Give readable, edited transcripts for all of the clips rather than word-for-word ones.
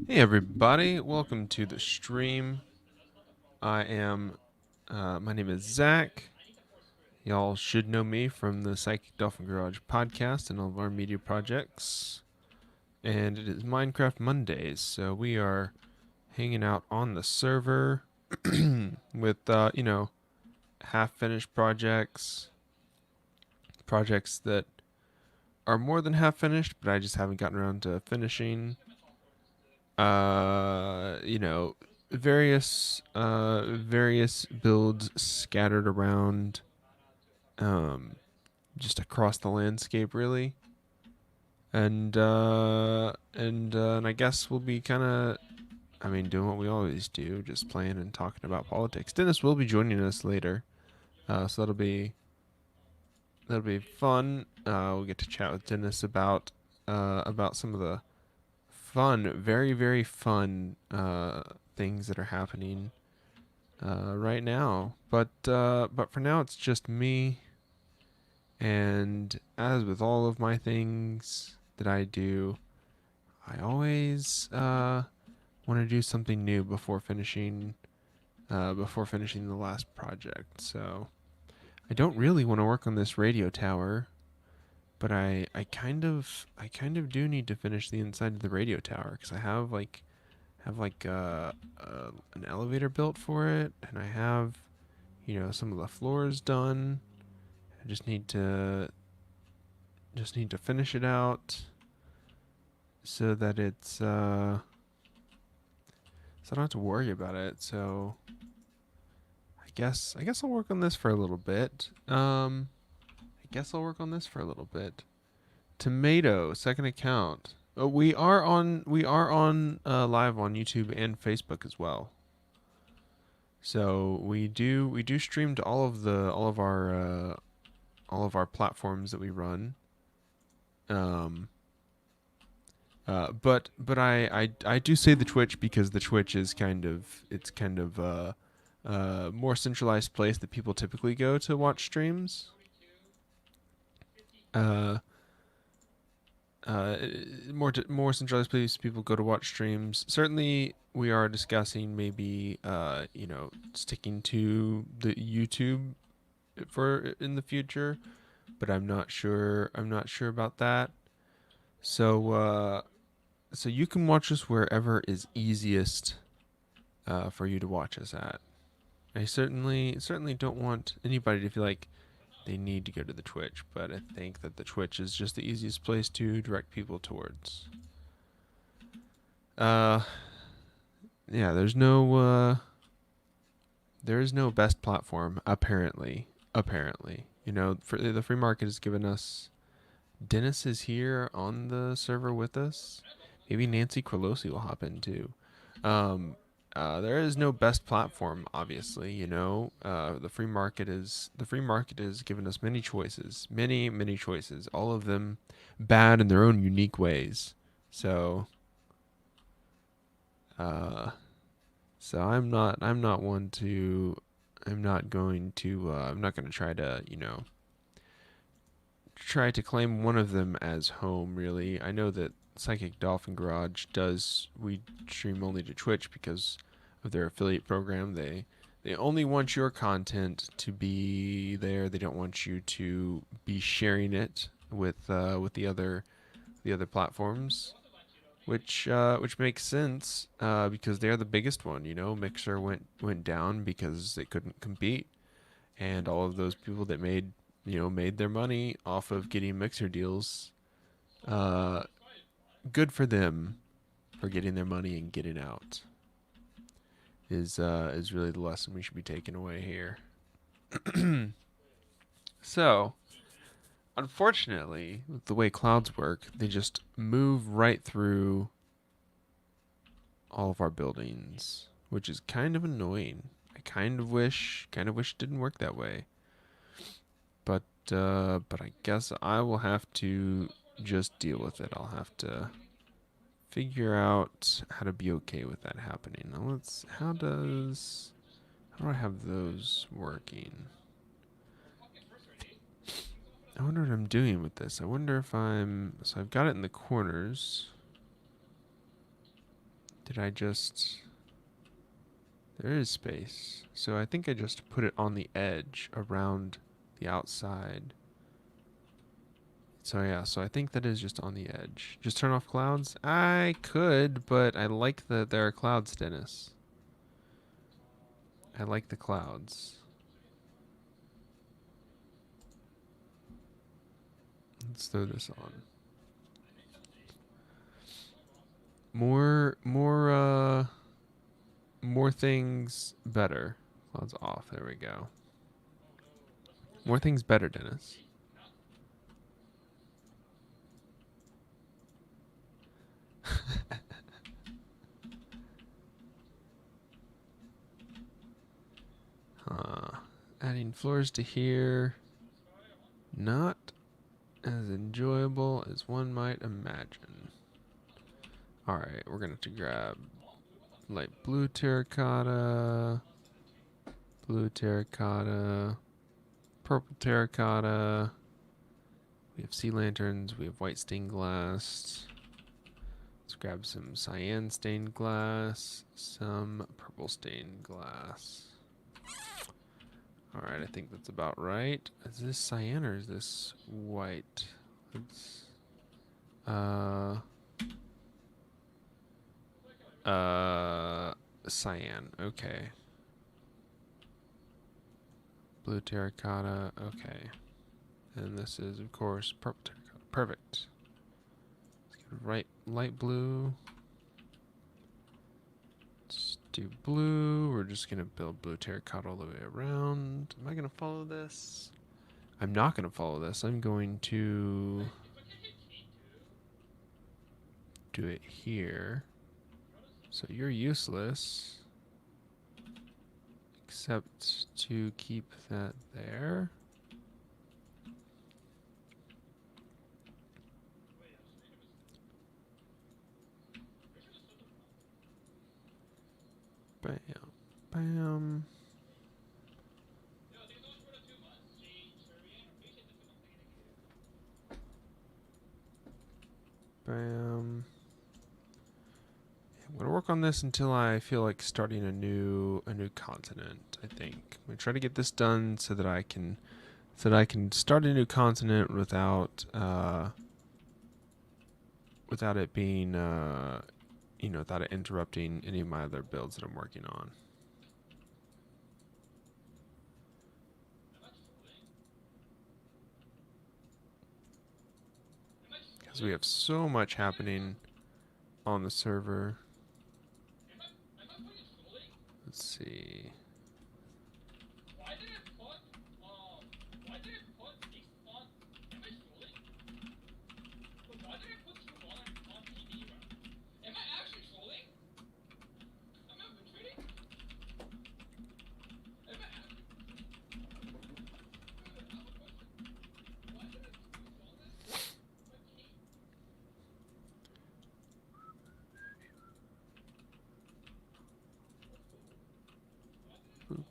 Hey everybody, welcome to the stream. I am, my name is Zach. Y'all should know me from the Psychic Dolphin Garage podcast and all of our media projects. And it is Minecraft Mondays, so we are hanging out on the server with, half-finished projects that are more than half finished, but I just haven't gotten around to finishing. uh, you know, various builds scattered around, um, just across the landscape, really. And I guess we'll be kind of, I mean, doing what we always do, just playing and talking about politics. Dennis will be joining us later, so that'll be fun. We'll get to chat with Dennis about some of the fun, very fun things that are happening right now. But for now, it's just me. And as with all of my things that I do, I always want to do something new before finishing the last project. So I don't really want to work on this radio tower, but I kind of do need to finish the inside of the radio tower because I have an elevator built for it, and I have some of the floors done. I just need to finish it out so that so I don't have to worry about it. So I guess I'll work on this for a little bit. I guess I'll work on this for a little bit. Tomato second account. We are on live on YouTube and Facebook as well. So we do stream to all of our platforms that we run. Um, but I do say the Twitch because the Twitch is kind of more centralized place that people typically go to watch streams. Uh, uh, more centralized place people go to watch streams. Certainly, we are discussing maybe sticking to the YouTube for in the future, but I'm not sure. I'm not sure about that. So so you can watch us wherever is easiest for you to watch us at. I certainly don't want anybody to feel like they need to go to the Twitch, but I think that the Twitch is just the easiest place to direct people towards. Uh, yeah, there is no best platform apparently. Apparently, for the free market has given us. Dennis is here on the server with us. Maybe Nancy Corlosi will hop in too. Um, there is no best platform, obviously. The free market has given us many choices, many choices. All of them bad in their own unique ways. So, uh, so I'm not one to. I'm not going to. I'm not going to try to claim one of them as home, really. I know that Psychic Dolphin Garage does. We stream only to Twitch because of their affiliate program. They only want your content to be there. They don't want you to be sharing it with the other platforms, which makes sense because they are the biggest one. Mixer went down because they couldn't compete, and all of those people that made their money off of getting mixer deals. Uh, Good for them for getting their money and getting out. Is really the lesson we should be taking away here. So, unfortunately, with the way clouds work, they just move right through all of our buildings, which is kind of annoying. I kind of wish it didn't work that way. But I guess I will have to just deal with it. I'll have to figure out how to be okay with that happening. Now how do I have those working? I wonder what I'm doing with this. I wonder if so I've got it in the corners. Did I just... There is space. So I think I just put it on the edge around the outside. So yeah, so I think that is just on the edge. Just turn off clouds? I could, but I like that there are clouds, Dennis. I like the clouds. Let's throw this on. More things better. Clouds off. There we go. More things better, Dennis. Adding floors to here. Not as enjoyable as one might imagine. Alright, we're going to have to grab light blue terracotta, purple terracotta. We have sea lanterns, we have white stained glass. Let's grab some cyan stained glass, some purple stained glass. Alright, I think that's about right. Is this cyan or is this white? Let's, cyan, okay. Blue terracotta, okay. And this is, of course, purple terracotta. Perfect. Let's get light blue. Let's do blue. We're just going to build blue terracotta all the way around. Am I going to follow this? I'm not going to follow this. I'm going to do it here. So you're useless. Except to keep that there. Bam. Bam. Bam. I'm gonna work on this until I feel like starting a new continent. I think I'm gonna try to get this done so that I can start a new continent without without it being without it interrupting any of my other builds that I'm working on. Because we have so much happening on the server. Let's see.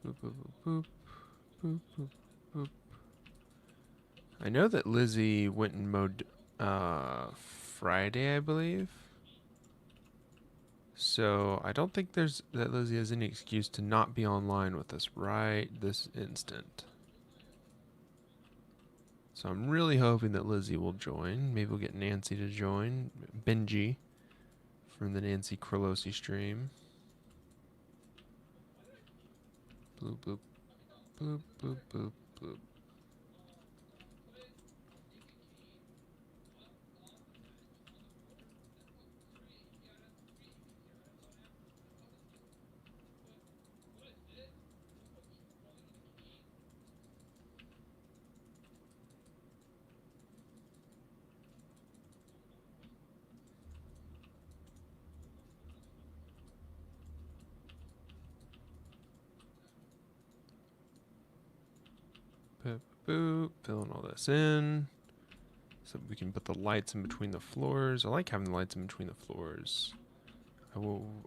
Boop, boop, boop, boop, boop, boop, boop. I know that Lizzie went and mowed Friday, I believe. So I don't think that Lizzie has any excuse to not be online with us right this instant. So I'm really hoping that Lizzie will join. Maybe we'll get Nancy to join. Benji from the Nancy Corlosi stream. Bloop, bloop, bloop, bloop, bloop, bloop. Boop, boop, filling all this in. So we can put the lights in between the floors. I like having the lights in between the floors.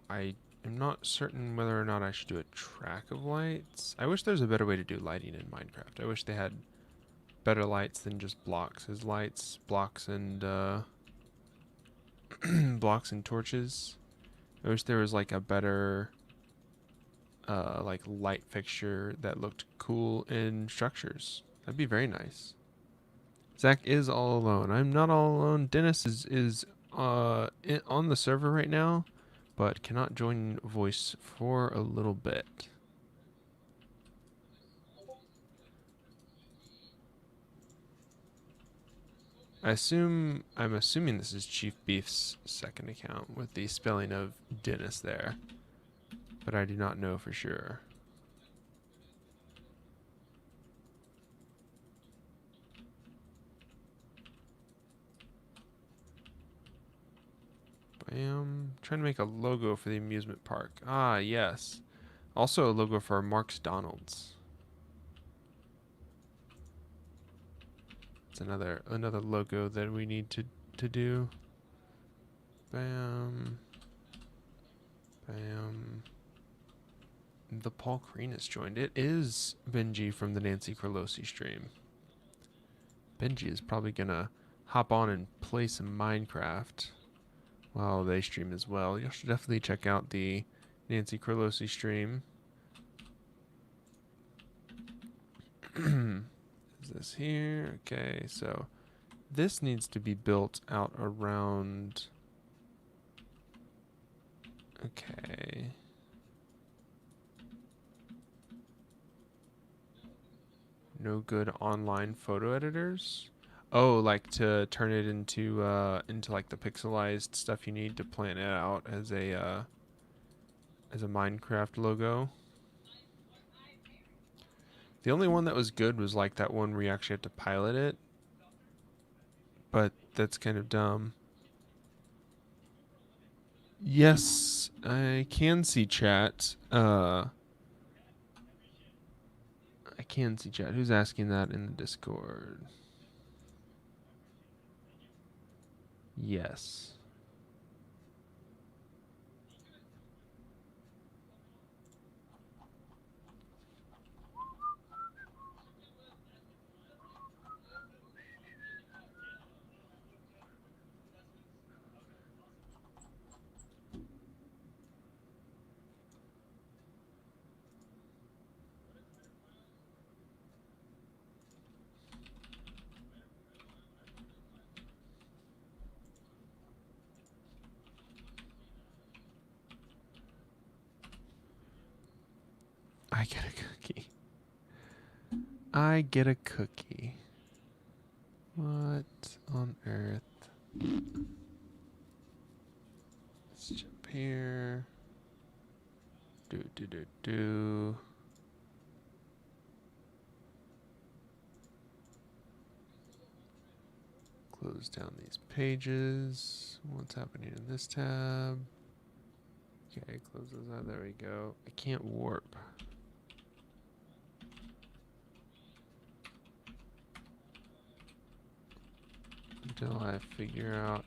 I am not certain whether or not I should do a track of lights. I wish there's a better way to do lighting in Minecraft. I wish they had better lights than just blocks as lights, blocks and blocks and torches. I wish there was like a better like light fixture that looked cool in structures. That'd be very nice. Zach is all alone. I'm not all alone. Dennis is on the server right now, but cannot join voice for a little bit. I'm assuming this is Chief Beef's second account with the spelling of Dennis there, but I do not know for sure. I am trying to make a logo for the amusement park. Ah, yes. Also a logo for Mark's Donald's. It's another logo that we need to do. Bam. Bam. The Paul Crean has joined. It is Benji from the Nancy Carlosi stream. Benji is probably gonna hop on and play some Minecraft while they stream as well. You should definitely check out the Nancy Carlosi stream. Is this here? Okay, so this needs to be built out around. Okay. No good online photo editors. Oh, like to turn it into like the pixelized stuff you need to plan it out as a Minecraft logo. The only one that was good was like that one where you actually had to pilot it, but that's kind of dumb. Yes, I can see chat. I can see chat. Who's asking that in the Discord? Yes. I get a cookie. I get a cookie. What on earth? Let's jump here. Do. Close down these pages. What's happening in this tab? Okay, close those out. There we go. I can't warp. Until I figure out.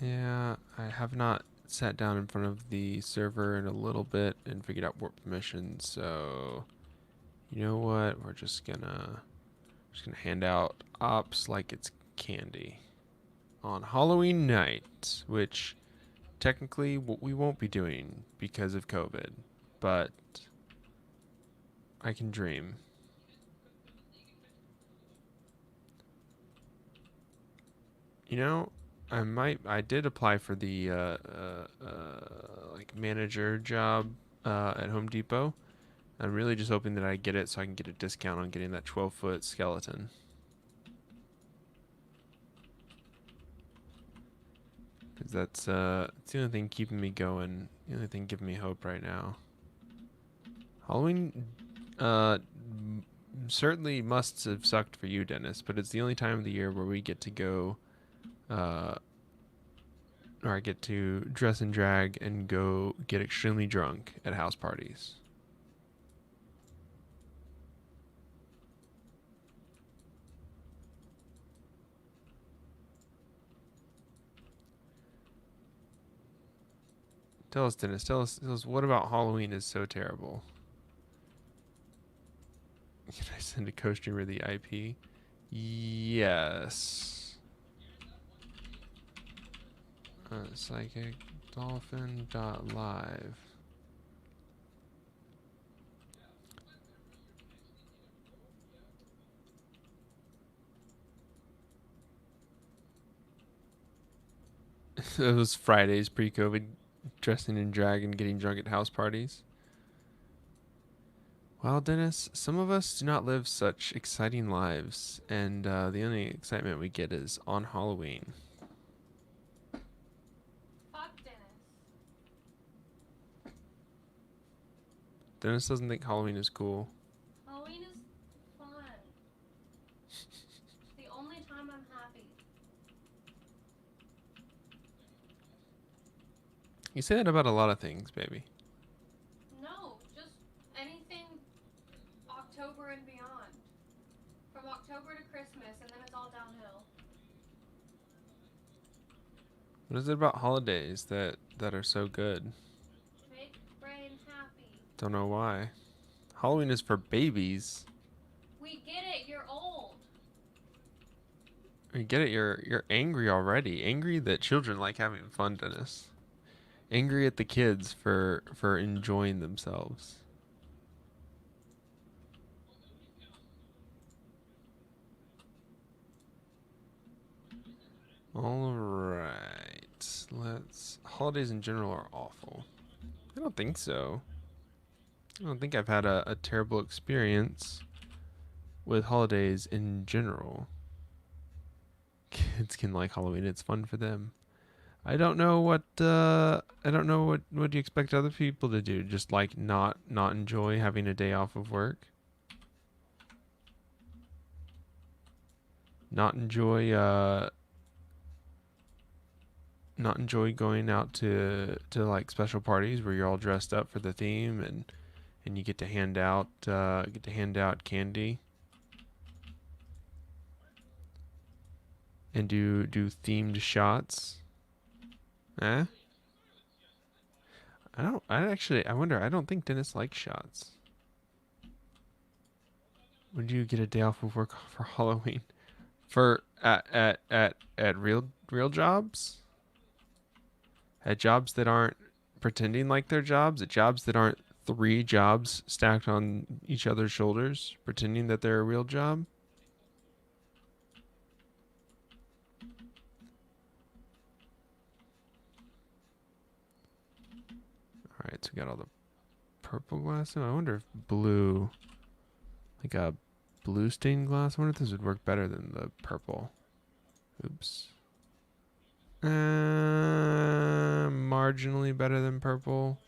Yeah, I have not sat down in front of the server in a little bit and figured out warp permissions, so you know what? We're just gonna hand out ops like it's candy on Halloween night, which technically we won't be doing because of COVID, but I can dream. You know, I did apply for the like manager job at Home Depot. I'm really just hoping that I get it so I can get a discount on getting that 12-foot skeleton. Because that's it's the only thing keeping me going, the only thing giving me hope right now. Halloween certainly must have sucked for you, Dennis, but it's the only time of the year where we get to go or I get to dress and drag and go get extremely drunk at house parties. Tell us, Dennis. Tell us what about Halloween is so terrible? Can I send a co-streamer the IP? Yes. Psychic Dolphin live. It was Fridays pre-COVID, dressing in drag and getting drunk at house parties. Well, Dennis, some of us do not live such exciting lives, and the only excitement we get is on Halloween. Fuck Dennis. Dennis doesn't think Halloween is cool. Halloween is fun. It's the only time I'm happy. You say that about a lot of things, baby. No, just anything October and beyond. From October to Christmas, and then it's all downhill. What is it about holidays that are so good? Make brain happy. Don't know why. Halloween is for babies. We get it, you're old. I get it. You're angry already. Angry that children like having fun, Dennis. Angry at the kids for enjoying themselves. All right. Let's. Holidays in general are awful. I don't think so. I don't think I've had a terrible experience with holidays in general. Kids can like Halloween. It's fun for them. I don't know what do you expect other people to do? Just like not enjoy having a day off of work? Not enjoy not enjoy going out to like special parties where you're all dressed up for the theme and you get to hand out candy and do themed shots. Eh? I wonder, I don't think Dennis likes shots. When do you get a day off of work for Halloween? For at real jobs? At jobs that aren't pretending like they're jobs, at jobs that aren't three jobs stacked on each other's shoulders, pretending that they're a real job? Alright, so we got all the purple glass. I wonder if blue, like a blue stained glass, I wonder if this would work better than the purple. Oops. Marginally better than purple.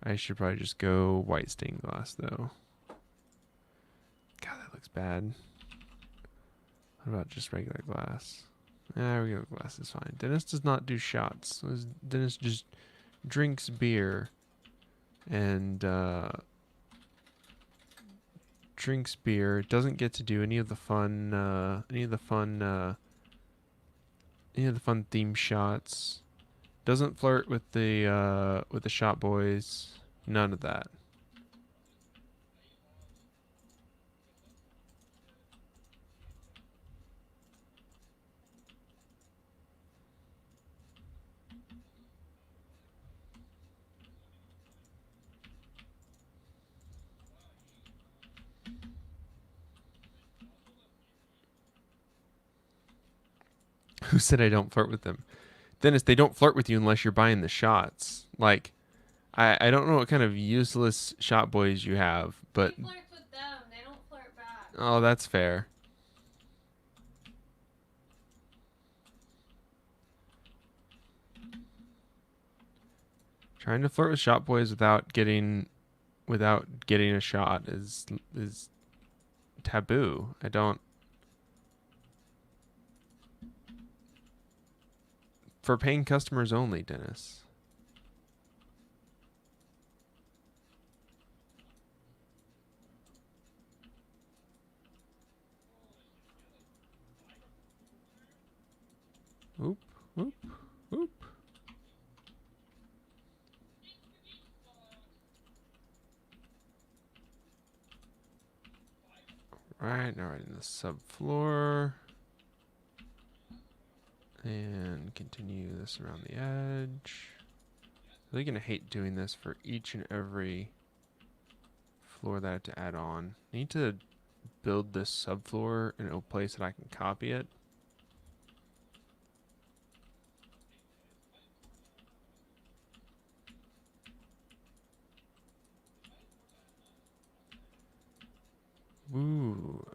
I should probably just go white stained glass though. God, that looks bad. What about just regular glass? Regular glass is fine. Dennis does not do shots. Dennis just drinks beer and doesn't get to do any of the fun theme shots. Doesn't flirt with the shot boys. None of that. Who said I don't flirt with them? Dennis, they don't flirt with you unless you're buying the shots. Like, I don't know what kind of useless shot boys you have, but He flirts with them, they don't flirt back. oh, that's fair. Trying to flirt with shot boys without getting a shot is taboo. I don't. For paying customers only, Dennis. Oop, oop, oop. Alright, now right in the subfloor. And continue this around the edge. They're gonna hate doing this for each and every floor that I have to add on. I need to build this subfloor in a place that I can copy it. Ooh.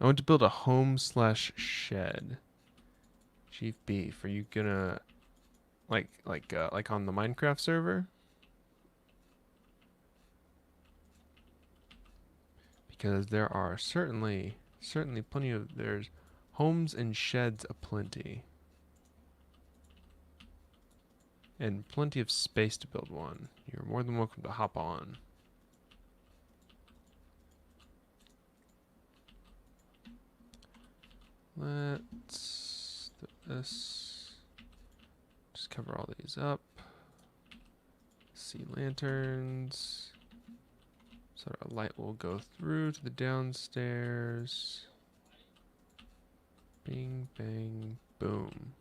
I want to build a home slash shed. Chief Beef, are you gonna like on the Minecraft server? Because there are certainly plenty of there's homes and sheds aplenty. And plenty of space to build one. You're more than welcome to hop on. Let's do this. Just cover all these up. Sea lanterns. So our light will go through to the downstairs. Bing, bang, boom.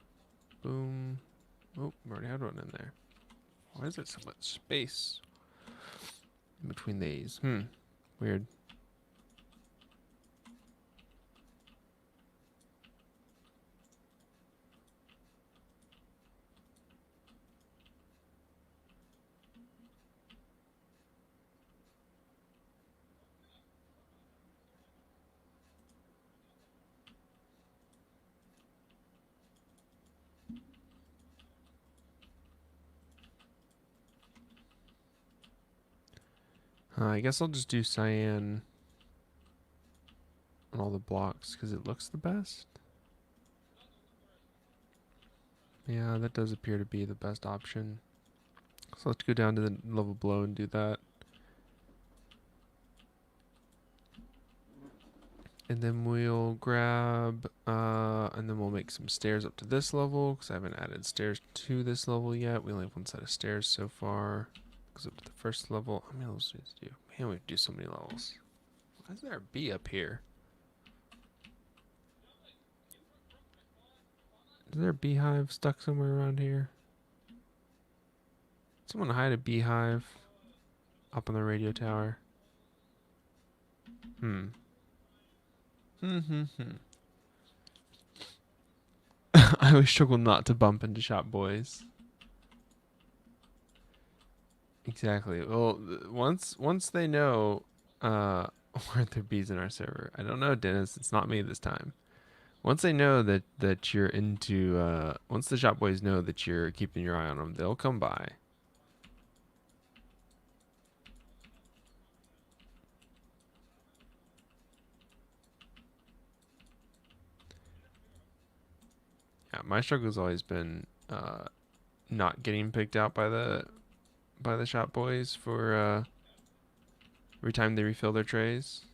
Boom. Oh, we already had one in there. Why is there so much space in between these? Weird. I guess I'll just do cyan on all the blocks because it looks the best. Yeah, that does appear to be the best option. So let's go down to the level below and do that. And then we'll grab, and then we'll make some stairs up to this level because I haven't added stairs to this level yet. We only have one set of stairs so far. Goes up to the first level. How many levels do we have to do? Man, we have to do so many levels. Why is there a bee up here? Is there a beehive stuck somewhere around here? Someone hide a beehive up on the radio tower. Hmm. I always struggle not to bump into shop boys. Exactly. Well, once they know, where there bees in our server. I don't know, Dennis. It's not me this time. Once they know that you're into, once the shop boys know that you're keeping your eye on them, they'll come by. Yeah, my struggle has always been not getting picked out by the shop boys for every time they refill their trays.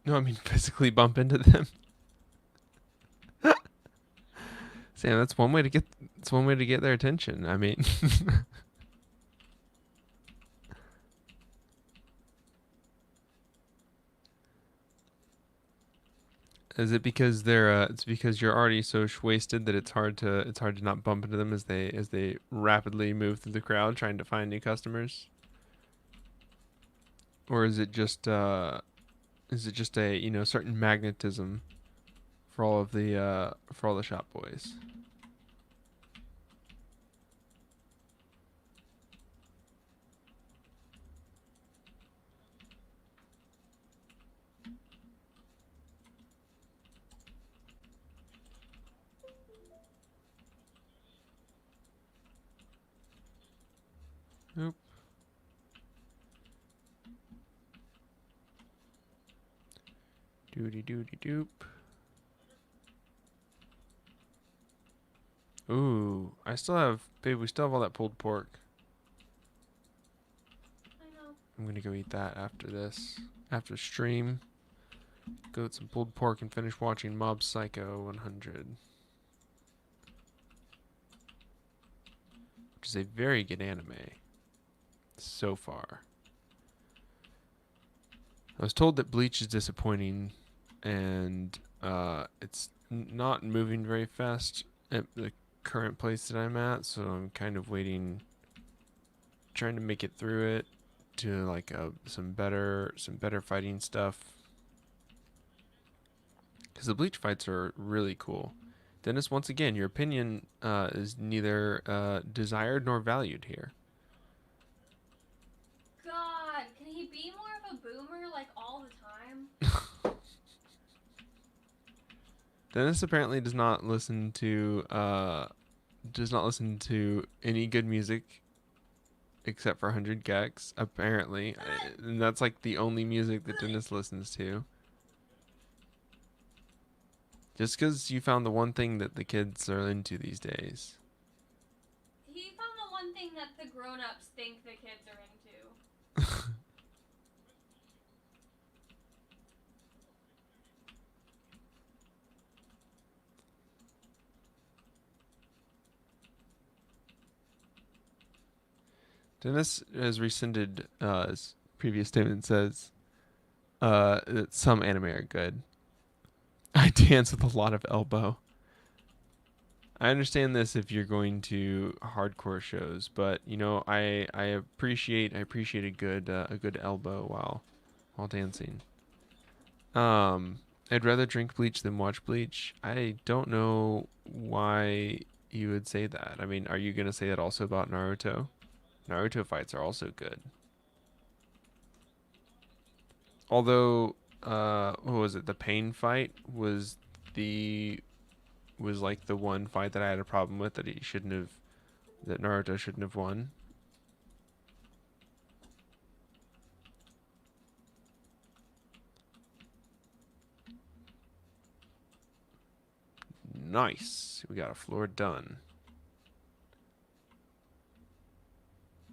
No, I mean physically bump into them. Sam, that's one way to get. It's one way to get their attention. I mean, is it because they're? It's because you're already so wasted that it's hard to not bump into them as they rapidly move through the crowd trying to find new customers. Or is it just a certain magnetism for all the shop boys? Nope. Doody doody doop. Ooh, I still have, babe. We still have all that pulled pork. I know. I'm gonna go eat that after this. After stream, go eat some pulled pork and finish watching Mob Psycho 100, which is a very good anime so far. I was told that Bleach is disappointing, and it's not moving very fast at the current place that I'm at. So I'm kind of waiting, trying to make it through it to like some better fighting stuff. Because the Bleach fights are really cool. Dennis, once again, your opinion is neither desired nor valued here. God, can he be more of a boomer like all the time? Dennis apparently does not listen to any good music except for 100 gex. Apparently, and that's like the only music that Dennis listens to. Just because you found the one thing that the kids are into these days. He found the one thing that the grown-ups think the kids are into. Dennis has rescinded his previous statement and says that some anime are good. I dance with a lot of elbow. I understand this if you're going to hardcore shows, but you know I appreciate a good elbow while dancing. I'd rather drink bleach than watch bleach. I don't know why you would say that. I mean, are you gonna say that also about Naruto? Naruto fights are also good. Although, what was it? The pain fight the was like the one fight that I had a problem with that Naruto shouldn't have won. Nice. We got a floor done.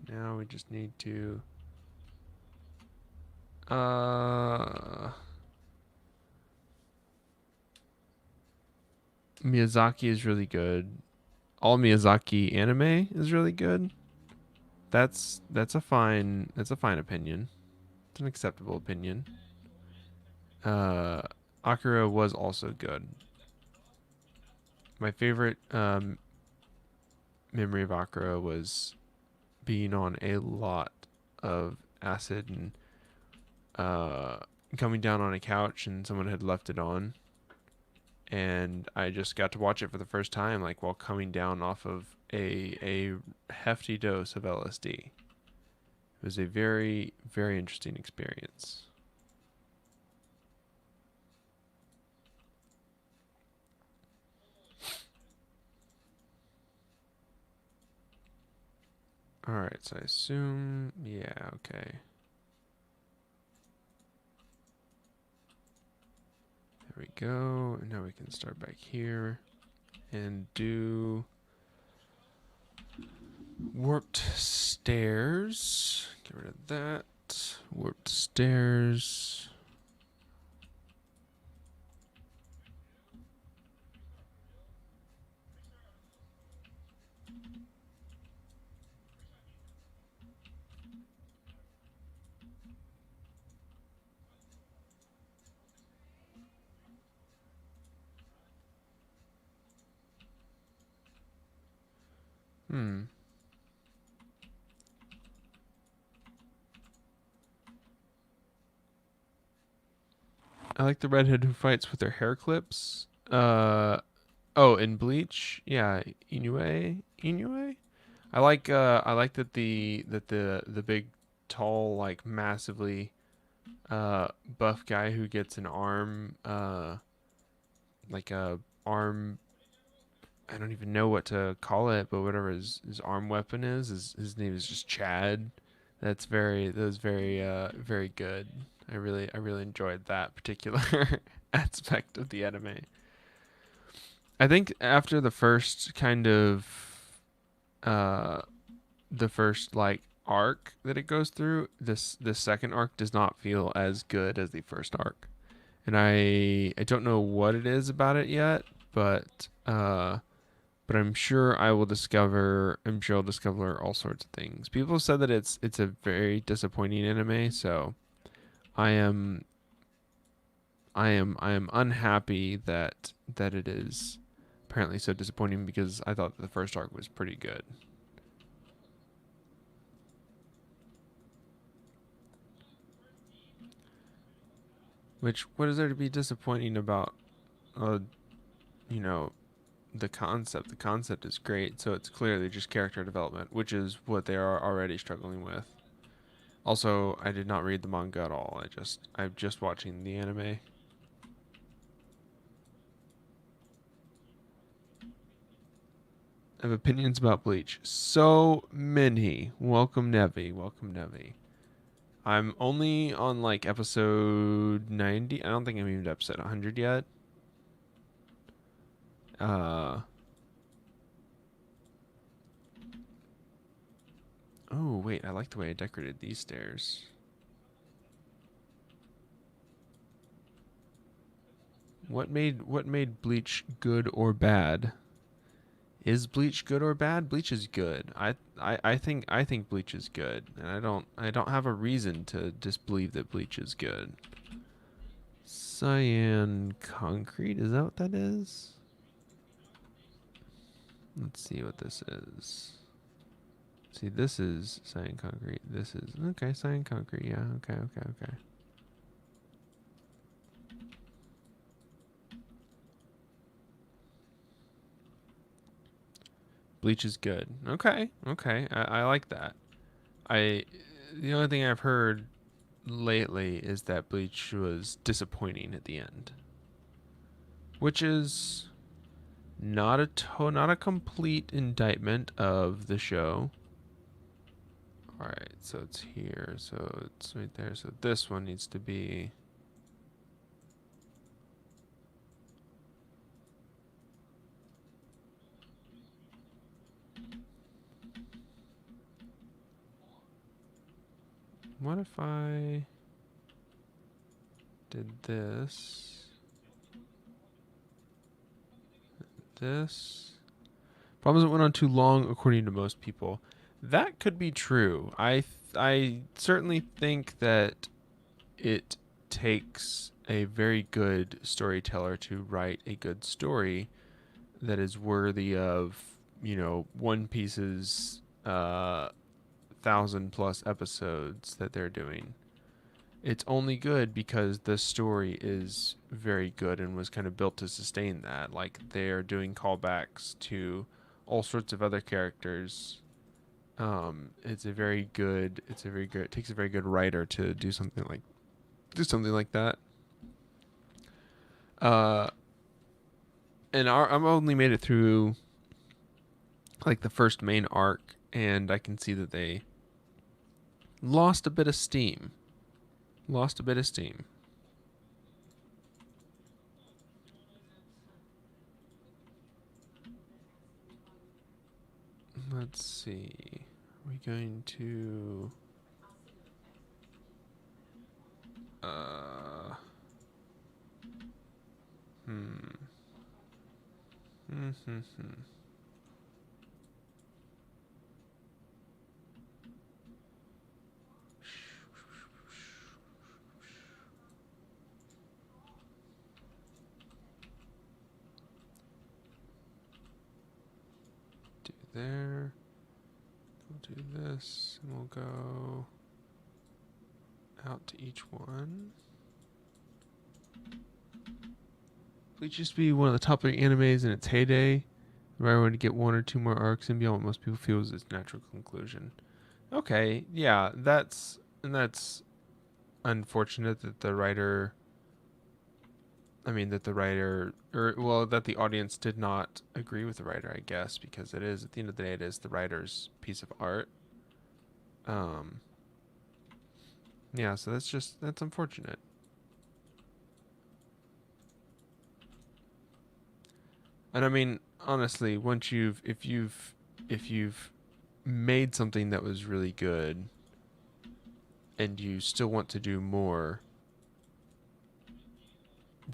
Now we just need to Miyazaki is really good. All Miyazaki anime is really good. That's a fine opinion. It's an acceptable opinion. Uh Akira was also good. My favorite memory of Akira was being on a lot of acid and uh, coming down on a couch and someone had left it on, and I just got to watch it for the first time, like while coming down off of a hefty dose of LSD. It was a very very interesting experience. All right, so I assume, yeah, okay. There we go. And now we can start back here and do warped stairs. Get rid of that. Warped stairs. Hmm. I like the redhead who fights with their hair clips. Oh, in Bleach, yeah, Inoue. I like that the big, tall, like massively buff guy who gets an arm, like a arm. I don't even know what to call it, but whatever his arm weapon is, his name is just Chad. That was very very good. I really enjoyed that particular aspect of the anime. I think after the first kind of uh the first like arc that it goes through, this second arc does not feel as good as the first arc. And I don't know what it is about it yet, but I'm sure I will discover. I'm sure I'll discover all sorts of things. People have said that it's a very disappointing anime, so I am I am unhappy that it is apparently so disappointing because I thought the first arc was pretty good. Which what is there to be disappointing about? Uh, you know, the concept. The concept is great, so it's clearly just character development, which is what they are already struggling with. Also, I did not read the manga at all. I'm just watching the anime. I have opinions about Bleach. So many. Welcome Nevi. Welcome Nevi. I'm only on like episode 90. I don't think I'm even to episode 100 yet. Uh Oh, wait. I like the way I decorated these stairs. What made Bleach good or bad? Is Bleach good or bad? Bleach is good. I think Bleach is good, and I don't have a reason to disbelieve that Bleach is good. Cyan concrete, is that what that is? Let's see what this is. See, this is cyan concrete. This is okay, cyan concrete. Yeah, okay. Bleach is good. Okay. I like that. I the only thing I've heard lately is that Bleach was disappointing at the end, which is not a complete indictment of the show. All right, so it's here, so it's right there. So this one needs to be. What if I did this? This. Problem is, it went on too long, according to most people. That could be true. I certainly think that it takes a very good storyteller to write a good story that is worthy of, One Piece's 1,000+ episodes that they're doing. It's only good because the story is very good and was kind of built to sustain that. Like they're doing callbacks to all sorts of other characters. It takes a very good writer to do something like that. Uh, and I've only made it through like the first main arc, and I can see that they lost a bit of steam. Lost a bit of steam. Let's see. Are we going to? Uh. Hmm. Hmm. Do there. We'll do this, and we'll go out to each one. Bleach used to be one of the top 3 animes in its heyday. If I wanted to get one or two more arcs and beyond what most people feel is its natural conclusion. Okay, yeah, that's unfortunate that the writer. I mean that the writer, or well, that the audience did not agree with the writer. I guess because it is at the end of the day, it is the writer's piece of art. Um, Yeah, so that's unfortunate. And I mean, honestly, once if you've made something that was really good and you still want to do more,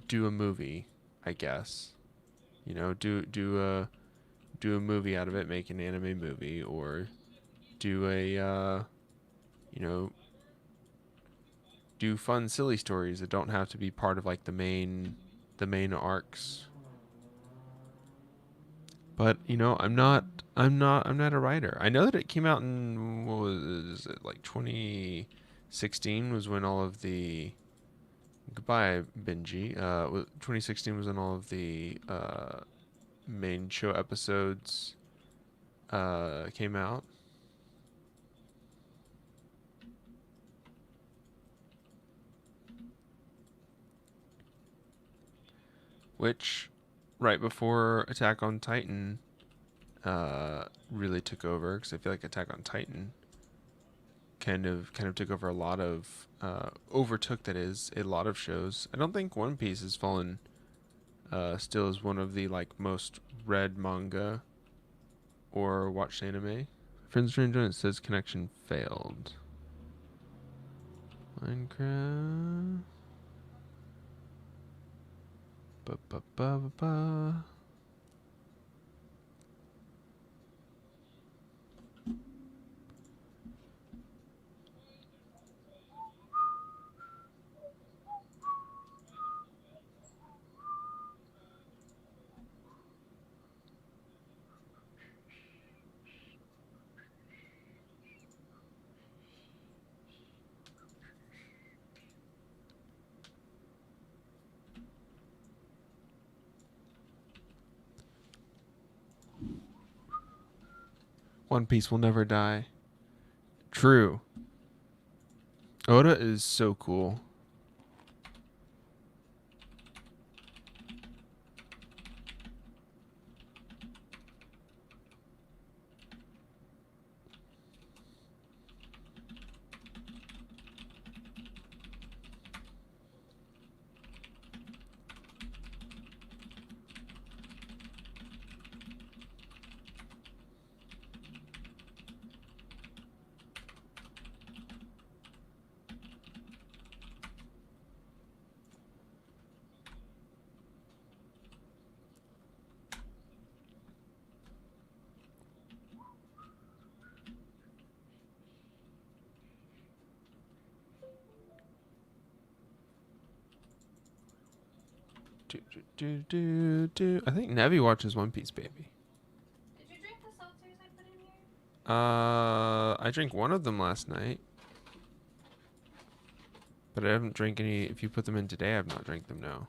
do a movie, I guess. You know, do a movie out of it, make an anime movie, or do a you know, do fun silly stories that don't have to be part of like the main arcs. But you know, I'm not a writer. I know that it came out in, what was it, like 2016 was when all of the, goodbye Benji, 2016 was when all of the main show episodes came out. Which, right before Attack on Titan really took over, because I feel like Attack on Titan kind of took over a lot of overtook, that is, a lot of shows. I don't think One Piece has fallen still is one of the like most read manga or watched anime. Friends Stranger, it says connection failed. Minecraft. Ba ba ba ba ba. One Piece will never die. True. Oda is so cool. Do, do, do, do, do. I think Nevi watches One Piece, baby. Did you drink the seltzers I put in here? I drank one of them last night, but I haven't drank any. If you put them in today, I've not drank them. No.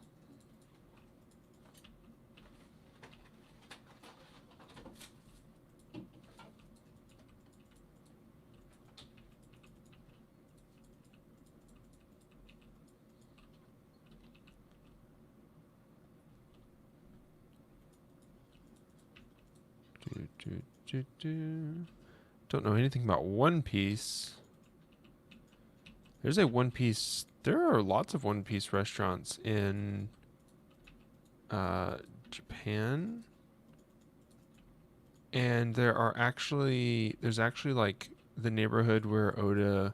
Do, do, do, do. Don't know anything about One Piece. There's a One Piece. There are lots of One Piece restaurants in uh, Japan, and there's actually like the neighborhood where Oda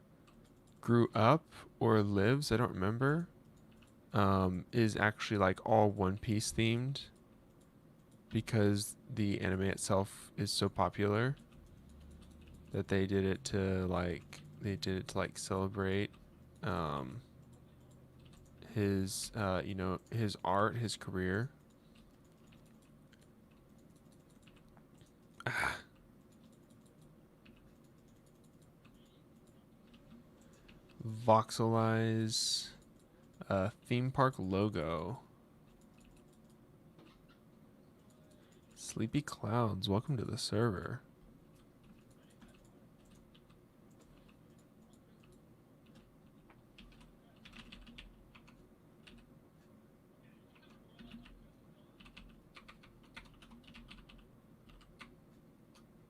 grew up or lives. I don't remember. Is actually like all One Piece themed because the anime itself is so popular that they did it to like celebrate um, his his art, his career. Voxelize theme park logo. Sleepy Clouds, welcome to the server.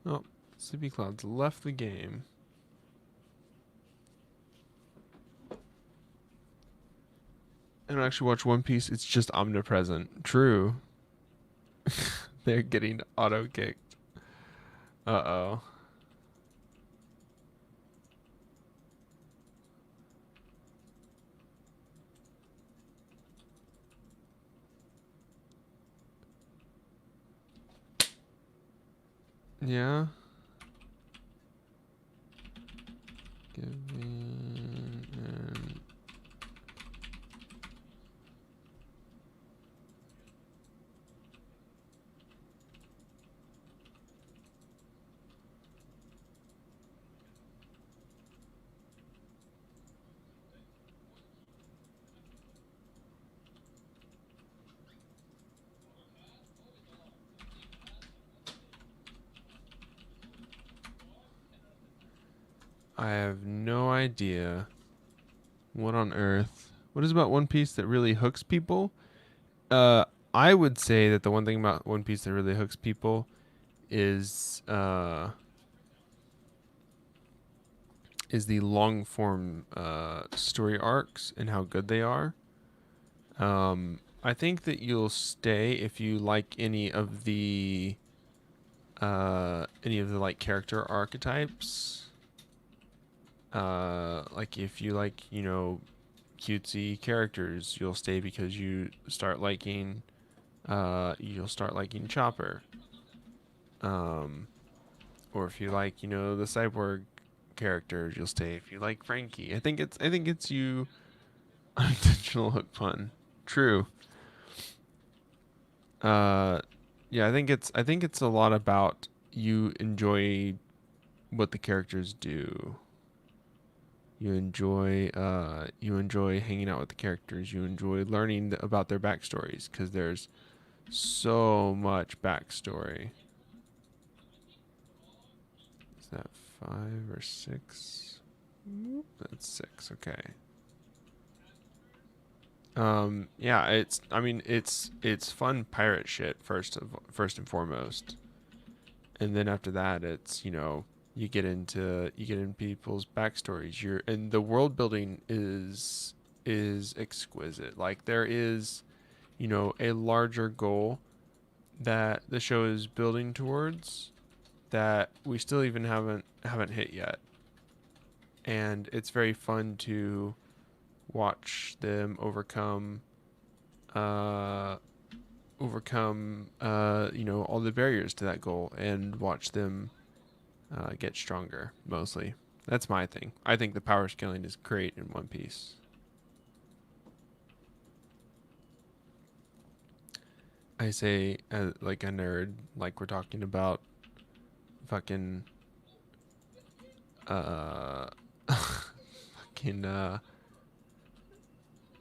Oh, Sleepy Clouds left the game. I don't actually watch One Piece. It's just omnipresent. True. They're getting auto kicked. Uh oh. Yeah. Giving and I have no idea what on earth. What is about One Piece that really hooks people? Uh, I would say that the one thing about One Piece that really hooks people is the long form story arcs and how good they are. I think that you'll stay if you like any of the like character archetypes. Like if you like, cutesy characters, you'll stay because you'll start liking Chopper. Um, or if you like, the cyborg characters, you'll stay if you like Frankie. I think it's you unintentional hook pun. True. Uh, yeah, I think it's a lot about you enjoy what the characters do. You enjoy hanging out with the characters. You enjoy learning about their backstories because there's so much backstory. Is that 5 or 6? That's 6. Okay. Yeah, it's fun pirate shit first and foremost, and then after that, it's you get in people's backstories. And the world building is exquisite. Like there is a larger goal that the show is building towards that we still even haven't hit yet, and it's very fun to watch them uh overcome all the barriers to that goal and watch them get stronger. Mostly, that's my thing. I think the power scaling is great in One Piece. I say like a nerd, like we're talking about fucking uh fucking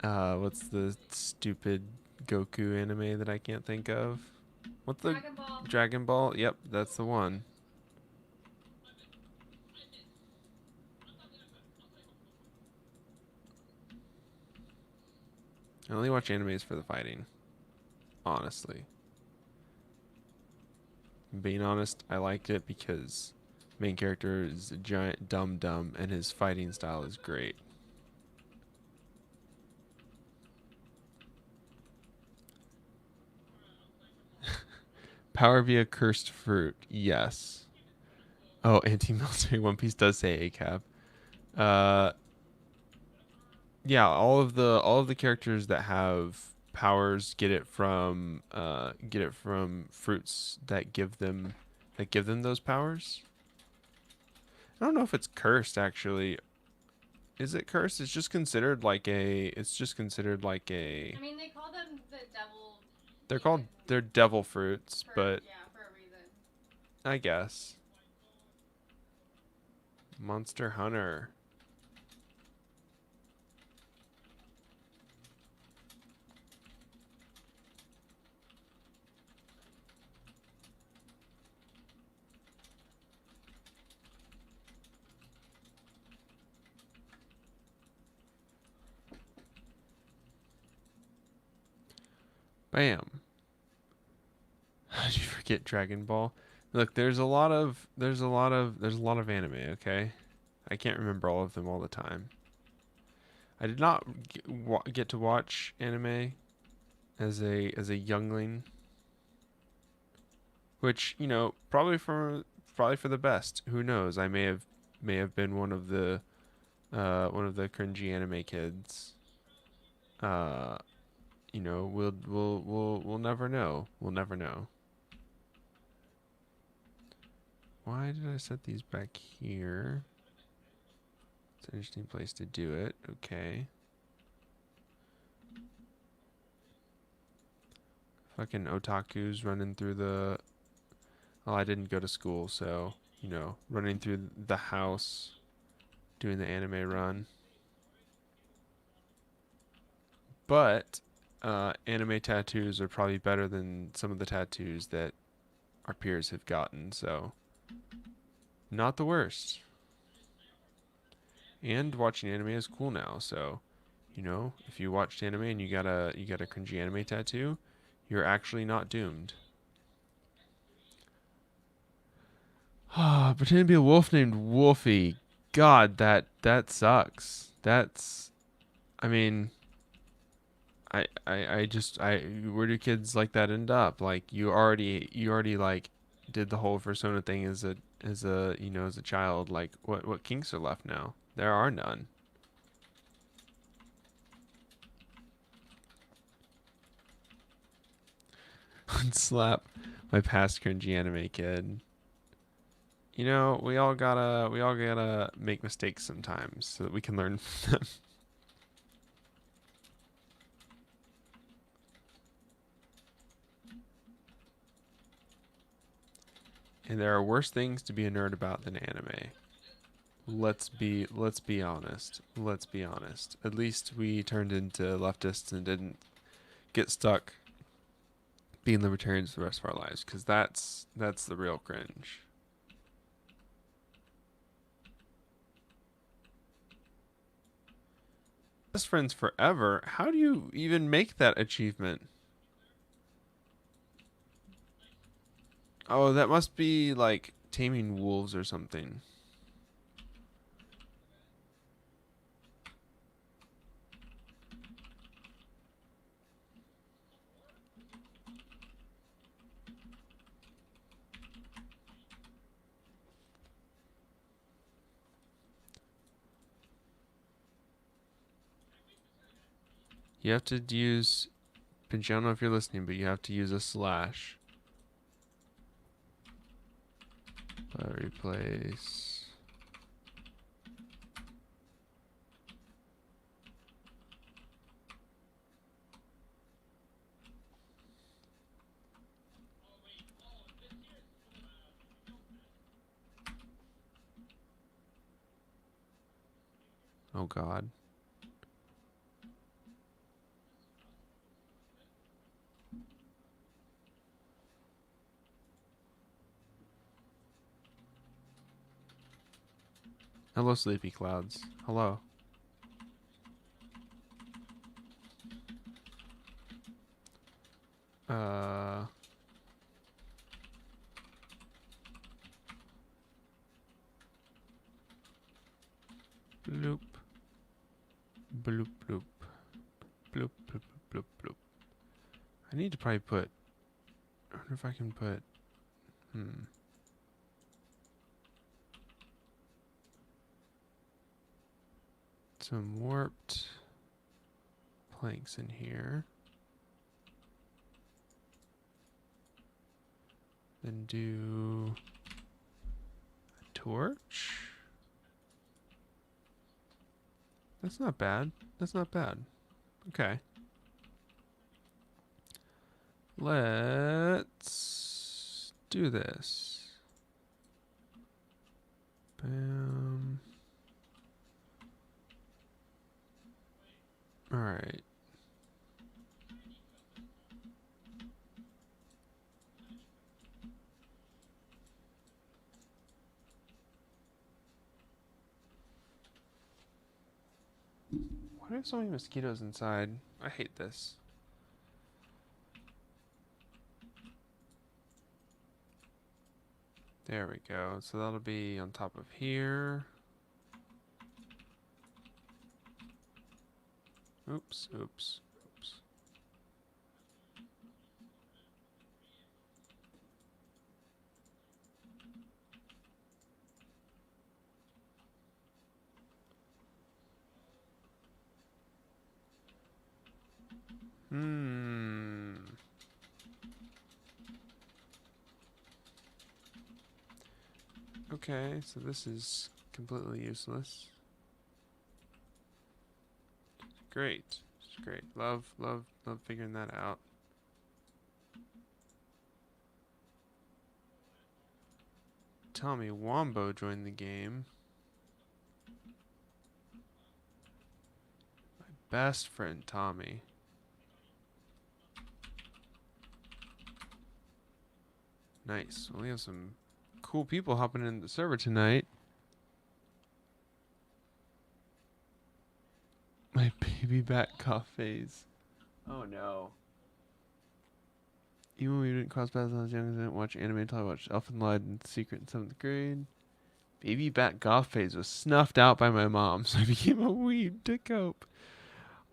what's the stupid Goku anime that I can't think of? What's the Dragon Ball. Dragon Ball? Yep, that's the one. I only watch animes for the fighting, honestly. Being honest, I like it because main character is a giant dumb dumb and his fighting style is great. Power via cursed fruit. Yes. Oh, anti-military One Piece does say ACAB. Uh yeah, all of the characters that have powers get it from fruits that give them those powers. I don't know if it's cursed actually. Is it cursed? It's just considered like a I mean, they call them the devil they're called demon they're devil fruits, for but yeah for a reason. I guess Monster Hunter. Bam. How did you forget Dragon Ball? Look, there's a lot of anime, okay? I can't remember all of them all the time. I did not get to watch anime as a youngling, which probably for the best. Who knows? I may have been one of the cringy anime kids. Uh, we'll never know. We'll never know. Why did I set these back here? It's an interesting place to do it. Okay. Fucking otakus running through the. Well, I didn't go to school, so running through the house, doing the anime run. But anime tattoos are probably better than some of the tattoos that our peers have gotten, so not the worst. And watching anime is cool now, so if you watched anime and you got a cringy anime tattoo, you're actually not doomed. Ah, pretend to be a wolf named Wolfie. God, that sucks. That's I mean, I just I where do kids like that end up? Like you already like did the whole persona thing as a as a child. Like what kinks are left now? There are none. Slap my past cringy anime kid. We all gotta make mistakes sometimes so that we can learn from them. And there are worse things to be a nerd about than anime. Let's be honest. Let's be honest. At least we turned into leftists and didn't get stuck being libertarians for the rest of our lives, because that's the real cringe. Best friends forever. How do you even make that achievement? Oh, that must be like taming wolves or something. You have to use Pinch, I don't know if you're listening, but you have to use a slash. Replace. Oh God. Hello, sleepy clouds. Hello. Uh. Bloop. Bloop bloop. Bloop bloop bloop bloop. I need to probably put. I wonder if I can put. Some warped planks in here. Then do a torch. That's not bad. That's not bad. Okay. Let's do this. Bam. All right. Why do I have so many mosquitoes inside? I hate this. There we go. So that'll be on top of here. Oops, oops, oops. Hmm. Okay, so this is completely useless. Great. Great. Love, love, love figuring that out. Tommy Wombo joined the game. Best friend Tommy. Nice. Well, we have some cool people hopping in the server tonight. My baby bat cough phase. Oh no. Even when we didn't cross paths when I was young, I didn't watch anime until I watched Elfen Lied in Secret in 7th grade. Baby bat goth phase was snuffed out by my mom, so I became a weeb to cope.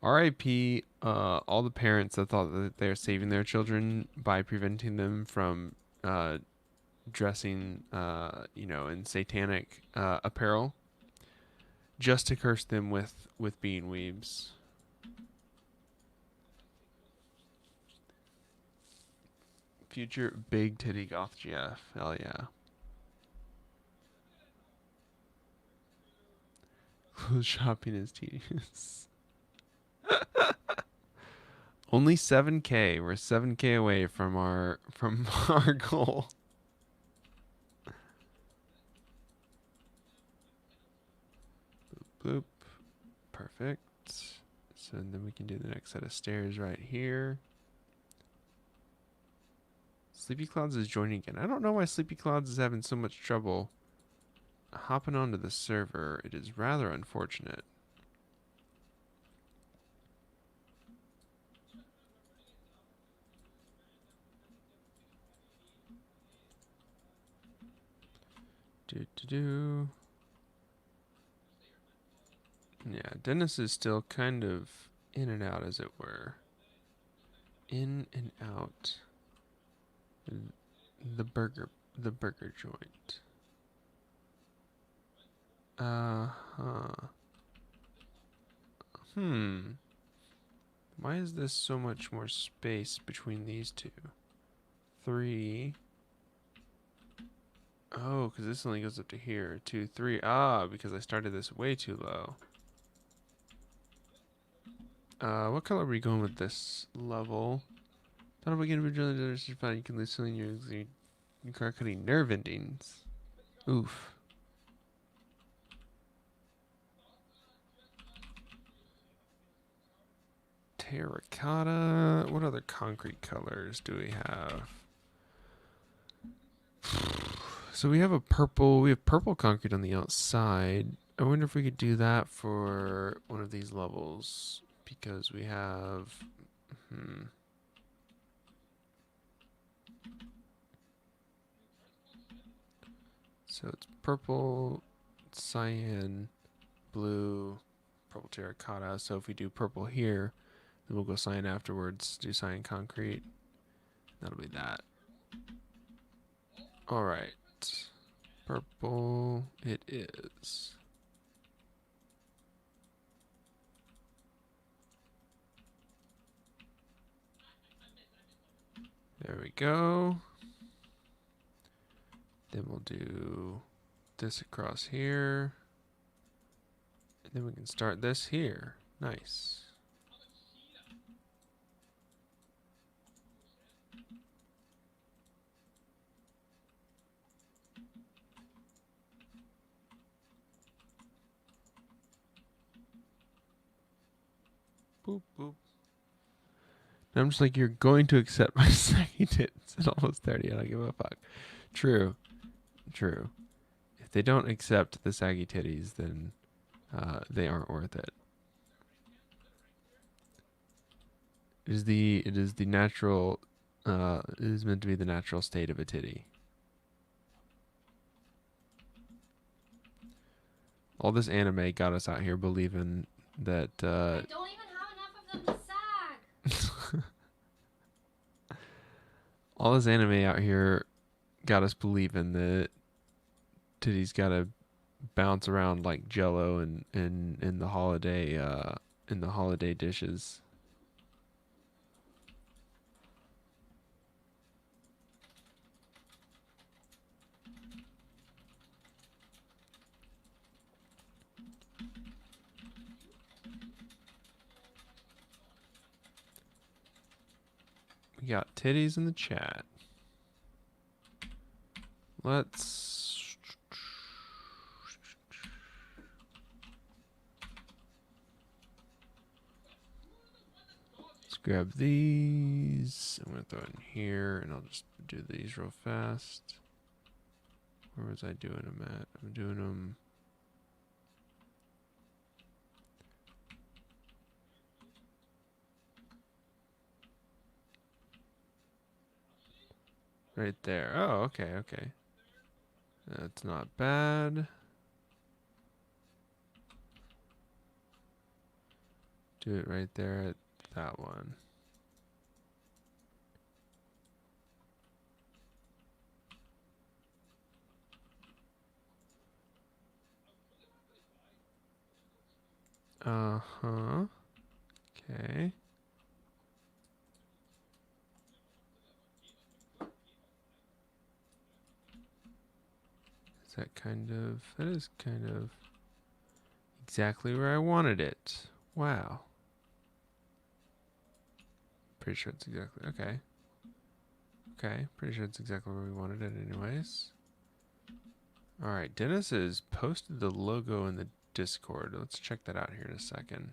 R.I.P. All the parents that thought that they're saving their children by preventing them from dressing, in satanic apparel, just to curse them with being weebs. Future big titty goth GF. Hell yeah. Clothes shopping is tedious. Only 7K. We're 7K away from our goal. Boop. Perfect. So then we can do the next set of stairs right here. Sleepy Clouds is joining again. I don't know why Sleepy Clouds is having so much trouble hopping onto the server. It is rather unfortunate. Do do do. Yeah, Dennis is still kind of in and out, as it were. In and out. The burger, the burger joint. Uh-huh. Why is this so much more space between these two? 3. Oh, because this only goes up to here. 2, 3. Ah, because I started this way too low. What color are we going with this level? Thought about getting originally fine. You can lose filling your car cutting nerve endings. Oof. Terracotta. What other concrete colors do we have? So we have purple concrete on the outside. I wonder if we could do that for one of these levels because we have so it's purple, cyan, blue, purple terracotta. So if we do purple here, then we'll go cyan afterwards, do cyan concrete. That'll be that. All right. Purple it is. There we go. Then we'll do this across here. And then we can start this here. Nice. Boop, boop. And I'm just like, you're going to accept my saggy tits at almost 30. I don't give a fuck. True. True. If they don't accept the saggy titties, then they aren't worth it. It is the natural it is meant to be the natural state of a titty. All this anime got us out here believing that I don't even have enough them to sag. All this anime out here got us believing that titties gotta bounce around like Jello and in the holiday dishes. We got titties in the chat. Let's grab these. I'm gonna throw it in here, and I'll just do these real fast. Where was I doing them at? I'm doing them. Right there. Oh, okay, okay. That's not bad. Do it right there at that one. Uh-huh. Okay. Is that kind of... That is kind of exactly where I wanted it. Wow. Pretty sure it's exactly... Okay. Okay. Pretty sure it's exactly where we wanted it anyways. Alright, Dennis has posted the logo in the Discord. Let's check that out here in a second.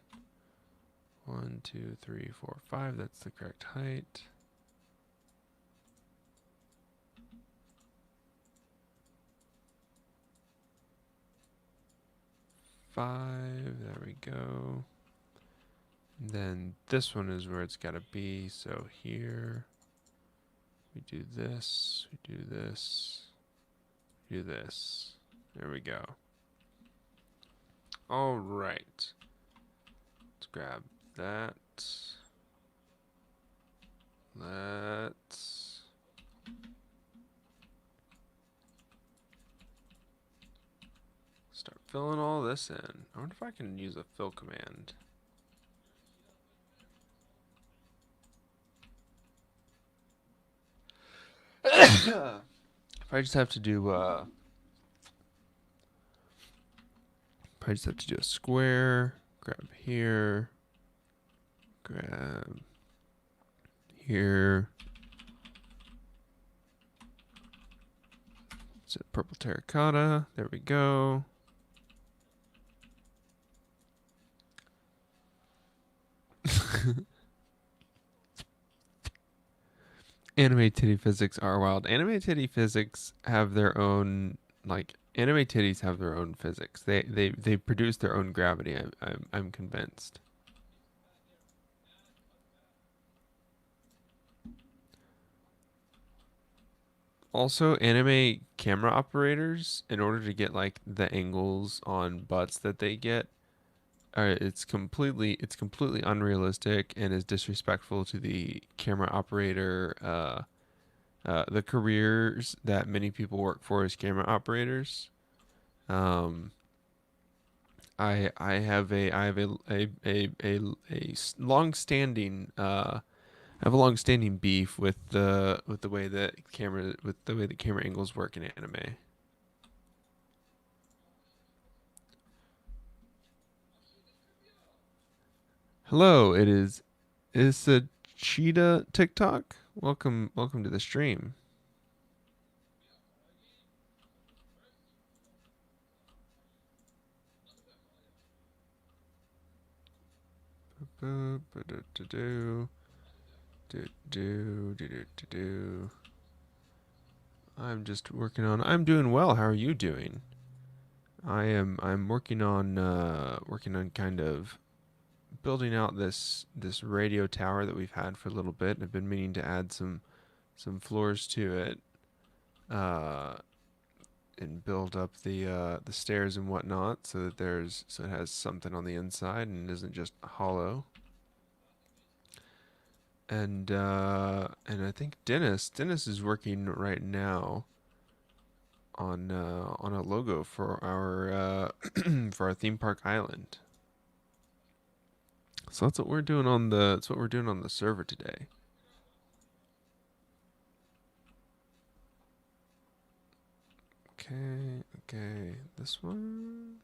1, 2, 3, 4, 5. That's the correct height. Five. There we go. And then this one is where it's got to be. So here we do this. We do this. Do this. There we go. All right. Let's grab that. Let's start filling all this in. I wonder if I can use a fill command. If I just have to do I just have to do a square, grab here, grab here. It's a purple terracotta. There we go. Anime titty physics are wild. Anime titty physics have their own, like, anime titties have their own physics. They produce their own gravity. I'm convinced. Also, anime camera operators, in order to get like the angles on butts that they get, it's completely unrealistic and is disrespectful to the camera operator, the careers that many people work for as camera operators. Um, I have a long-standing I have a long-standing beef with the way that camera angles work in anime. Hello, is a cheetah TikTok. Welcome to the stream. Do do do do do do do do. I'm just working on. I'm doing well. How are you doing? I'm working on kind of building out this radio tower that we've had for a little bit. I've been meaning to add some floors to it, uh, and build up the stairs and whatnot, so that it has something on the inside and isn't just hollow. And I think Dennis is working right now on a logo for our for our theme park island. So that's what we're doing on the server today. Okay, okay, this one.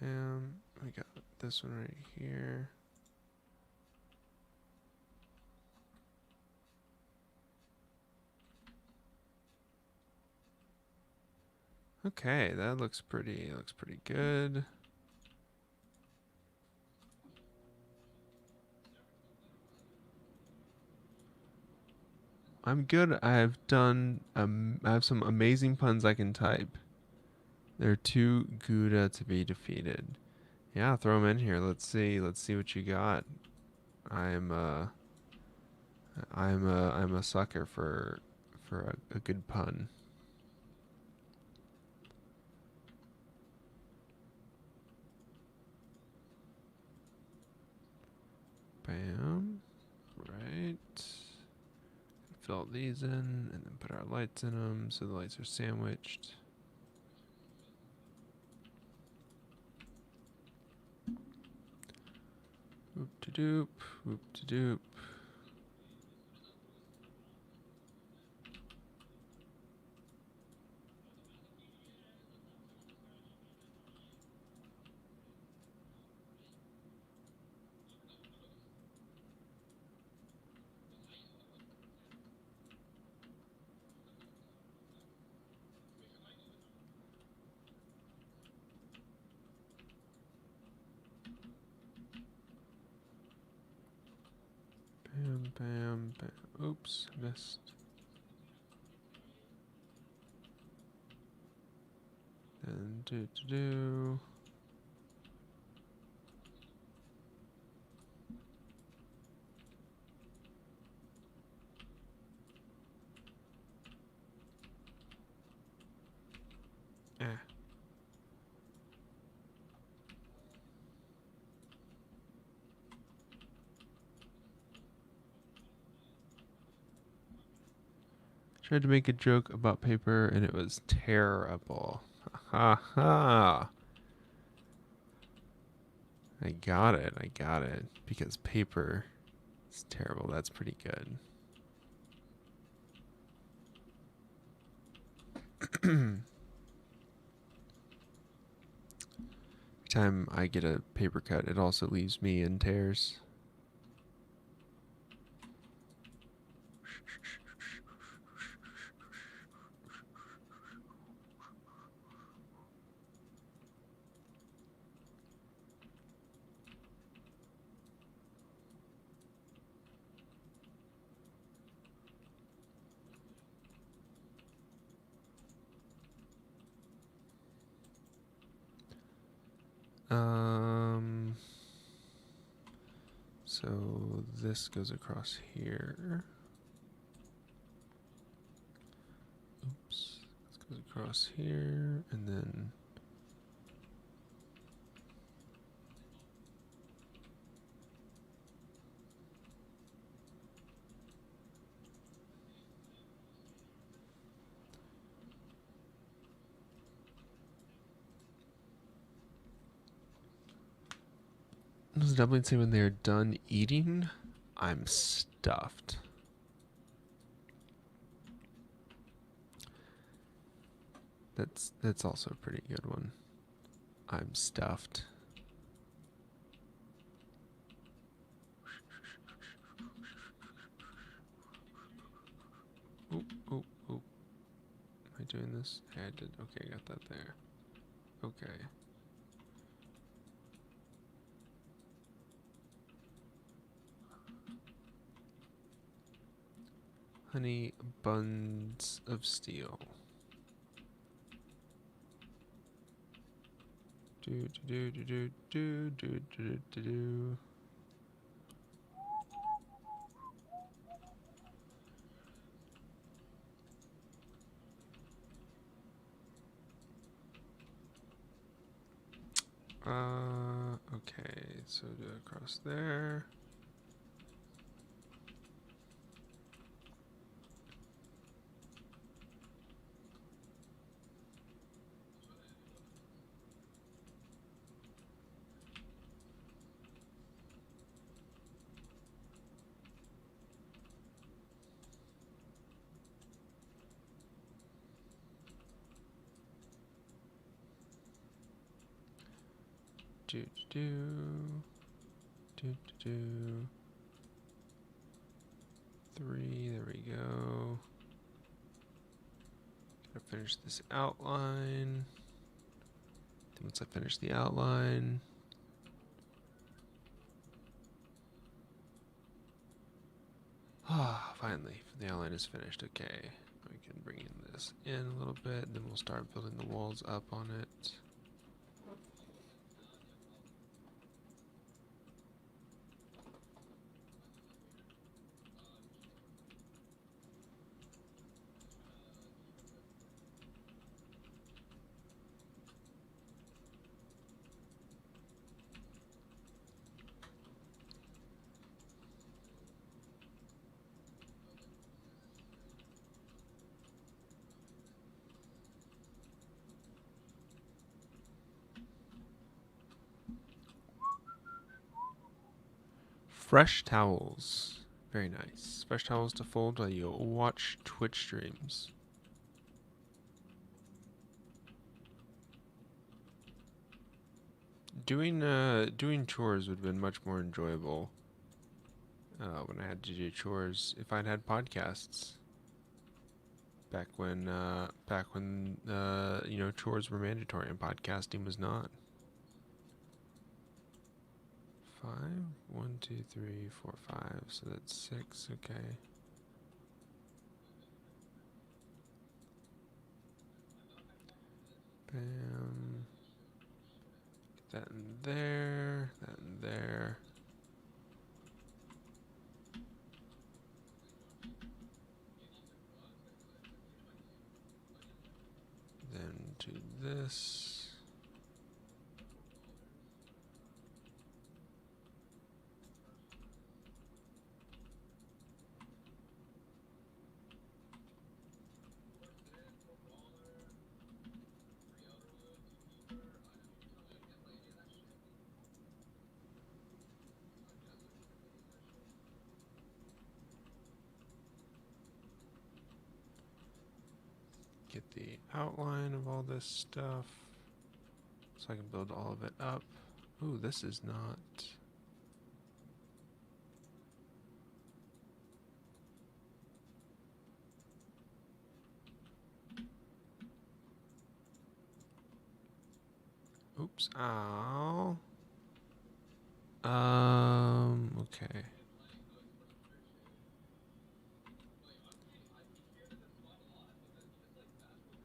Bam. We got this one right here. Okay, that looks pretty good. I'm good. I have some amazing puns I can type. They're too Gouda to be defeated. Yeah, throw them in here. Let's see. Let's see what you got. I'm uh I'm a sucker for a good pun. Bam. Right. Fill these in and then put our lights in them so the lights are sandwiched. Whoop de doop. Whoop de doop. Bam, bam, bam. Oops, missed. And do. Eh. Tried to make a joke about paper and it was terrible. Ha ha. I got it. I got it. Because paper is terrible. That's pretty good. Every time I get a paper cut, it also leaves me in tears. Um, so this goes across here. Oops. This goes across here, and then does Dublin say when they are done eating? I'm stuffed. That's also a pretty good one. I'm stuffed. Oop, oop, oop. Am I doing this? Yeah, I did. Okay, I got that there. Okay. Honey buns of steel. Do do do do do do do do do. So do it across there. Do do do do do. 3. There we go. Gotta finish this outline. Then once I finish the outline, finally, the outline is finished. Okay, we can bring in this in a little bit. Then we'll start building the walls up on it. Fresh towels. Very nice. Fresh towels to fold while you watch Twitch streams. Doing chores would have been much more enjoyable when I had to do chores if I'd had podcasts. Back when chores were mandatory and podcasting was not. 5, 1, 2, 3, 4, 5. So that's 6. Okay. Bam. Get that in there. That in there. Then do this. Get the outline of all this stuff so I can build all of it up. Ooh, this is not. Oops. Ow. Okay.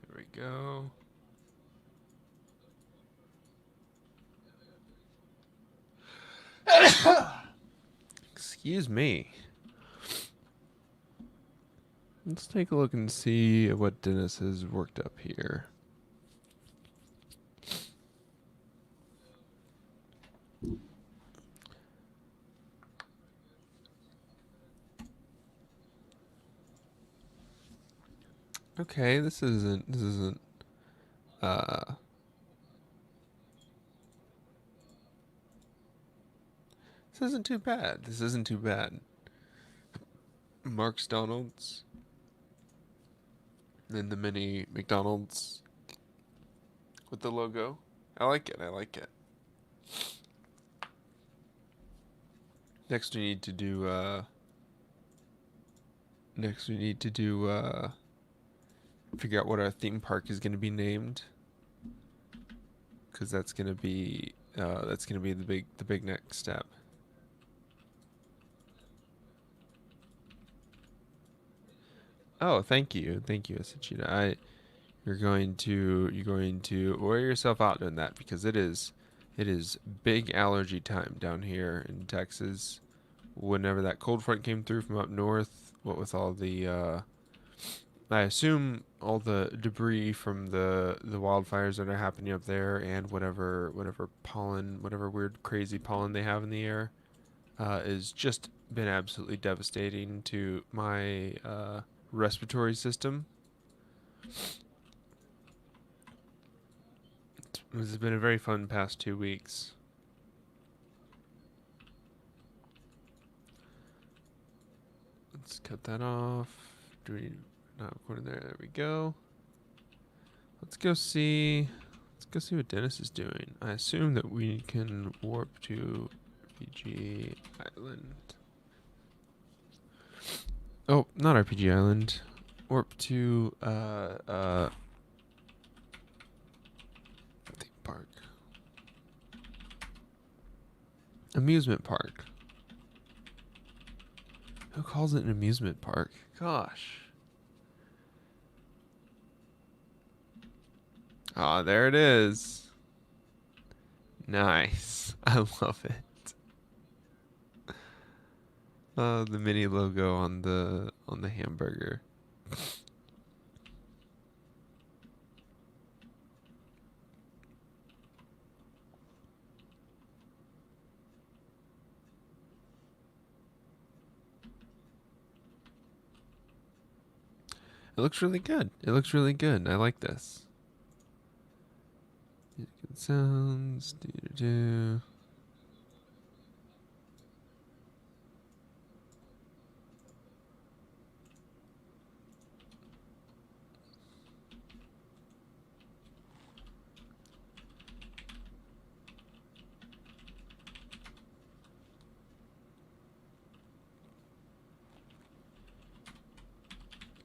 There we go. Excuse me. Let's take a look and see what Dennis has worked up here. Okay, uh this isn't too bad. This isn't too bad. Mark's Donald's. And the mini McDonald's with the logo. I like it. I like it. Next we need to do figure out what our theme park is going to be named, cuz that's going to be the big next step. Oh, thank you. Thank you, Asachita. You're going to wear yourself out doing that because it is big allergy time down here in Texas. Whenever that cold front came through from up north, what with all the I assume all the debris from the wildfires that are happening up there and whatever pollen, whatever weird crazy pollen they have in the air, is just been absolutely devastating to my respiratory system. This has been a very fun past 2 weeks. Let's cut that off. Do we not recording there? There we go. Let's go see. Let's go see what Dennis is doing. I assume that we can warp to RPG Island. Oh, not RPG Island. Warp to theme park. Amusement park. Who calls it an amusement park? Gosh. Ah, there it is. Nice. I love it. The mini logo on the hamburger. It looks really good. It looks really good. I like this. Good sounds. Do.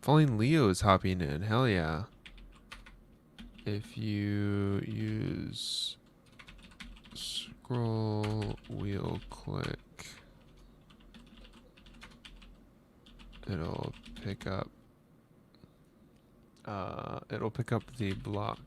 Falling Leo is hopping in. Hell yeah. If you use scroll wheel click, it'll pick up the block.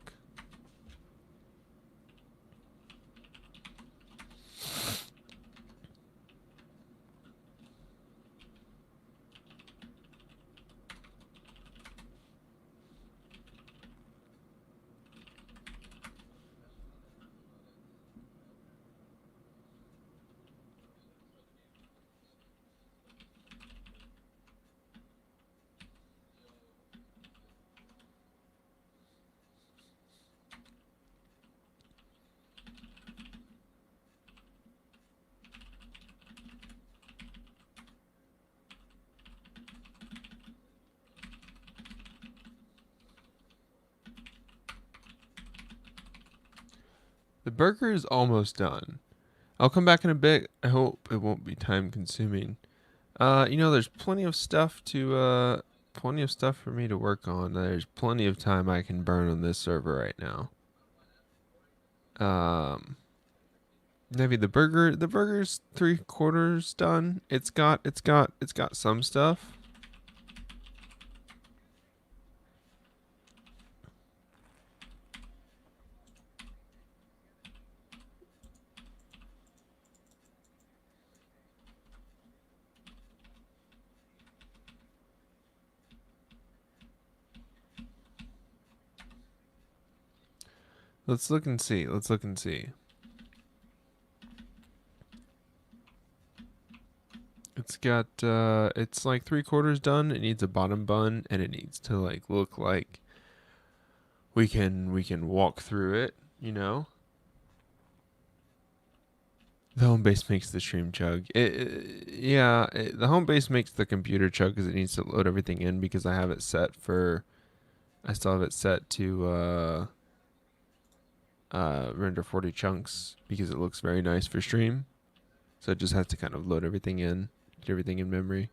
The burger is almost done. I'll come back in a bit. I hope it won't be time consuming. There's plenty of stuff for me to work on. There's plenty of time I can burn on this server right now. Maybe the burger's 3/4 done. It's got some stuff. Let's look and see. It's like 3/4 done. It needs a bottom bun and it needs to like look like we can walk through it, you know? The home base makes the stream chug. The home base makes the computer chug because it needs to load everything in because I still have it set to render 40 chunks because it looks very nice for stream. So it just has to kind of load everything in, get everything in memory.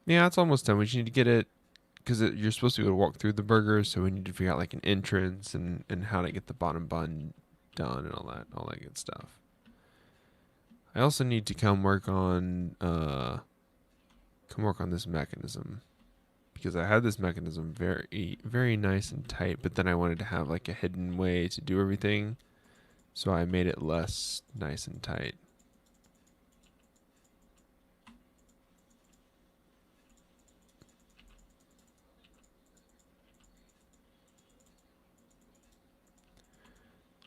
Yeah, it's almost done. We just need to get it because you're supposed to be able to walk through the burger, so we need to figure out like an entrance and how to get the bottom bun done and all that good stuff. I also need to come work on this mechanism because I had this mechanism very very nice and tight, but then I wanted to have like a hidden way to do everything, so I made it less nice and tight.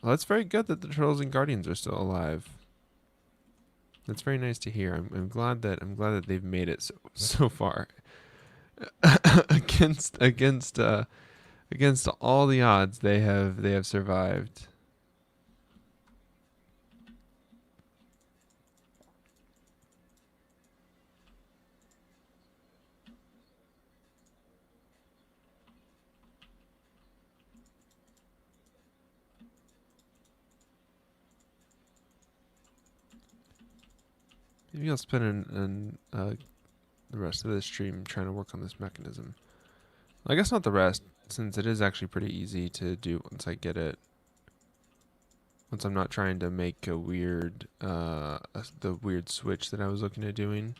Well, that's very good that the turtles and guardians are still alive. That's very nice to hear. I'm glad that they've made it so far against all the odds. They have survived. Maybe I'll spend the rest of this stream trying to work on this mechanism. I guess not the rest, since it is actually pretty easy to do once I get it. Once I'm not trying to make a weird, the weird switch that I was looking at doing.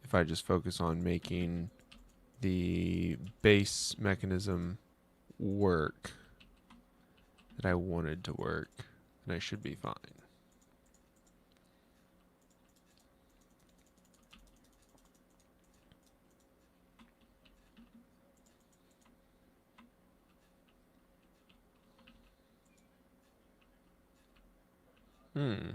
If I just focus on making the base mechanism work that I wanted to work, then I should be fine. Hmm.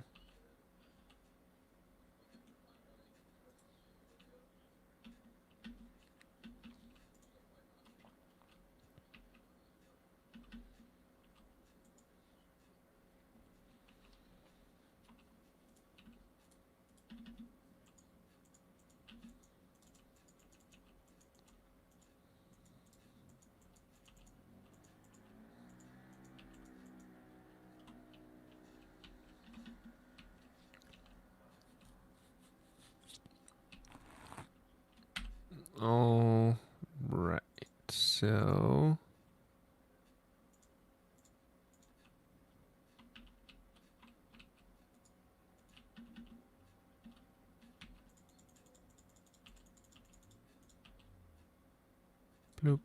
All right. So bloop,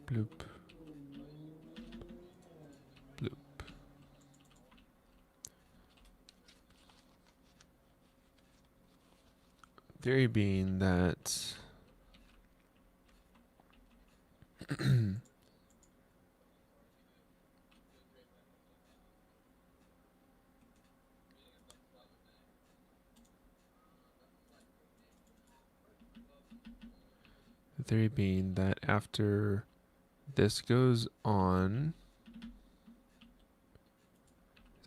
bloop, bloop. Theory being that the theory being that after this goes on,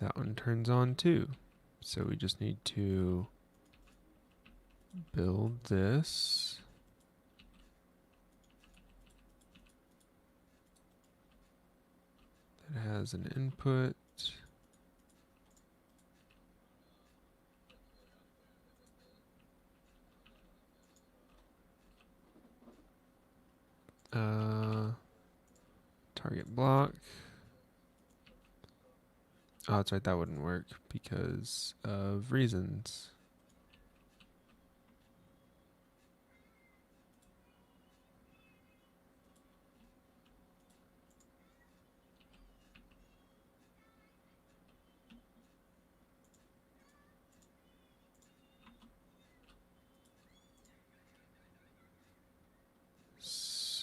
that one turns on too. So we just need to build this. That has an input. Target block. Oh, that's right. That wouldn't work because of reasons.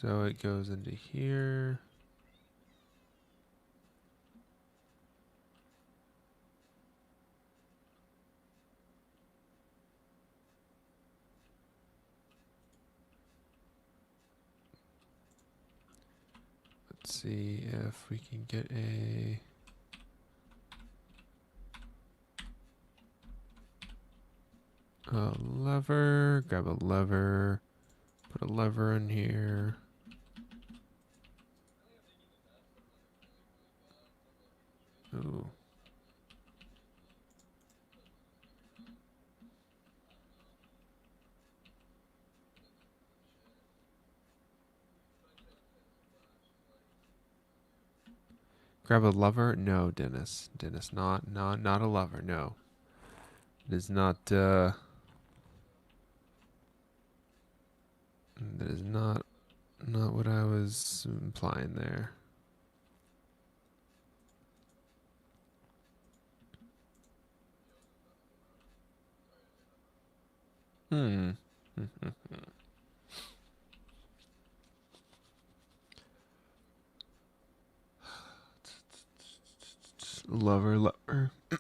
So it goes into here. Let's see if we can get a lever. Grab a lever. Put a lever in here. Ooh. Grab a lever? No, Dennis. Dennis, not a lever. No, it is not. That is not what I was implying there. Hmm. Lover.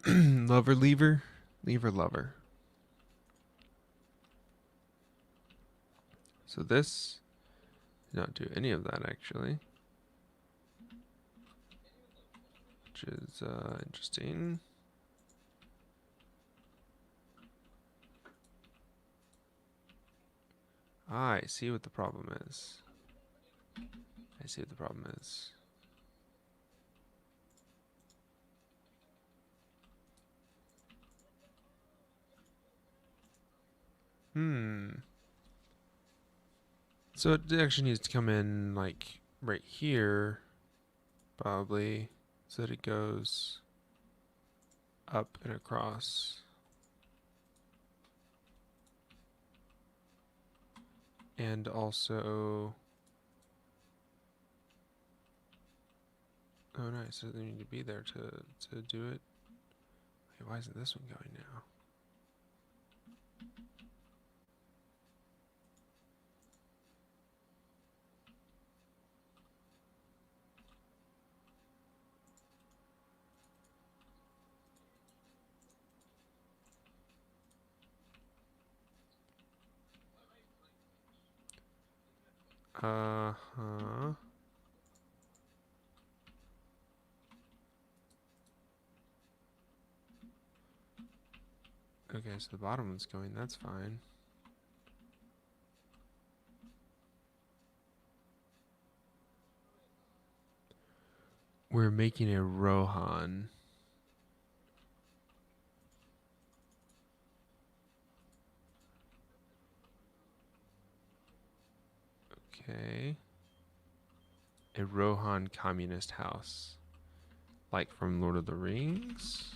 Lover, lever. Lever, lover. So this did not do any of that actually, which is interesting. I see what the problem is. I see what the problem is. Hmm. So it actually needs to come in like right here, probably, so that it goes up and across. And also, oh nice, so they need to be there to do it. Wait, why isn't this one going now? Uh-huh. Okay, so the bottom one's going, that's fine. We're making a Rohan. Okay. A Rohan communist house. Like from Lord of the Rings?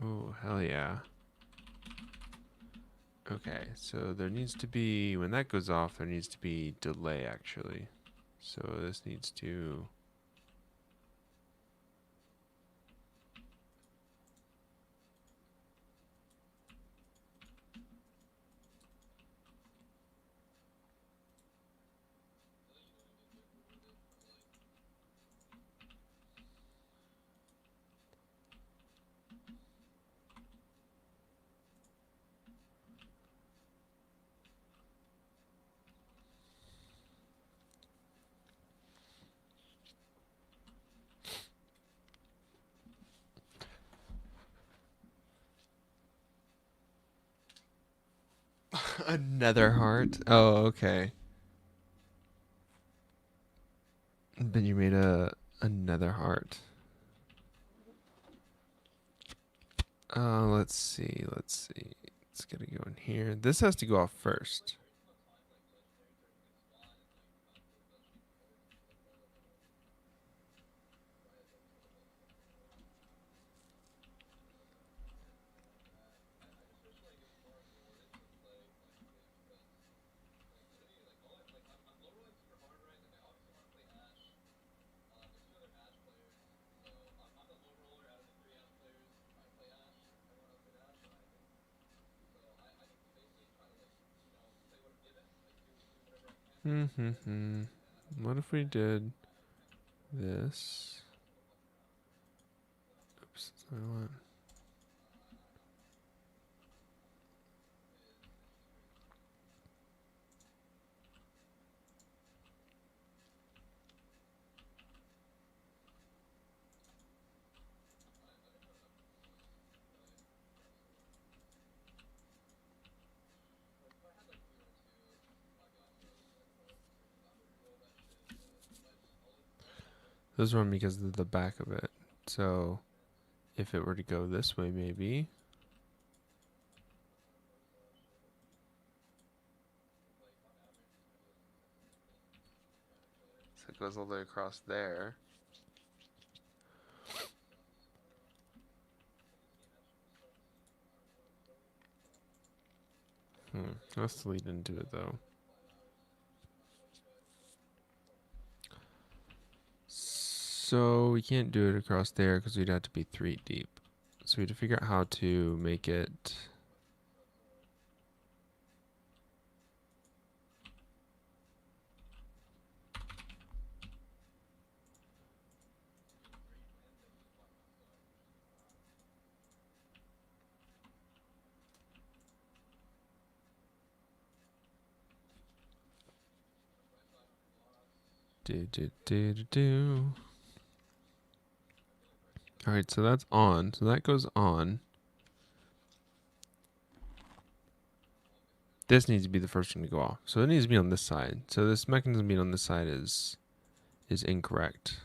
Oh, hell yeah. Okay, so there needs to be, when that goes off, there needs to be delay actually. So this needs to, another heart? Oh, okay. Then you made another heart. Let's see, let's see. It's gonna go in here. This has to go off first. What if we did this? Oops, that's what I want. This one because of the back of it. So if it were to go this way, maybe. So it goes all the way across there. Let's lead into it though. So we can't do it across there because we'd have to be 3 deep. So we had to figure out how to make it. Do. All right, so that's on. So that goes on. This needs to be the first one to go off. So it needs to be on this side. So this mechanism being on this side is incorrect.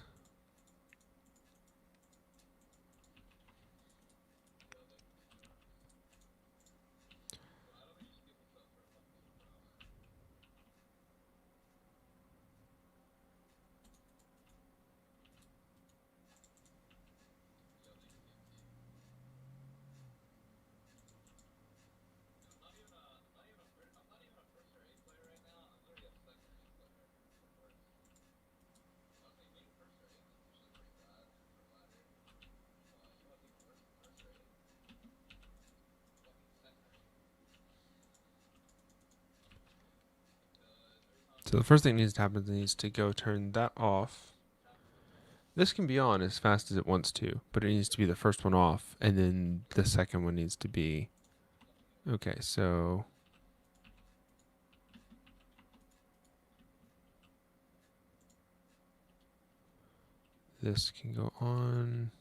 So the first thing that needs to happen is it needs to go turn that off. This can be on as fast as it wants to, but it needs to be the first one off, and then the second one needs to be. Okay, so this can go on.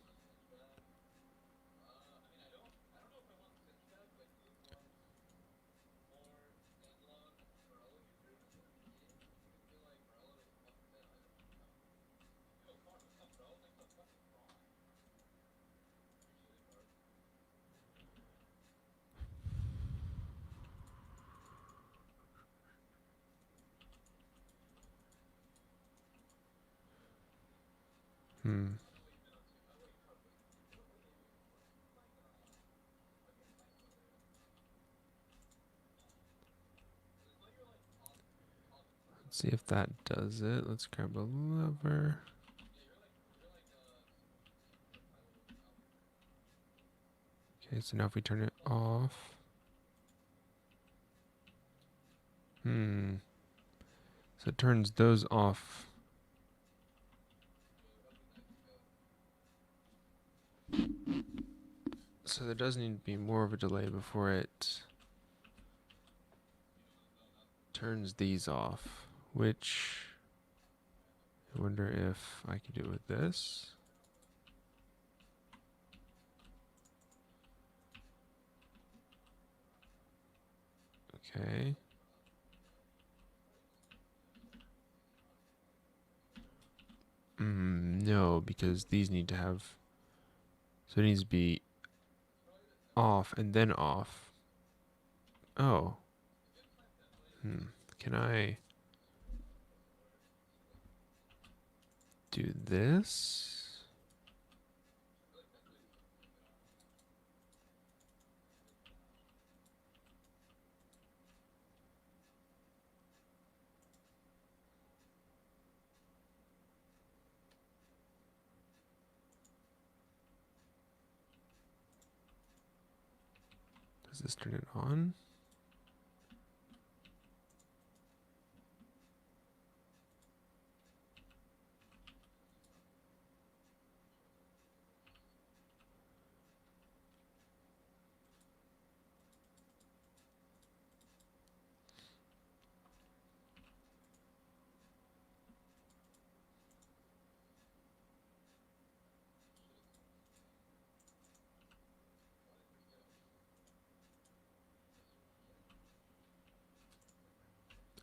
Hmm. Let's see if that does it. Let's grab a lever. Okay, so now if we turn it off. So it turns those off. So there does need to be more of a delay before it turns these off, which I wonder if I can do it with this. Okay. No, because these need to have. So it needs to be off and then off. Oh. Can I do this? Does this turn it on?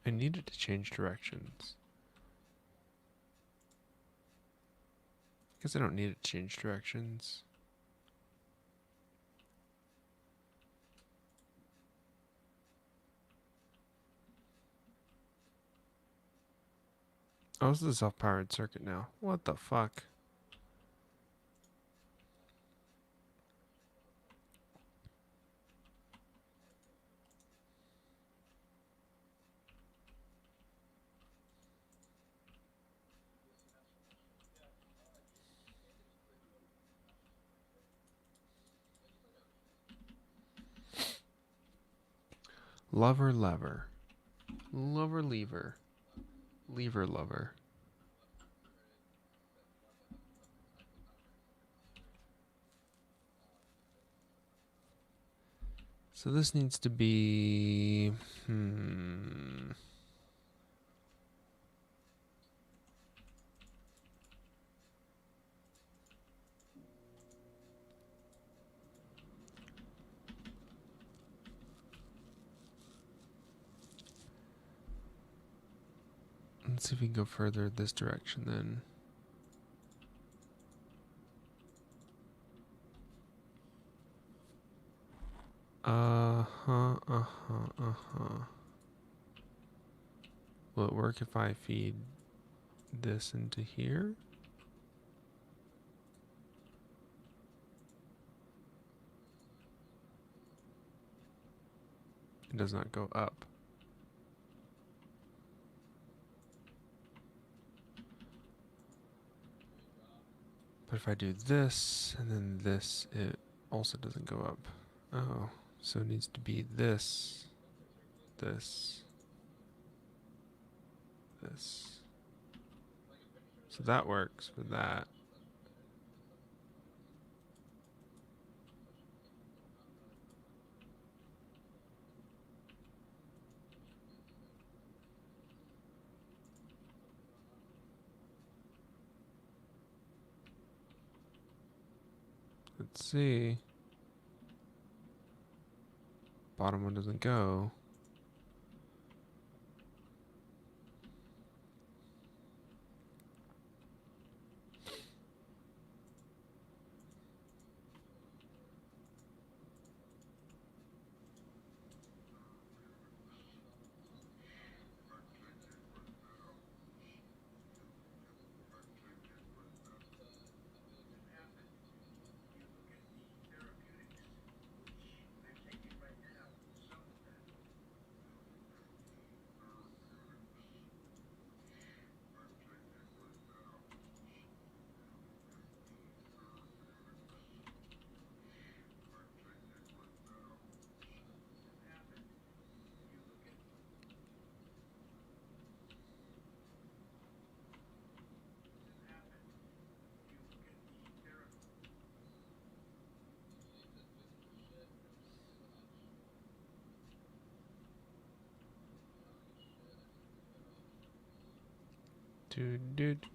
I needed to change directions. Guess I don't need to change directions. Oh, this is a self-powered circuit now. What the fuck? Lover, lever. Lover, lever. Lever, lover. So this needs to be... Let's see if we can go further this direction then. Will it work if I feed this into here? It does not go up. But if I do this, and then this, it also doesn't go up. Oh, so it needs to be this, this, this. So that works for that. Let's see. Bottom one doesn't go.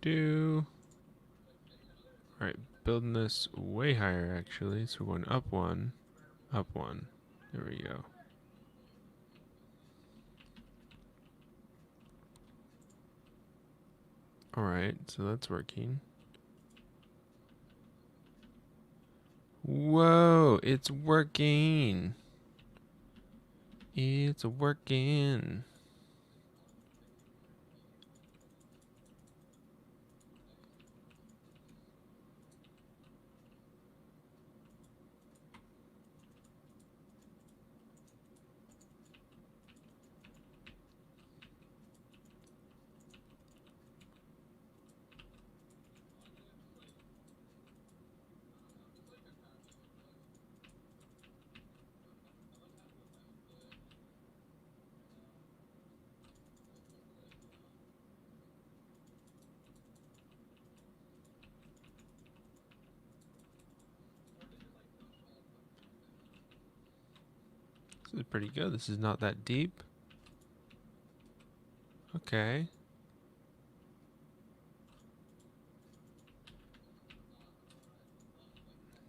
Do. Alright, building this way higher actually. So we're going up one, up one. There we go. Alright, so that's working. Whoa, it's working. It's working. This is pretty good. This is not that deep. Okay.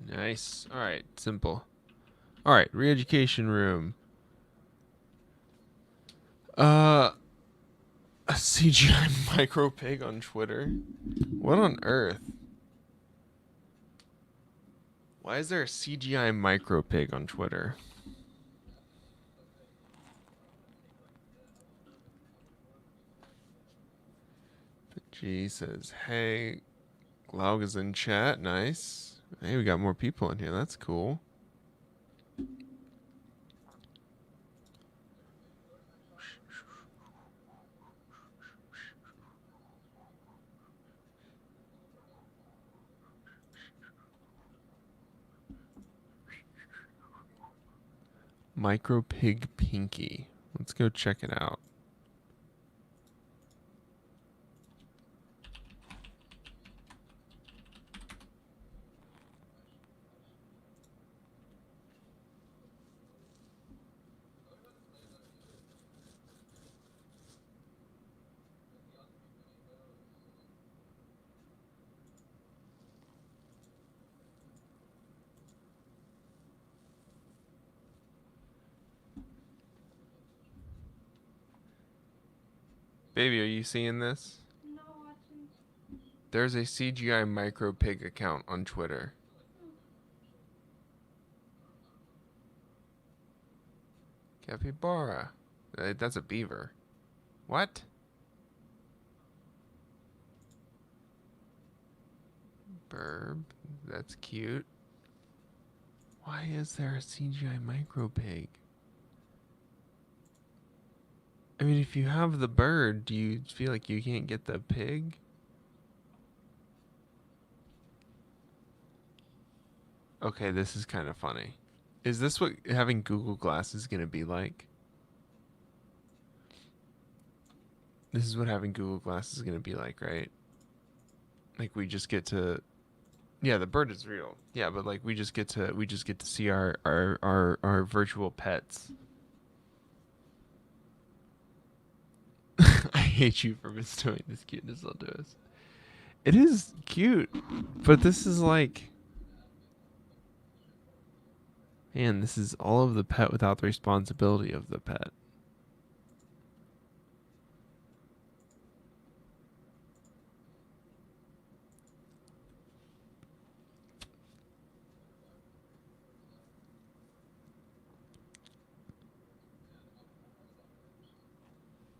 Nice. Alright, simple. Alright, re-education room. A CGI micro pig on Twitter? What on earth? Why is there a CGI micro pig on Twitter? But G says, hey, Glaug is in chat. Nice. Hey, we got more people in here. That's cool. Micro pig pinky. Let's go check it out. Baby, are you seeing this? No, watching. There's a CGI micro pig account on Twitter. Capybara. That's a beaver. What? Burb. That's cute. Why is there a CGI micro pig? I mean, if you have the bird, do you feel like you can't get the pig? Okay, this is kind of funny. Is this what having Google Glass is going to be like? This is what having Google Glass is going to be like, right? Like we just get to yeah, the bird is real. Yeah, but like we just get to see our virtual pets. I hate you for bestowing this cuteness onto us. It is cute, but this is like man, this is all of the pet without the responsibility of the pet.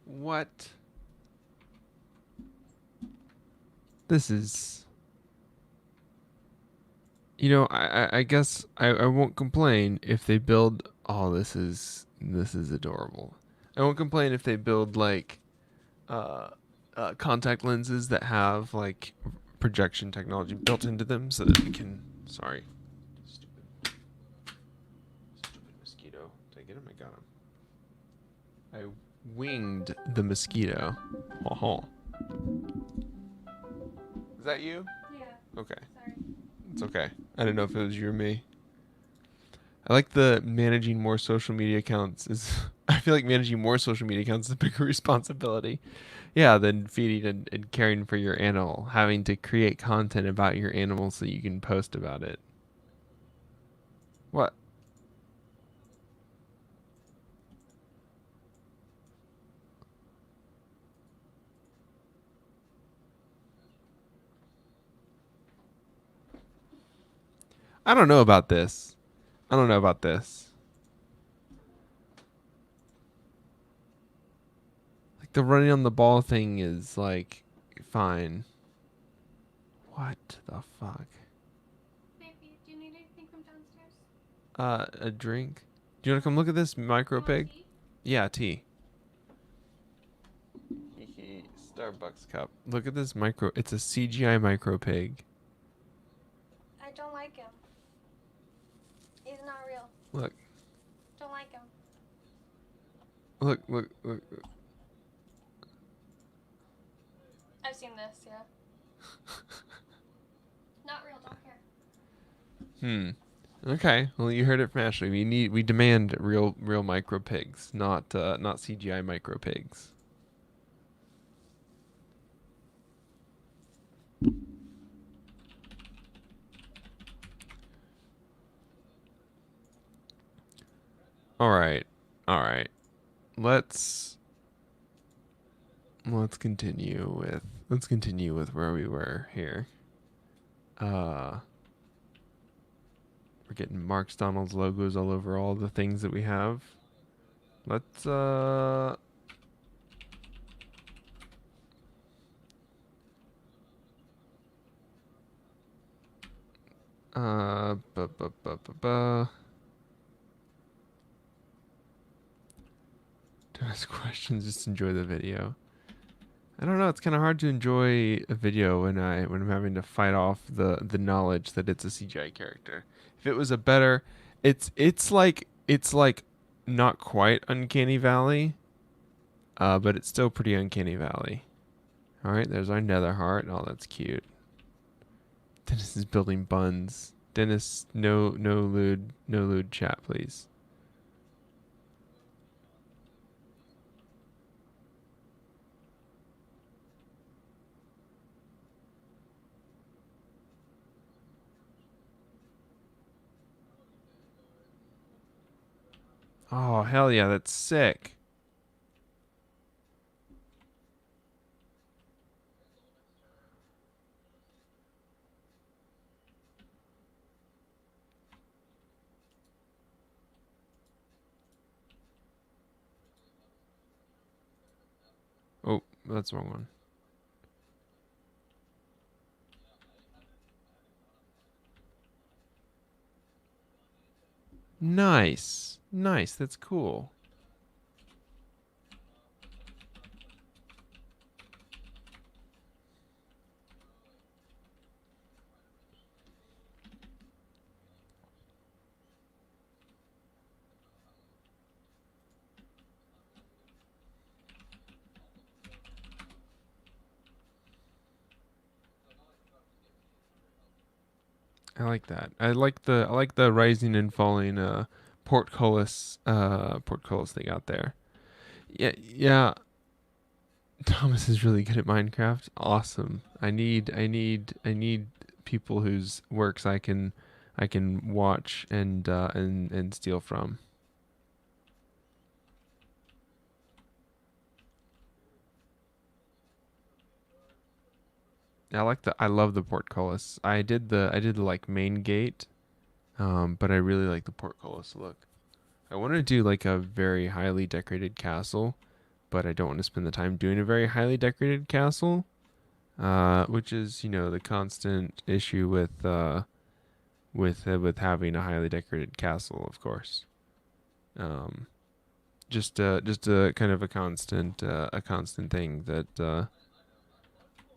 What? This is I guess I won't complain if they build oh this is adorable. I won't complain if they build like uh, contact lenses that have like projection technology built into them so that we can sorry. Stupid mosquito. Did I get him? I got him. I winged the mosquito. Oh. Is that you? Yeah. Okay. Sorry. It's okay. I didn't know if it was you or me. I like the managing more social media accounts is I feel like managing more social media accounts is a bigger responsibility. Yeah, than feeding and caring for your animal. Having to create content about your animal so you can post about it. What? I don't know about this. I don't know about this. Like the running on the ball thing is like fine. What the fuck? Baby, do you need anything from downstairs? A drink? Do you want to come look at this micro You want pig? tea? Yeah, tea. Starbucks cup. Look at this micro. It's a CGI micro pig. I don't like him. He's not real. Look, Don't like him. look. I've seen this, yeah. Not real, don't care. Okay. Well, you heard it from Ashley. We demand real micro pigs, not CGI micro pigs. All right. All right. Let's let's continue with where we were here. Uh we're getting Mark's Donald's logos all over all the things that we have. Let's Don't ask questions, just enjoy the video. I don't know, it's kind of hard to enjoy a video when I'm having to fight off the knowledge that it's a CGI character. If it was a better it's like not quite Uncanny Valley, but it's still pretty Uncanny Valley. All right, there's our Nether Heart. Oh, that's cute. Dennis is building buns. Dennis, no lewd chat, please. Oh, hell yeah, that's sick. Oh, that's the wrong one. Nice. Nice, that's cool. I like that. I like the rising and falling portcullis they got there. Yeah, yeah. Thomas is really good at Minecraft. Awesome. I need people whose works I can watch and steal from. I love the portcullis. I did the like main gate, but I really like the portcullis look. I want to do like a very highly decorated castle, but I don't want to spend the time doing a very highly decorated castle, which is the constant issue with having a highly decorated castle, of course. Um, just a kind of a constant thing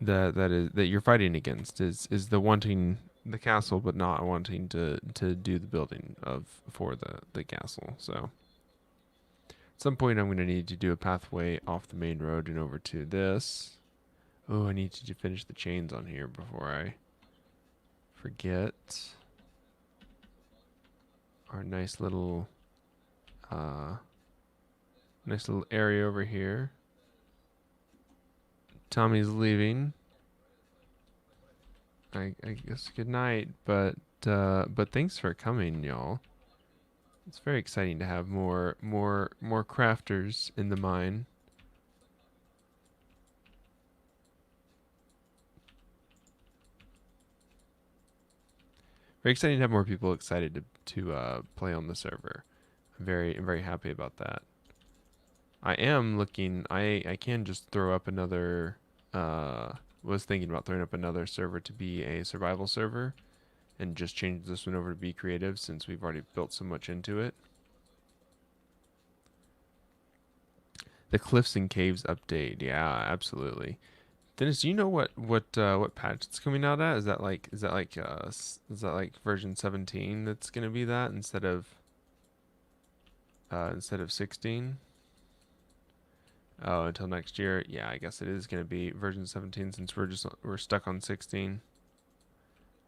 that you're fighting against is the wanting the castle but not wanting to do the building of for the castle. So at some point, I'm going to need to do a pathway off the main road and over to this. Oh, I need to finish the chains on here before I forget. Our uh, nice little area over here. Tommy's leaving. I guess good night, but thanks for coming, y'all. It's very exciting to have more crafters in the mine. Very exciting to have more people excited to play on the server. I'm very happy about that. I am looking. I can just throw up another. Was thinking about throwing up another server to be a survival server, and just change this one over to be creative since we've already built so much into it. The Cliffs and Caves update. Yeah, absolutely. Dennis, do you know what patch it's coming out at? Is that like version 17 that's gonna be that instead of 16? Oh, until next year. Yeah, I guess it is gonna be version 17 since we're stuck on 16.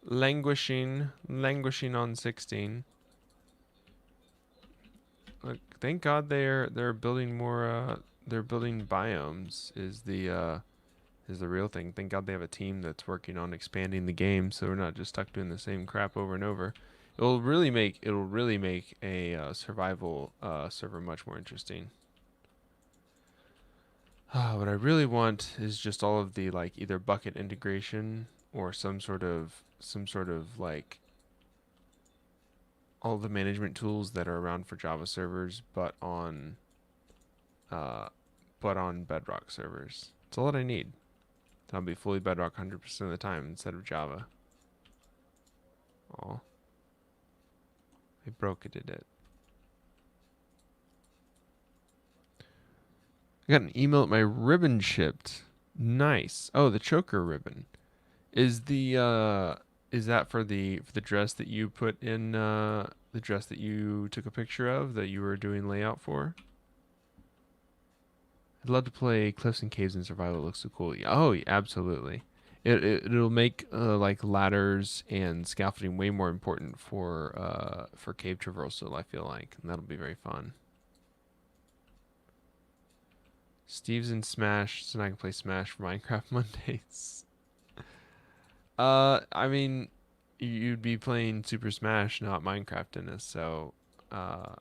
Languishing on 16. Look, thank God they're building more they're building biomes is the real thing. Thank God they have a team that's working on expanding the game, so we're not just stuck doing the same crap over and over. It'll really make a survival server much more interesting. What I really want is just all of the like either bucket integration or some sort of like all the management tools that are around for Java servers, uh, but on Bedrock servers. That's all that I need. I'll be fully Bedrock 100% of the time instead of Java. Oh, I broke it, did it? I got an email that my ribbon shipped. Nice. Oh, the choker ribbon. Is the is that for the dress that you put in The dress that you took a picture of that you were doing layout for. I'd love to play Cliffs and Caves in Survival. It looks so cool. Oh, yeah, absolutely. It'll make like ladders and scaffolding way more important for cave traversal. I feel like, and that'll be very fun. Steve's in Smash, so now I can play Smash for Minecraft Mondays. I mean, you'd be playing Super Smash, not Minecraft, Dennis. So, uh,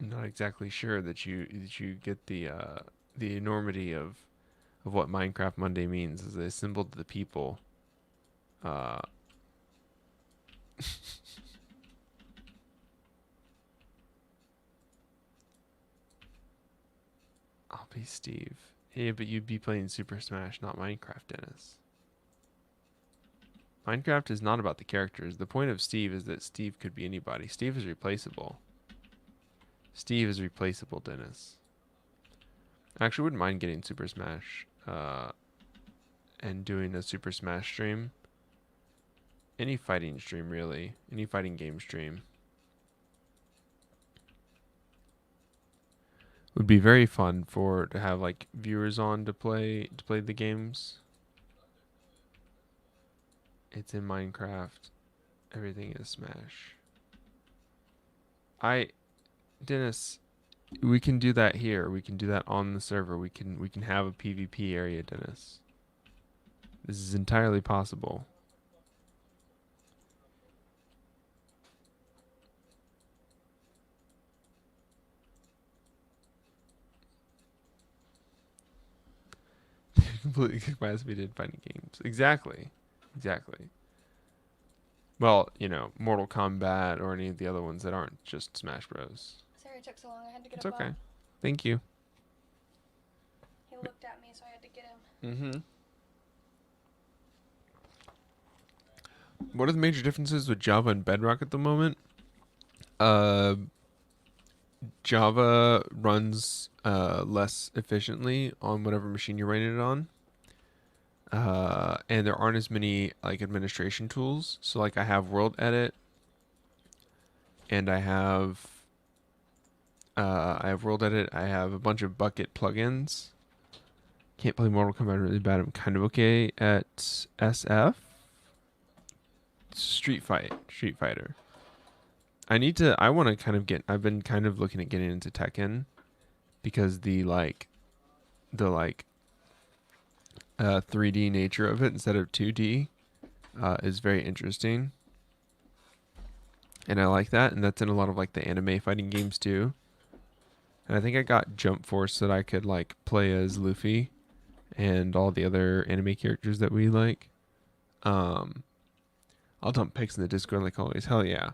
I'm not exactly sure that you get the enormity of what Minecraft Monday means as a symbol to the people. Uh, I'll be Steve. Yeah, but you'd be playing Super Smash, not Minecraft, Dennis. Minecraft is not about the characters. The point of Steve is that Steve could be anybody. Steve is replaceable. Steve is replaceable, Dennis. I actually wouldn't mind getting Super Smash and doing a Super Smash stream. Any fighting stream, really. Any fighting game stream. Would be very fun for to have like viewers on to play the games. It's in Minecraft. Everything is Smash. I Dennis, we can do that here. We can do that on the server. We can have a PvP area, Dennis. This is entirely possible. Completely kicked my ass if we did fighting games. Exactly. Exactly. Well, Mortal Kombat or any of the other ones that aren't just Smash Bros. Sorry it took so long. I had to get It's a bug. okay. Thank you. He looked at me, so I had to get him. Mm-hmm. What are the major differences with Java and Bedrock at the moment? Uh, Java runs less efficiently on whatever machine you're running it on. And there aren't as many like administration tools. So like I have World Edit and I have World Edit. I have a bunch of Bucket plugins. Can't play Mortal Kombat really bad. I'm kind of okay at SF. Street Fighter. I want to kind of I've been kind of looking at getting into Tekken because the 3D nature of it instead of 2D is very interesting. And I like that, and that's in a lot of like the anime fighting games too. And I think I got Jump Force so that I could like play as Luffy and all the other anime characters that we like. Um, I'll dump pics in the Discord like always. Hell yeah.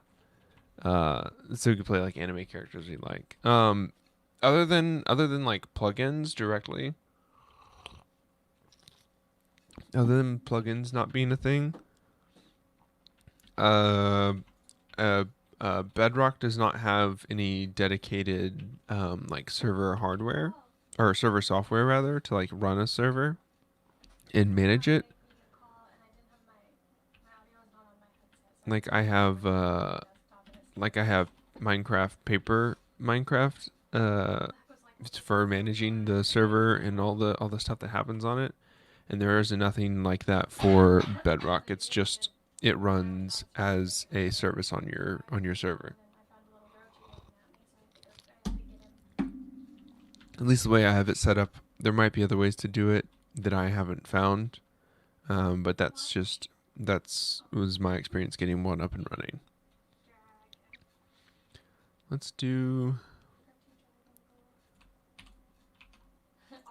So we could play like anime characters we like. Other than like plugins directly, other than plugins not being a thing, uh, uh, Bedrock does not have any dedicated like server hardware or server software rather to like run a server and manage it. Like I have Minecraft paper Minecraft for managing the server and all the stuff that happens on it. And there is nothing like that for Bedrock. It's just it runs as a service on your server. At least the way I have it set up. There might be other ways to do it that I haven't found, but that's was my experience getting one up and running. Let's do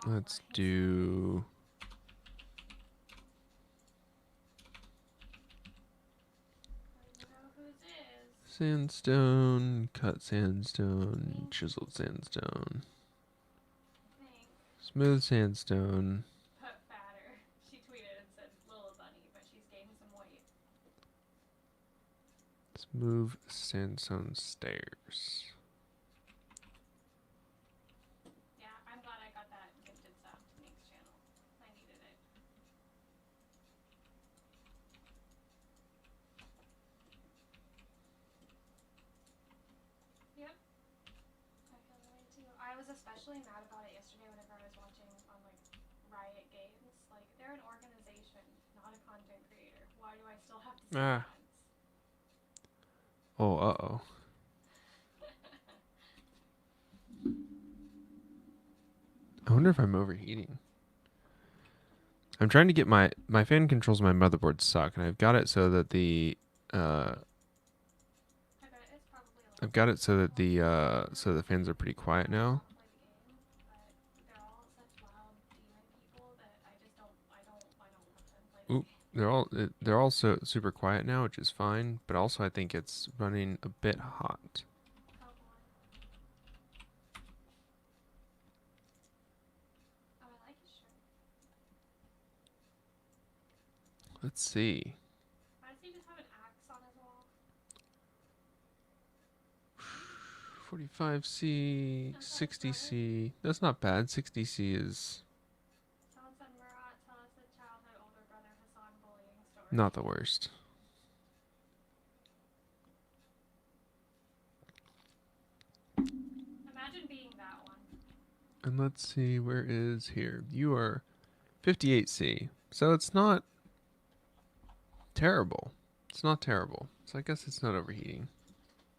let's do sandstone, cut sandstone, chiseled sandstone, smooth sandstone. Smooth sandstone stairs. especially mad about it yesterday whenever I was watching on like Riot Games. Like they're an organization, not a content creator. Why do I still have to see Ah. ads? Oh, uh-oh. I wonder if I'm overheating. I'm trying to get my fan controls on my motherboard suck, and I've got it so that uh I bet it's probably a I've lot got better it than so my that one because I don't the have fans are pretty quiet headphones now. while I play the game. But they're all such loud demon people that I don't let them play the Oop, game. they're all so super quiet now, which is fine, but also I think it's running a bit hot. Oh boy. Oh, I like his shirt. Let's see. Why does he just have an axe on his wall? 45C, Is that his brother? 60C. That's not bad. 60C is Someone said, Murat, tell us a childhood older brother Hassan bullying story. not the worst. Imagine being that one. And let's see, where is here? You are 58C. So it's not terrible. It's not terrible. So I guess it's not overheating.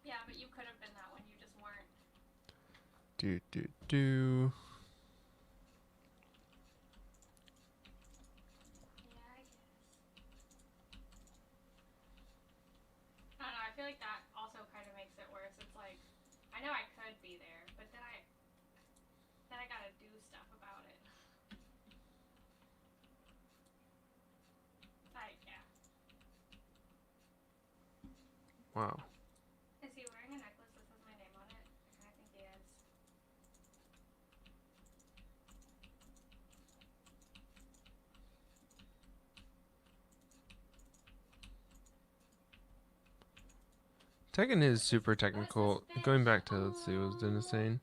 Yeah, but you could have been that one. You just weren't. Do do do. Yeah, I guess. I don't know. I feel like that also kind of makes it worse. It's like, I know I could be there, but then I gotta do stuff about it. Like, yeah. Wow. Is he wearing a necklace that says my name on it? I kind of think he is. Tekken is super What's this technical. Going bitch? back to, let's see what was Dennis Oh. saying.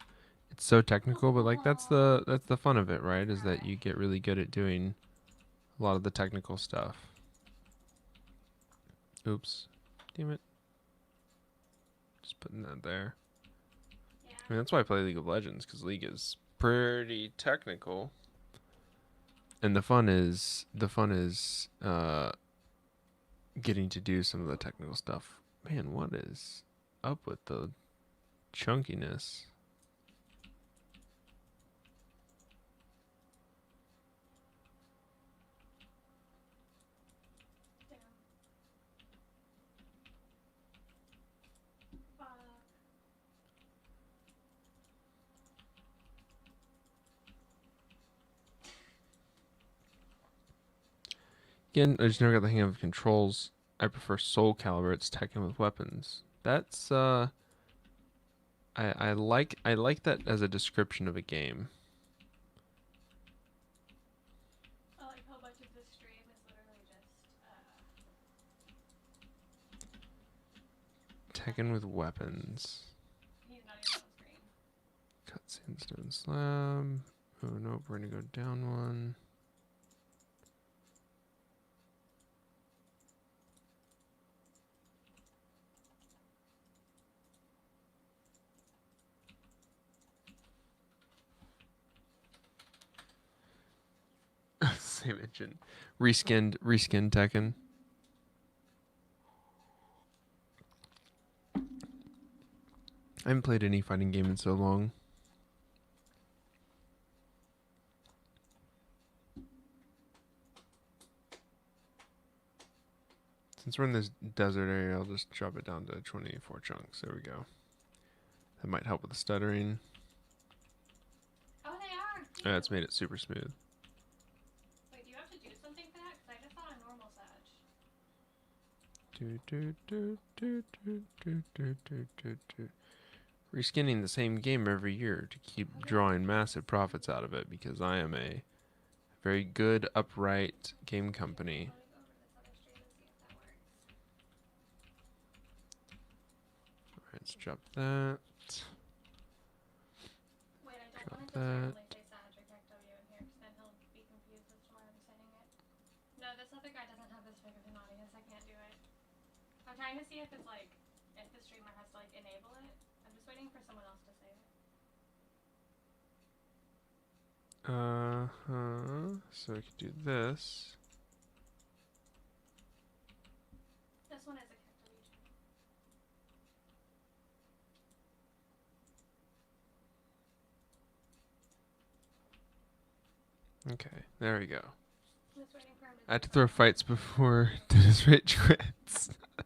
It's so technical, but like Oh. that's the fun of it, right? Is that Alright. you get really good at doing a lot of the technical stuff. Oops. Damn it. Just putting that there. Yeah. I mean, that's why I play League of Legends, because League is pretty technical. And the fun is getting to do some of the technical stuff. Man, what is up with the chunkiness? Damn. Fuck. Again, I just never got the hang of the controls. I prefer Soul Calibur. It's Tekken with weapons. That's I like that as a description of a game. I like how much of this stream is literally just, Tekken nothing. with weapons. He's not even on screen. Cutscene stone slab. Oh no, we're gonna go down one. Same engine. Reskinned Tekken. I haven't played any fighting game in so long. Since we're in this desert area, I'll just drop it down to 24 chunks. There we go. That might help with the stuttering. Oh, they are. Yeah, it's Cute. made it super smooth. Wait, do you have to do something for that? Because I just thought a normal Sag. Reskinning the same game every year to keep drawing massive profits out of it because I am a very good, upright game company. Let me go over to this other stream and see if that works. Alright, let's drop that. Wait, I don't Drop want to just that. randomly say Sag or Tech W in here, because then he'll be confused as to why I'm saying it. No, this other guy doesn't have this big of an audience. I can't do it. I'm trying to see if it's like, if the streamer has to like enable it. I'm just waiting for someone else to say it. So I could do this. This one is a character region. Okay, there we go. I'm just waiting for him to I had to do throw something. fights before Dennis Rich quits. But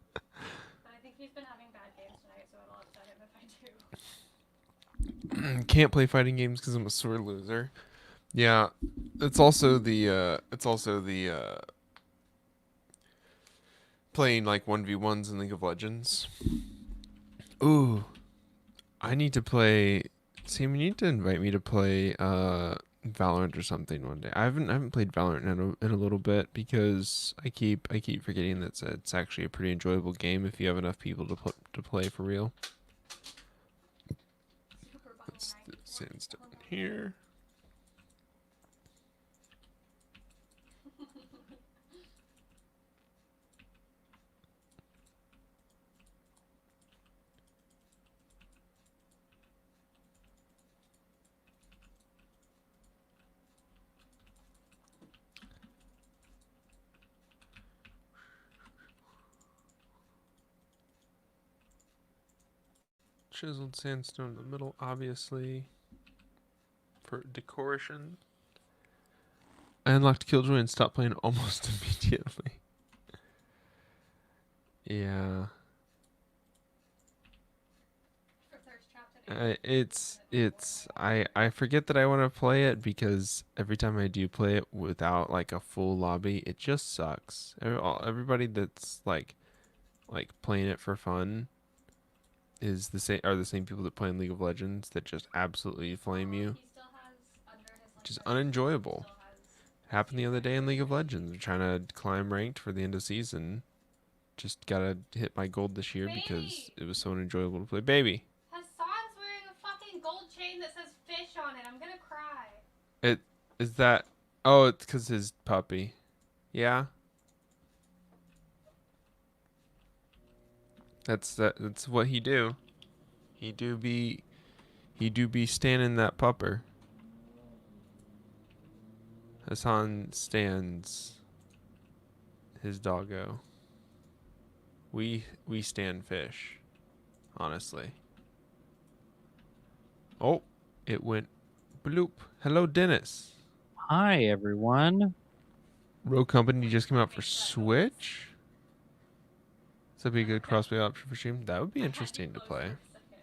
I think he's been having bad games tonight, so it'll upset him if I do. Can't play fighting games because I'm a sore loser. Yeah, it's also the playing like 1v1s in League of Legends. Ooh, I need to play. Sam, you need to invite me to play Valorant or something one day. I haven't played Valorant in a little bit because I keep forgetting that it's actually a pretty enjoyable game if you have enough people to play for real. Super buying That's the 94 sandstone on one day. here. Chiseled sandstone in the middle, obviously, for decoration. I unlocked Killjoy and stopped playing almost immediately. Yeah. For Thirst Trapped and Alien, I forget that I want to play it because every time I do play it without like a full lobby, it just sucks. Everybody that's like playing it for fun is the same people that play in League of Legends that just absolutely flame you, he still has under his which is reputation. He unenjoyable. still has Happened the other day in geographically League of issues. Legends. I'm trying to climb ranked for the end of season. Just gotta hit my gold this year because Baby, it was so enjoyable to play. Baby, Hassan's wearing a fucking gold chain that says fish on it. I'm gonna cry. it is that. Oh, it's because his puppy. Yeah, that's what he do. He do be he do be standing that pupper. Hassan stands his doggo. We stand fish, honestly. Oh, it went bloop. Hello, Dennis. Hi, everyone. Rogue Company What just came song out for makes that noise? Switch. So that'd be a good crossplay option for Steam. That would be I had you interesting to close play. for a second,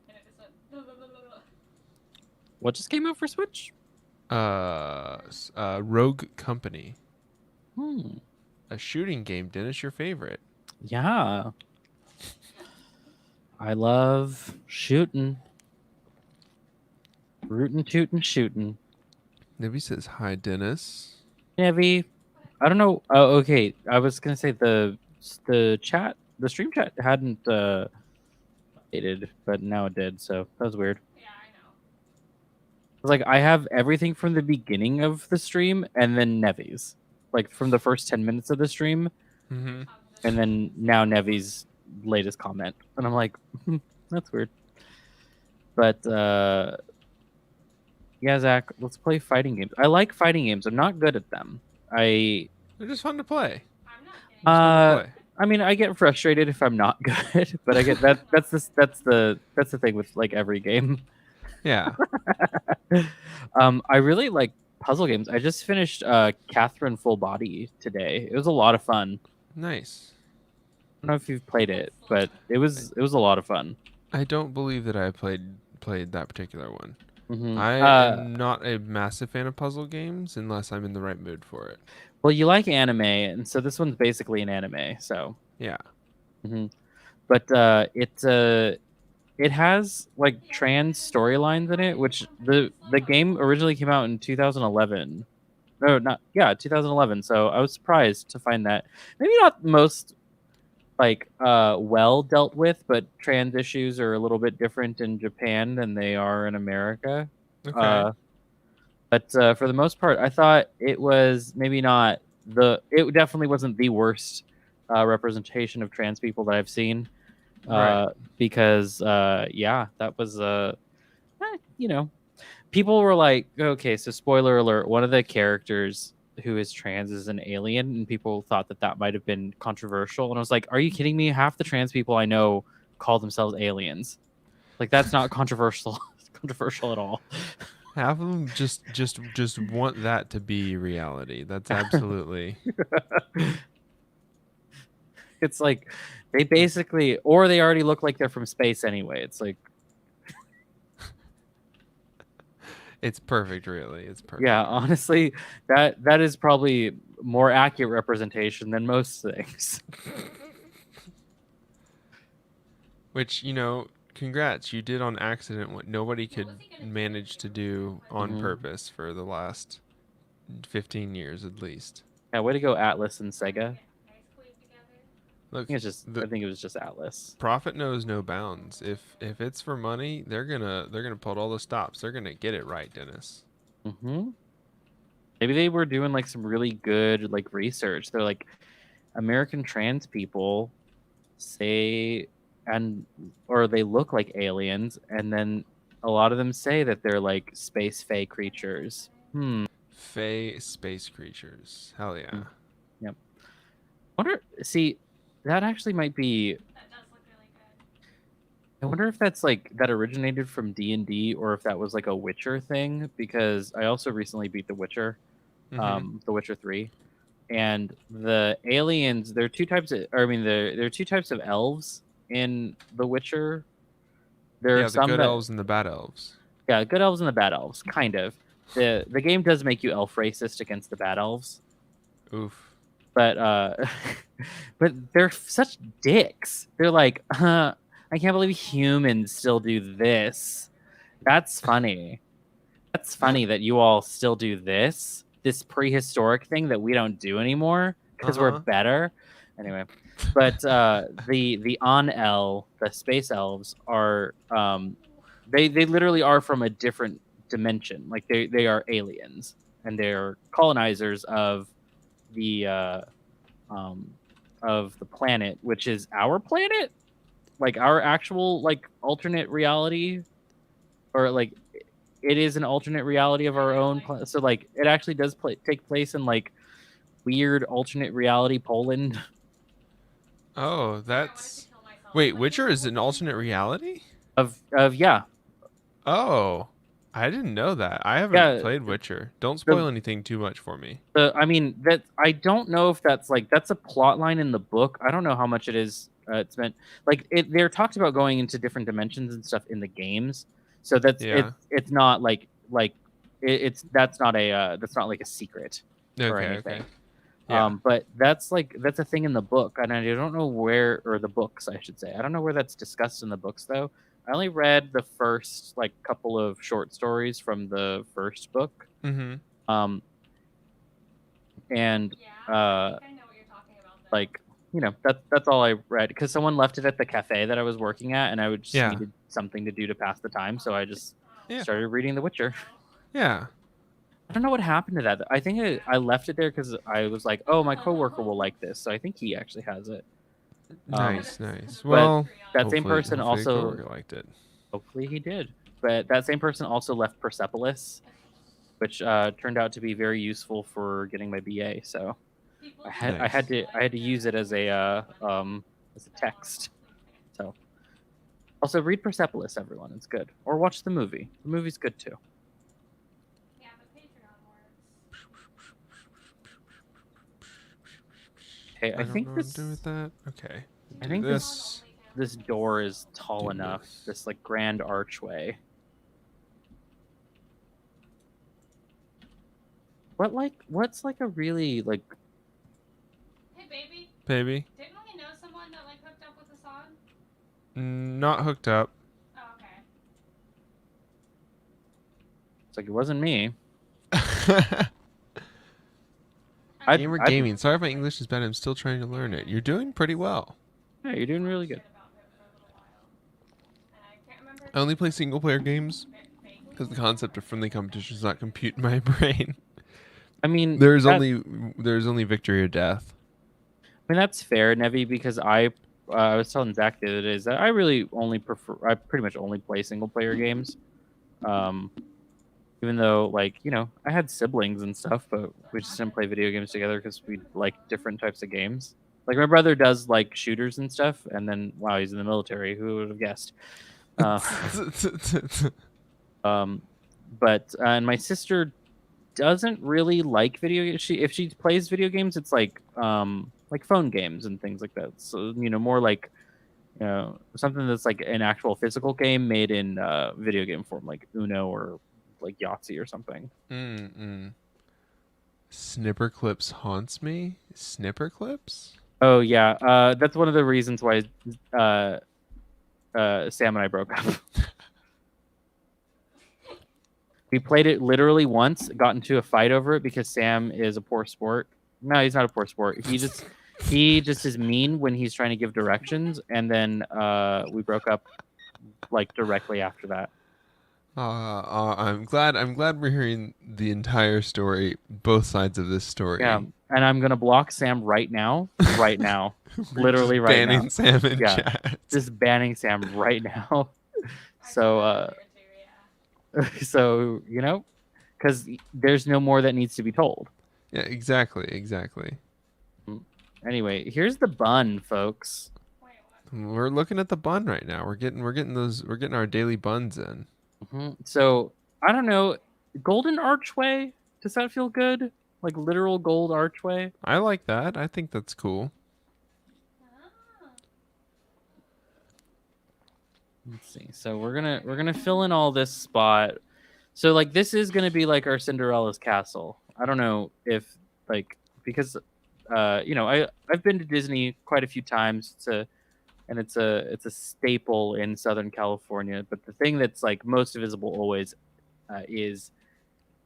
and it just went. Blah, blah, blah, blah, blah. What just came out for Switch? Rogue Company, Hmm. a shooting game. Dennis, your favorite. Yeah. I love shooting. Rootin' tootin' shooting. Nibby says hi, Dennis. Heavy. I don't know. Oh, okay. I was gonna say the chat, the stream chat hadn't updated, but now it did. So that was weird. Yeah, I know. It's like I have everything from the beginning of the stream and then Nevi's, like from the first 10 minutes of the stream, Mm-hmm. and then now Nevi's latest comment, and I'm like, that's weird. But yeah, Zach, let's play fighting games. I like fighting games. I'm not good at them. They're just fun to play. I'm not getting It's fun to Uh, play. I mean, I get frustrated if I'm not good, but I get that. That's the thing with like every game. Yeah. I really like puzzle games. I just finished Catherine Full Body today. It was a lot of fun. Nice. I don't know if you've played What's it, full but body? it was a lot of fun. I don't believe that I played that particular one. Hmm I am not a massive fan of puzzle games unless I'm in the right mood for it. Well, you like anime, and so this one's basically an anime. So, Yeah. hmm but it has like trans storylines in it, which the game originally came out in 2011. No, not yeah, 2011. So I was surprised to find that maybe not most like well dealt with, but trans issues are a little bit different in Japan than they are in America. Okay. Uh, but for the most part, I thought it was maybe not it definitely wasn't the worst representation of trans people that I've seen. Right. Because yeah, that was you know. people were like, okay, so spoiler alert, one of the characters who is trans is an alien, and people thought that might have been controversial. And I was like, are you kidding me? Half the trans people I know call themselves aliens. Like, that's not controversial. Controversial at all. Half of them just want that to be reality. That's absolutely. It's like they basically, or they already look like they're from space anyway. It's like, It's perfect, really. It's perfect. yeah, honestly, that is probably more accurate representation than most things. Which, congrats, you did on accident what nobody could manage to do on Mhm. purpose for the last 15 years at least. Yeah, way to go, Atlas and Sega. Look, I the think it was just Atlas. profit knows no bounds. If it's for money, they're gonna put all the stops. They're gonna get it right, Dennis. Mm-hmm. Maybe they were doing like some really good like research. They're like, American trans people say or they look like aliens, and then a lot of them say that they're like space fae creatures. Fey space creatures. Hell yeah. Yep. See, that actually might be. That does look really good. I wonder if that's like that originated from D&D or if that was like a Witcher thing, because I also recently beat The Witcher, The Witcher 3, and the aliens. There are two types of. Or, I mean, there are two types of elves in The Witcher. There Yeah, are the some good that, elves and the bad elves. yeah, good elves and the bad elves, kind of. The game does make you elf racist against the bad elves, Oof. but but they're such dicks. They're like, I can't believe humans still do this. That's funny. That's funny that you all still do this prehistoric thing that we don't do anymore because we're better. Anyway, but the On-El, the space elves, are they literally are from a different dimension. Like they are aliens and they're colonizers of the planet, which is our planet, like our actual like alternate reality, or like it is an alternate reality of our own. So like it actually does take place in like weird alternate reality Poland. Oh, that's. Wait, Witcher is an alternate reality? Of yeah. Oh, I didn't know that. I haven't Yeah, played Witcher. Don't spoil anything too much for me. I mean that I don't know if that's a plot line in the book. I don't know how much it is. It's meant like they're talked about going into different dimensions and stuff in the games. So that's Yeah. it's not like that's not like a secret or Okay. anything. Okay. Yeah. But that's a thing in the book, and I don't know where, or the books, I should say. I don't know where that's discussed in the books, though. I only read the first like couple of short stories from the first book. Mm-hmm. And Yeah, I think I know what you're talking about. like that's all I read because someone left it at the cafe that I was working at, and I would just needed something to do to pass the time, so I just started reading The Witcher. Yeah. I don't know what happened to that. I think I left it there because I was like, oh, my coworker will like this, so I think he actually has it. Nice. Well, that same person hopefully your also coworker liked it. Hopefully he did. But that same person also left Persepolis, which turned out to be very useful for getting my BA. So I had to use it as a text. So also read Persepolis, everyone. It's good. Or watch the movie. The movie's good too. Yeah, but Patreon works. Okay, I think know this. What I'm doing with that. Okay. I think this. This door is tall enough. This like grand archway. What's like a really like. Hey, baby. Baby. Didn't we know someone that like hooked up with Assad? Not hooked up. Oh, okay. It's like it wasn't me. Gamer gaming. Sorry if my English is bad. I'm still trying to learn it. You're doing pretty well. Yeah, you're doing really good. I only play single player games because the concept of friendly competition does not compute in my brain. I mean, there's only victory or death. I mean, that's fair, Nevi, because I was telling Zach the other day is that I pretty much only play single player games. Even though, like, I had siblings and stuff, but we just didn't play video games together because we like different types of games. Like my brother does like shooters and stuff, and then wow, he's in the military. Who would have guessed? Uh, but and my sister doesn't really like video games. If she plays video games, it's like phone games and things like that. So more like something that's like an actual physical game made in video game form, like Uno or like Yahtzee or something. Snipper clips haunts me. Snipper clips? Oh yeah, that's one of the reasons why Sam and I broke up. We played it literally once, got into a fight over it because Sam is a poor sport. No, he's not a poor sport. He just is mean when he's trying to give directions, and then we broke up like directly after that. I'm glad we're hearing the entire story, both sides of this story. Yeah, and I'm gonna block Sam right now, literally just right now. Banning Sam in chat. Just banning Sam right now. So so because there's no more that needs to be told. Yeah, exactly. Anyway, here's the bun, folks. We're looking at the bun right now. We're getting our daily buns in. So I don't know, golden archway. Does that feel good? Like literal gold archway. I like that. I think that's cool. Let's see. So we're gonna fill in all this spot. So like this is gonna be like our Cinderella's castle. I don't know if because I've been to Disney quite a few times. It's a staple in Southern California. But the thing that's like most visible always is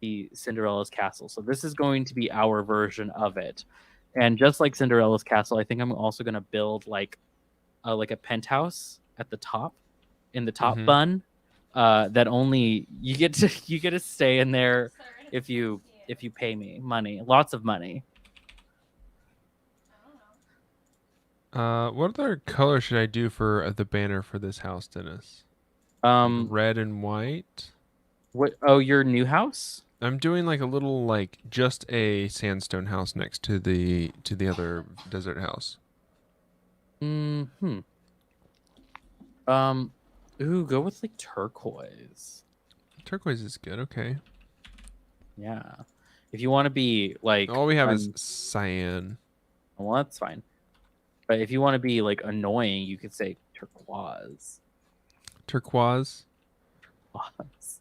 the Cinderella's castle. So this is going to be our version of it. And just like Cinderella's castle, I think I'm also gonna build like a penthouse at the top. In the top bun, that only you get to stay in there if you pay me money, lots of money. What other color should I do for the banner for this house, Dennis? Red and white. What? Oh, your new house? I'm doing like a little just a sandstone house next to the other desert house. Ooh, go with like turquoise. Turquoise is good. Okay. Yeah. If you want to be like, all we have is cyan. Well, that's fine. But if you want to be like annoying, you could say turquoise. Turquoise. Let's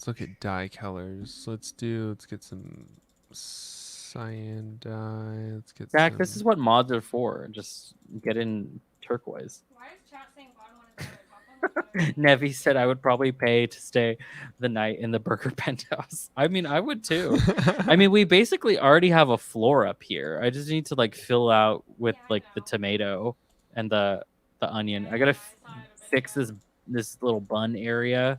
look at dye colors. Let's get some cyan dye. Let's get Zach, this is what mods are for. Just get in turquoise. Why is chat saying bottom one is better? Nevi said I would probably pay to stay the night in the burger penthouse. I mean, I would too. I mean, we basically already have a floor up here. I just need to like fill out with the tomato and the onion. I gotta fix this little bun area.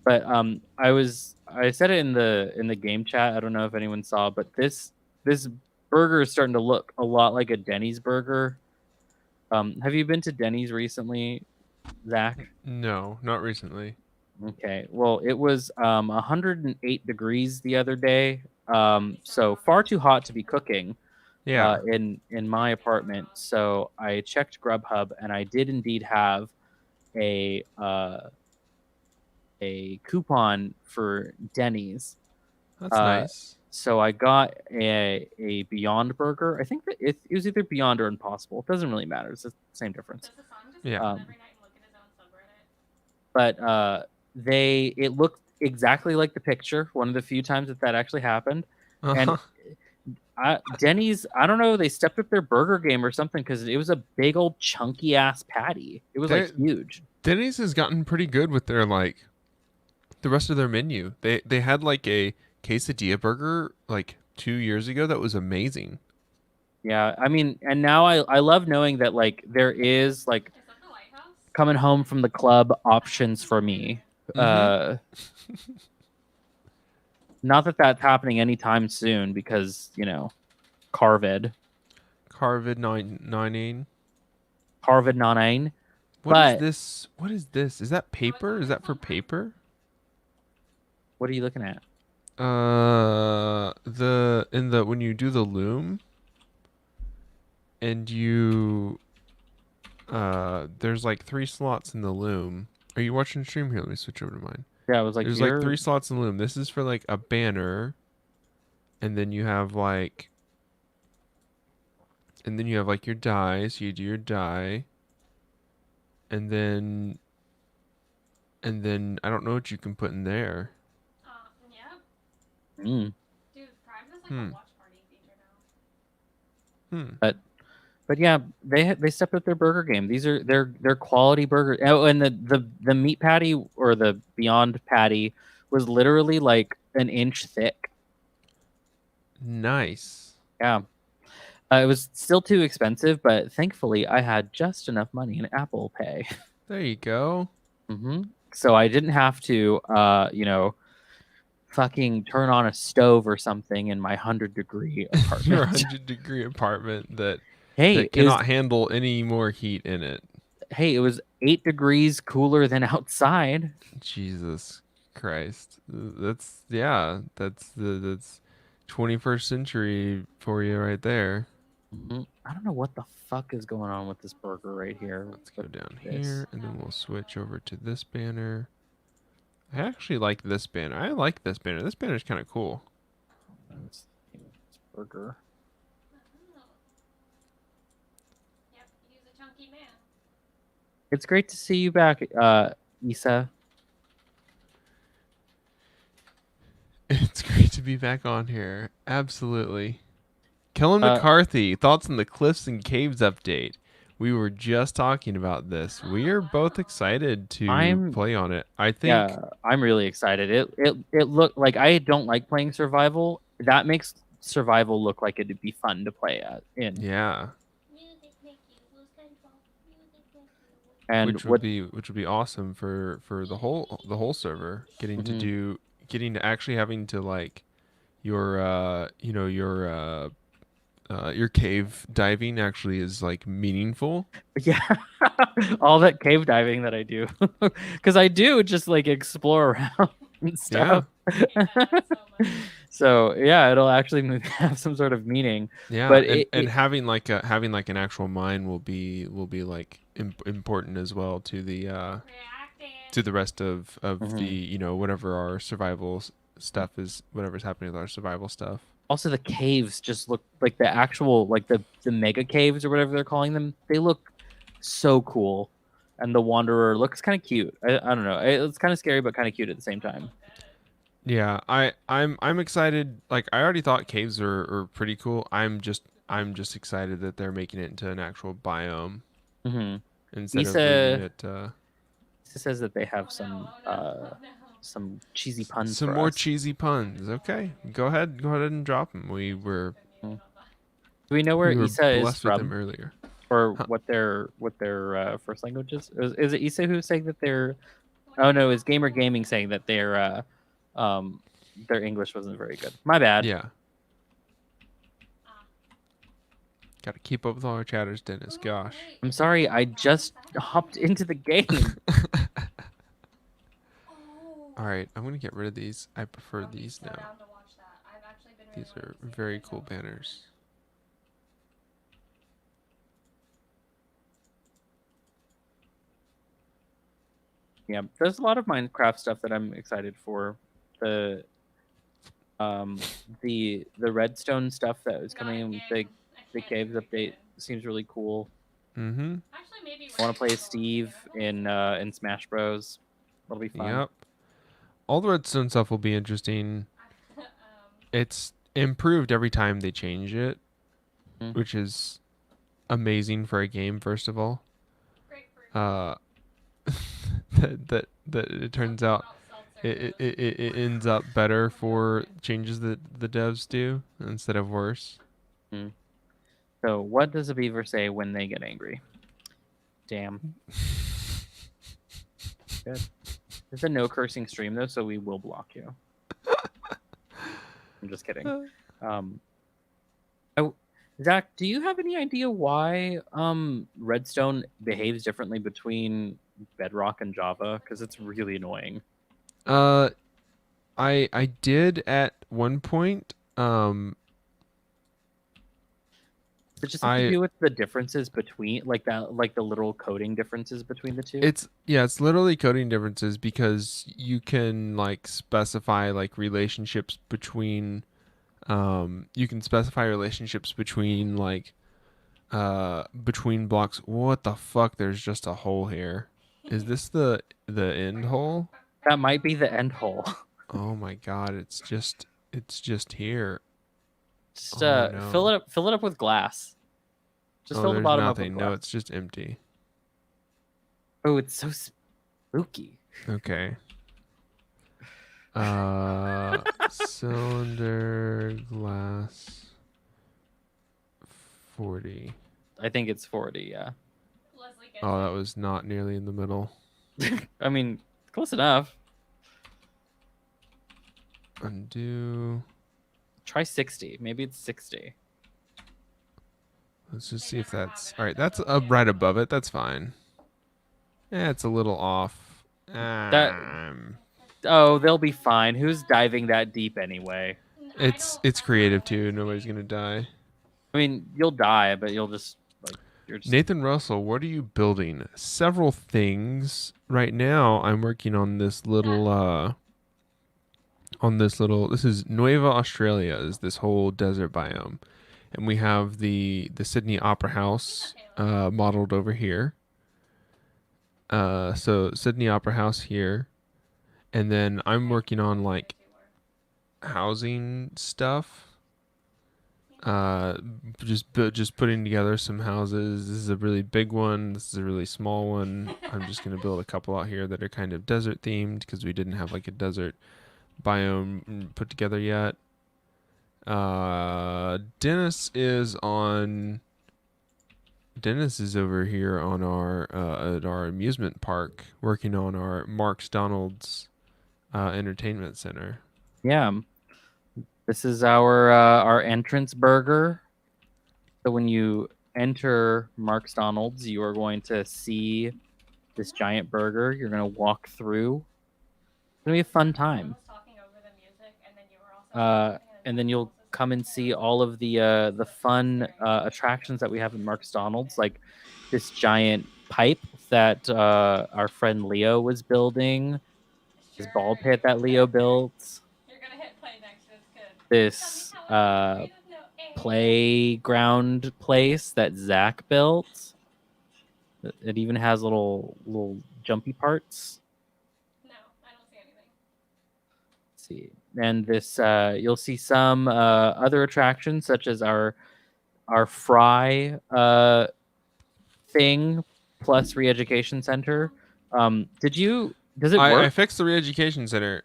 But I said it in the game chat. I don't know if anyone saw, but this burger is starting to look a lot like a Denny's burger. Have you been to Denny's recently, Zach? No, not recently. Okay. Well, it was 108 degrees the other day. So far too hot to be cooking. Yeah. In my apartment. So I checked Grubhub, and I did indeed have a coupon for Denny's. That's nice. So I got a Beyond Burger. I think that it was either Beyond or Impossible. It doesn't really matter. It's the same difference. Yeah. But it looked exactly like the picture. One of the few times that actually happened. And Denny's, I don't know, they stepped up their burger game or something because it was a big old chunky ass patty. It was like huge. Denny's has gotten pretty good with their the rest of their menu. They had like a quesadilla burger 2 years ago that was amazing. Yeah, I mean, and now I love knowing that there is coming home from the club options for me. Not that that's happening anytime soon because Carvid 99. Carvid 99. What is But this? What is this? Is that paper? Is that for paper? what are you looking at? The when you do the loom and you there's like 3 slots in the loom. Are you watching stream here? Let me switch over to mine. Yeah, I was like, There's like you're 3 slots in the loom. This is for like a banner, and then you have like your die, so you do your die, and then I don't know what you can put in there. Yep. mm. Dude, Prime is like Hmm. a watch party feature now. Hmm. But yeah, they stepped up their burger game. These are their quality burger. Oh, and the meat patty or the Beyond patty was literally like an inch thick. Nice. Yeah. It was still too expensive, but thankfully I had just enough money in Apple Pay. There you go. So I didn't have to, fucking turn on a stove or something in my 100-degree Your apartment. 100-degree apartment that hey, it was cannot handle any more heat in it. it was 8 degrees cooler than outside. Jesus Christ. That's 21st century for you right there. I don't know what the fuck is going on with this burger right here. Let's go down This. here and then we'll switch over to this banner. I actually like this banner. I like this banner. This banner is kind of cool. This burger. Oh. Yep, he's a chunky man. It's great to see you back, Issa. It's great to be back on here. Absolutely. Kellen Uh, McCarthy, thoughts on the Cliffs and Caves update? We were just talking about this. We are both excited to play on it. I think. Yeah, I'm really excited. It looked like I don't like playing survival. That makes survival look like it'd be fun to play in. Yeah. And which would be awesome for the whole server getting to actually having to like your your cave diving actually is like meaningful. yeah, all that cave diving that I do, because I do just like explore around and stuff. So yeah, it'll actually have some sort of meaning. Yeah, But and having like an actual mine will be like important as well to the rest of the whatever our survival stuff is, whatever's happening with our survival stuff. Also, the caves just look like the actual like the mega caves or whatever they're calling them. They look so cool, and the Wanderer looks kind of cute. I don't know. It's kind of scary but kind of cute at the same time. Yeah, I'm excited. Like I already thought caves are pretty cool. I'm just excited that they're making it into an actual biome instead of leaving it. Issa says that they have some cheesy puns. Some for more us. cheesy puns. Okay, go ahead and drop them. We were. Do we know where Issa is blessed with them from, earlier, or what their first language is? Is it Issa who's saying that they're? Oh no, is Gamer Gaming saying that their English wasn't very good? My bad. Yeah. Got to keep up with all our chatters, Dennis. Gosh. I'm sorry, I just hopped into the game. All right, I'm gonna get rid of these. I prefer these now. These are very cool banners. Yeah, there's a lot of Minecraft stuff that I'm excited for. The redstone stuff that is coming in with the caves update seems really cool. Mm-hmm. I want to play as Steve in Smash Bros. That'll be fun. Yep. All the redstone stuff will be interesting. It's improved every time they change it, which is amazing for a game. First of all, that it turns out it ends up better for changes that the devs do instead of worse. So what does a beaver say when they get angry? Damn. Good. It's a no cursing stream though, so we will block you. I'm just kidding. Zach, do you have any idea why redstone behaves differently between Bedrock and Java? Because it's really annoying. Uh, I did at one point. Does it just have to I do with the differences between like that, like the little coding differences between the two? It's yeah, it's literally coding differences because you can like specify like relationships between you can specify relationships between like between blocks. What the fuck? There's just a hole here. Is this the end hole? That might be the end hole. Oh my god, it's just here. Just Oh fill no. it up with glass. Just Oh, fill the there's bottom up with nothing. No, glass. it's just empty. Oh, it's so spooky. Okay. Cylinder glass 40. I think it's 40, yeah. Leslie gets Oh, that it. was not nearly in the middle. I mean, close enough. Undo. Try 60. Maybe it's 60. Let's just They see if never have that's it all at right. the That's building. right above it. That's fine. Yeah, it's a little off. That Oh, they'll be fine. Who's diving that deep anyway? It's creative too. Nobody's gonna die. I mean, you'll die, but you'll just like you're just Nathan Russell, what are you building? Several things. Right now, I'm working on this little this is Nueva Australia is this whole desert biome. And we have the Sydney Opera House modeled over here. So Sydney Opera House here, and then I'm working on like housing stuff. Just putting together some houses. This is a really big one. This is a really small one. I'm just gonna build a couple out here that are kind of desert themed because we didn't have like a desert biome put together yet. Dennis is on. Dennis is over here on our at our amusement park working on our Mark's Donald's entertainment center. yeah. This is our entrance burger. So when you enter Mark's Donald's, you are going to see this giant burger. You're going to walk through. It's going to be a fun time. And then you'll come and see all of the fun attractions that we have in Mark's Donald's, like this giant pipe that our friend Leo was building, this ball pit that Leo built, You're gonna hit play next. It's good. this playground place that Zach built. It even has little jumpy parts. No, I don't see anything. Let's see, and this you'll see some other attractions such as our fry thing plus re-education center. Does it work? I fixed the re-education center.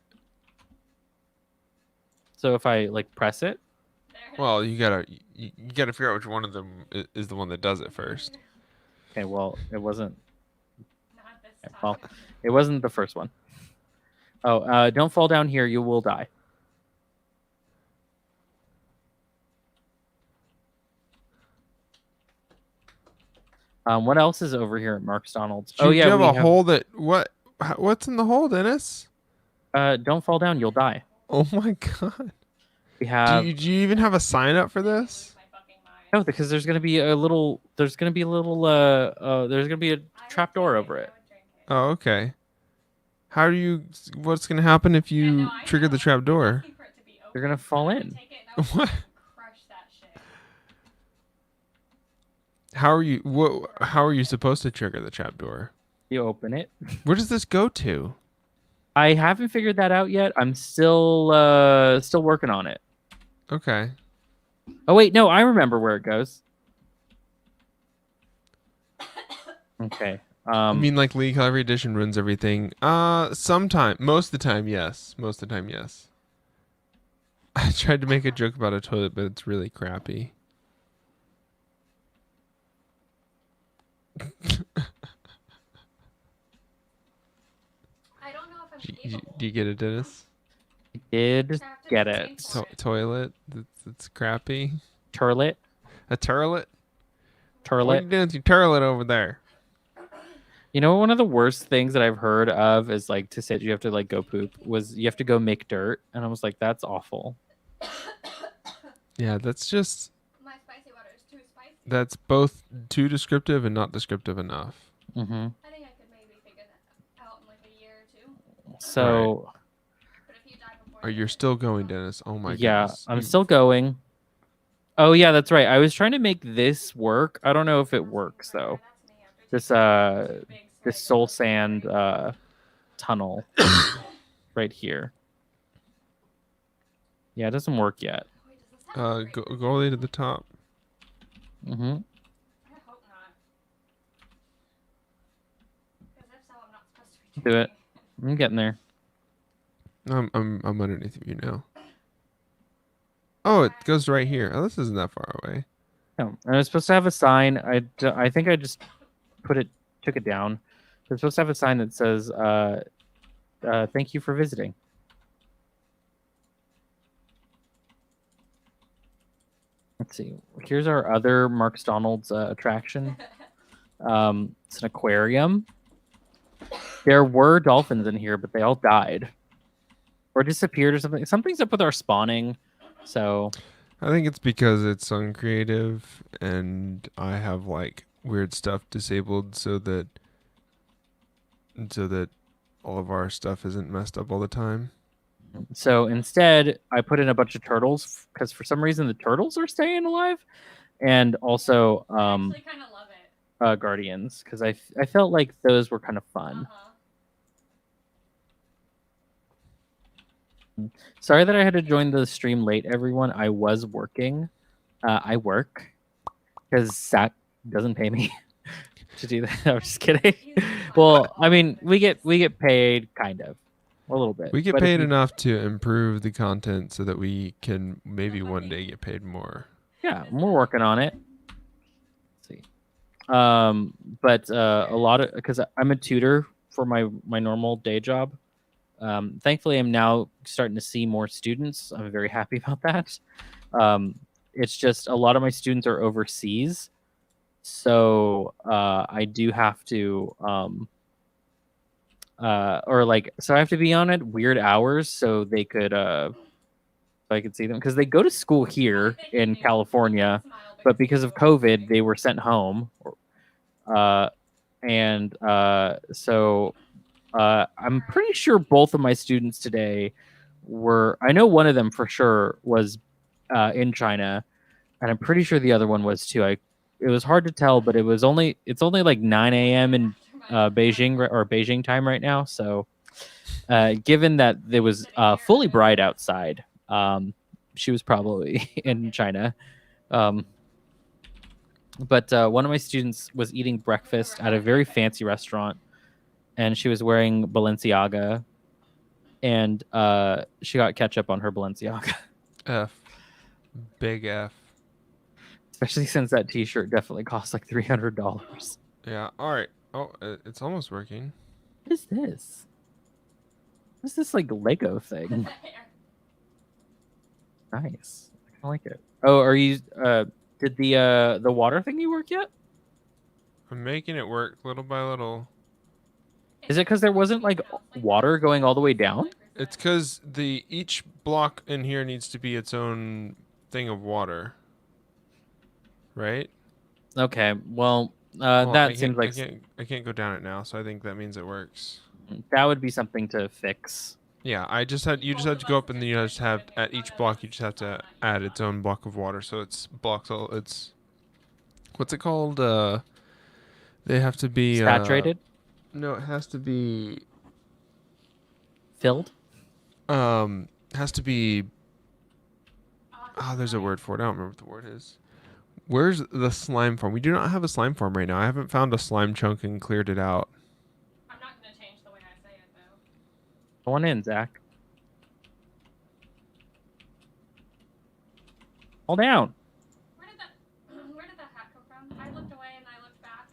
So if I like press it, Well, you gotta figure out which one of them is the one that does it first. okay, well it wasn't. Not this time. Well, it wasn't the first one. Oh, don't fall down here. You will die. What else is over here at Mark's Donald's? Do you have we a hole that what's in the hole, Dennis? Don't fall down. You'll die. Oh my god. We have Do you even have a sign up for this? no, because there's gonna be a little. There's gonna be a trapdoor over it. Oh, okay. How do you? What's gonna happen if you trigger the trap door? You're gonna fall in. What? How are you supposed to trigger the trap door? You open it. Where does this go to? I haven't figured that out yet. I'm still working on it. Okay. Oh wait, no, I remember where it goes. Okay. I mean, like League Every Edition ruins everything. Sometime, most of the time, yes. Most of the time, yes. I tried to make a joke about a toilet, but it's really crappy. I don't know if I'm Do able. you get it, Dennis? did get it. Toilet. It's crappy. Turlet. A turlet? What are Turlet. you doing with your turlet over there? You know, one of the worst things that I've heard of is like to say that you have to like go poop was you have to go make dirt, and I was like, that's awful. Yeah, that's just My spicy water is too spicy. that's both too descriptive and not descriptive enough. Mm-hmm. I think I could maybe figure that out in like a year or 2. So But if you die before Are you still going, Dennis? Oh my yeah, goodness. I'm still going. Oh yeah, that's right. I was trying to make this work. I don't know if it works though. This this soul sand tunnel right here. Yeah, it doesn't work yet. Go all the way to the top. Mm-hmm. I hope not. Because if so, I'm not supposed to be Do it. I'm getting there. I'm underneath of you now. Oh, it goes right here. Oh, this isn't that far away. No, and it's supposed to have a sign. I think I just took it down. It's supposed to have a sign that says, "Thank you for visiting." Let's see. Here's our other Mark's Donald's attraction. It's an aquarium. There were dolphins in here, but they all died or disappeared or something. Something's up with our spawning. So I think it's because it's uncreative and I have like weird stuff disabled so that all of our stuff isn't messed up all the time. So instead, I put in a bunch of turtles because for some reason the turtles are staying alive, and also I actually kind of love it. guardians because I felt like those were kind of fun. Sorry that I had to join the stream late, everyone. I was working. I work because SAT doesn't pay me to do that. I'm just kidding. Well, I mean, we get paid kind of a little bit. We get but if paid you- enough to improve the content so that we can maybe one day get paid more. Yeah, we're working on it. Let's see. But a lot of because I'm a tutor for my normal day job. Thankfully, I'm now starting to see more students. I'm very happy about that. It's just a lot of my students are overseas, so I do have to so I have to be on at weird hours so they could so I could see them because they go to school here in California, but because of COVID, they were sent home. So I'm pretty sure both of my students today were. I know one of them for sure was in China, and I'm pretty sure the other one was too. It was hard to tell, but it's only like 9 a.m. in Beijing or Beijing time right now. So, given that there was fully bright outside, she was probably in China. But one of my students was eating breakfast at a very fancy restaurant, and she was wearing Balenciaga, and she got ketchup on her Balenciaga. F. Big F. Especially since that T-shirt definitely cost like $300. Yeah. All right. Oh, it's almost working. What is this? What is this like Lego thing? Nice. I kind of like it. Oh, are you? Did the water thingy work yet? I'm making it work little by little. Is it because there wasn't like water going all the way down? It's because each block in here needs to be its own thing of water. Right? Okay. Well, Well, that seems like I can't go down it now, so I think that means it works. that would be something to fix. Yeah, you just had to go up and then you just have at each block you just have to add its own block of water. So it's blocks all it's what's it called? They have to be Saturated? No, it has to be Filled? has to be there's a word for it. I don't remember what the word is. Where's the slime farm? We do not have a slime farm right now. I haven't found a slime chunk and cleared it out. I'm not going to change the way I say it, though. Go on in, Zach. Hold down. Where did that hat come from? I looked away and I looked back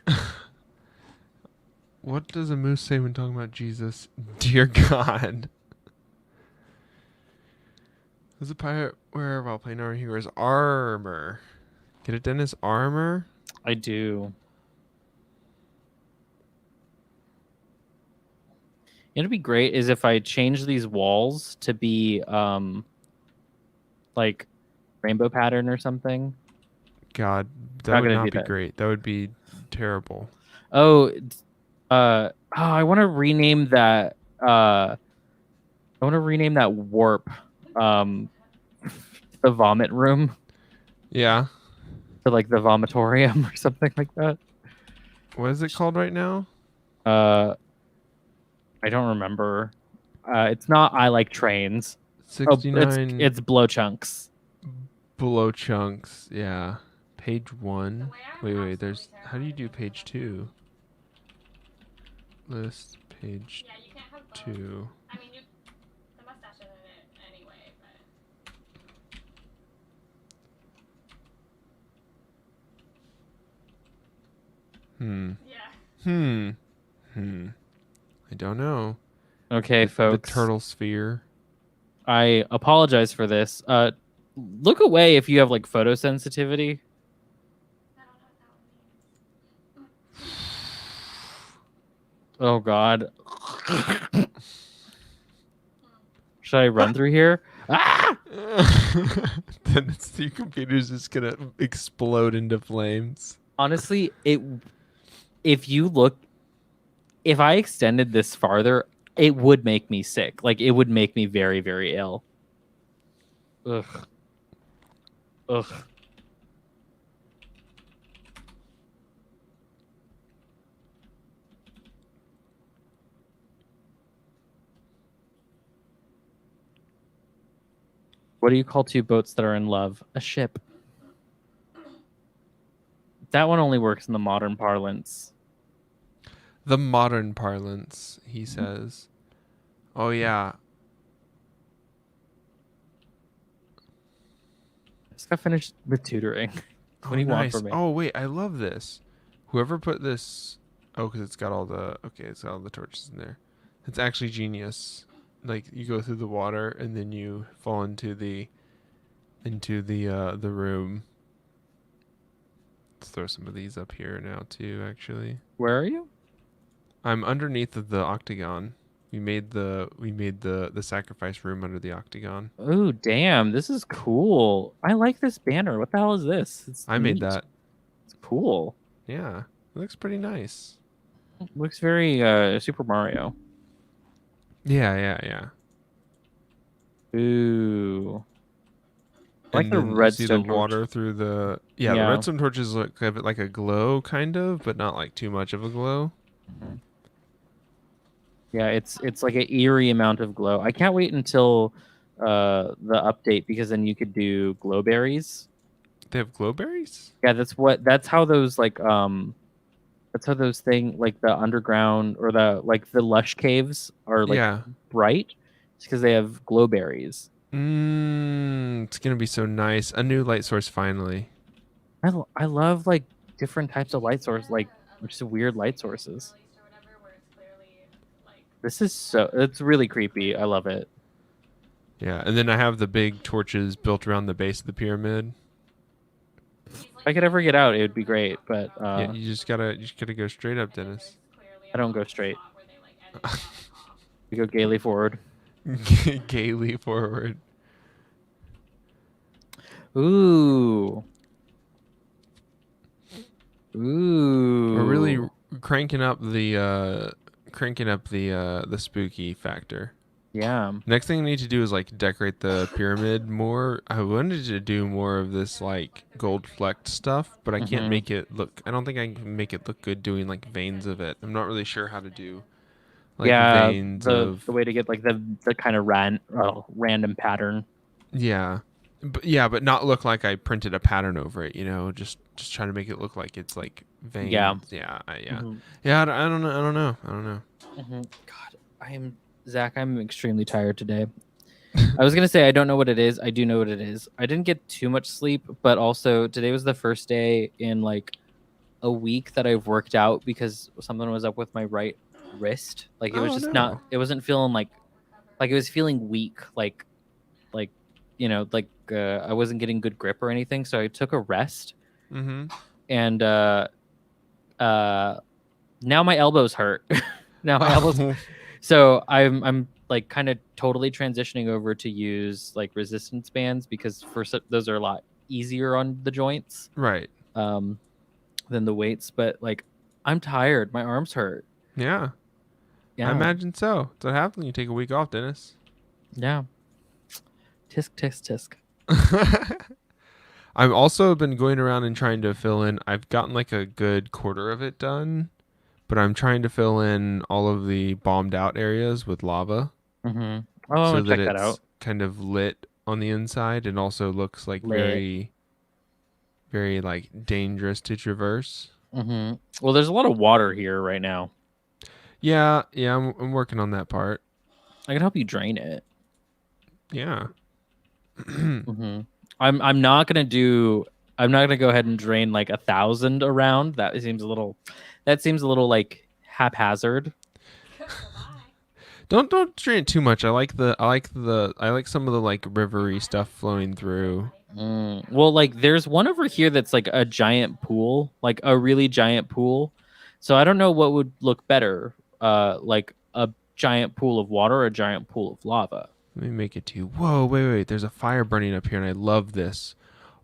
and... What What does a moose say when talking about Jesus? Dear God. Does a pirate wear while playing armor? He wears armor. Get it, Dennis? Armor? I do. It'd be great is if I change these walls to be like rainbow pattern or something. God, that Not would gonna not do be that. great. That would be terrible. Oh, I want to rename that. I want to rename that warp, the vomit room Yeah. to like the vomitorium or something like that. What is it called right now? I don't remember. It's not. I like trains. Oh, 69 it's blow chunks. below chunks. Yeah. Page 1. The way I'm Wait, absolutely there's... How do you do terrified of page 2? List page Yeah, you can't have both. 2. I mean, the mustache isn't it anyway, but yeah. I don't know. Okay, The folks. turtle sphere. I apologize for this. Look away if you have like photosensitivity. I don't know what that one means. Oh God. Should I run through here? Ah! Then your computer's just gonna explode into flames. Honestly, if I extended this farther, it would make me sick. Like it would make me very, very ill. Ugh. Ugh. What do you call two boats that are in love? A ship. That one only works in the modern parlance. The modern parlance, he says. Oh yeah. I just got finished with tutoring. What do you want from me? Oh wait, I love this. Whoever put this, because it's got all the torches in there. It's actually genius. Like you go through the water and then you fall into the room. Let's throw some of these up here now too. Actually, Where are you? I'm underneath of the octagon. We made the sacrifice room under the octagon. Oh, damn. This is cool. I like this banner. What the hell is this? It's I made neat. that. It's cool. Yeah, it looks pretty nice. Looks very Super Mario. Yeah. Ooh. I like And the then you see the redstone torch. water through the the redstone torches look have it like a glow kind of, but not like too much of a glow. Yeah, it's like an eerie amount of glow. I can't wait until the update because then you could do glow berries. They have glowberries? Yeah, that's how those like that's how those like the underground or the lush caves are like Yeah. bright. It's because they have glow berries. It's gonna be so nice. A new light source finally. I love like different types of light sources, like just weird light sources. Released or whatever, where it's clearly like This is it's really creepy. I love it. Yeah, and then I have the big torches built around the base of the pyramid. he's If I could ever get out, it would be great, but Yeah, you just gotta go straight up, Dennis. I don't go straight. We go gaily forward. Gaily forward. Ooh. Ooh. We're really cranking up the spooky factor. Yeah. Next thing we need to do is like decorate the pyramid more. I wanted to do more of this like gold flecked stuff, but I can't make it look. I don't think I can make it look good doing like veins of it. I'm not really sure how to do like veins the way to get like the kind of random pattern. Yeah, but not look like I printed a pattern over it. You know, just trying to make it look like it's like veins. Yeah. Yeah. Mhm. Yeah. I don't know. God, Zach. I'm extremely tired today. I was gonna say I don't know what it is. I do know what it is. I didn't get too much sleep, but also today was the first day in like a week that I've worked out because something was up with my right wrist. Like it was Oh just not. no. It wasn't feeling like it was feeling weak. Like I wasn't getting good grip or anything. So I took a rest, Mm-hmm. and uh, now my elbows hurt. Now my elbows. Oh, So I'm like kind of totally transitioning over to use like resistance bands because those are a lot easier on the joints right. um than the weights. But like I'm tired. My arms hurt. Yeah. I Yeah. imagine so. That's what happens when you take a week off, Dennis. Yeah. Tisk tisk tisk. I've also been going around and trying to fill in. I've gotten like a good quarter of it done, but I'm trying to fill in all of the bombed out areas with lava Mm-hmm. Oh, so that check that it's out. kind of lit on the inside and also looks like Lit. very, very like dangerous to traverse. Mm-hmm. Well, there's a lot of water here right now. Yeah, yeah, I'm working on that part. I can help you drain it. Yeah. Mm-hmm. I'm not gonna do. I'm not gonna go ahead and drain like 1,000 around. That seems a little. That seems a little like haphazard. Goodbye. Don't drain it too much. I like some of the like rivery stuff flowing through. Well, like there's one over here that's like a giant pool, like a really giant pool. So I don't know what would look better, like a giant pool of water or a giant pool of lava. Let me make it to you. Whoa, wait. There's a fire burning up here, and I love this.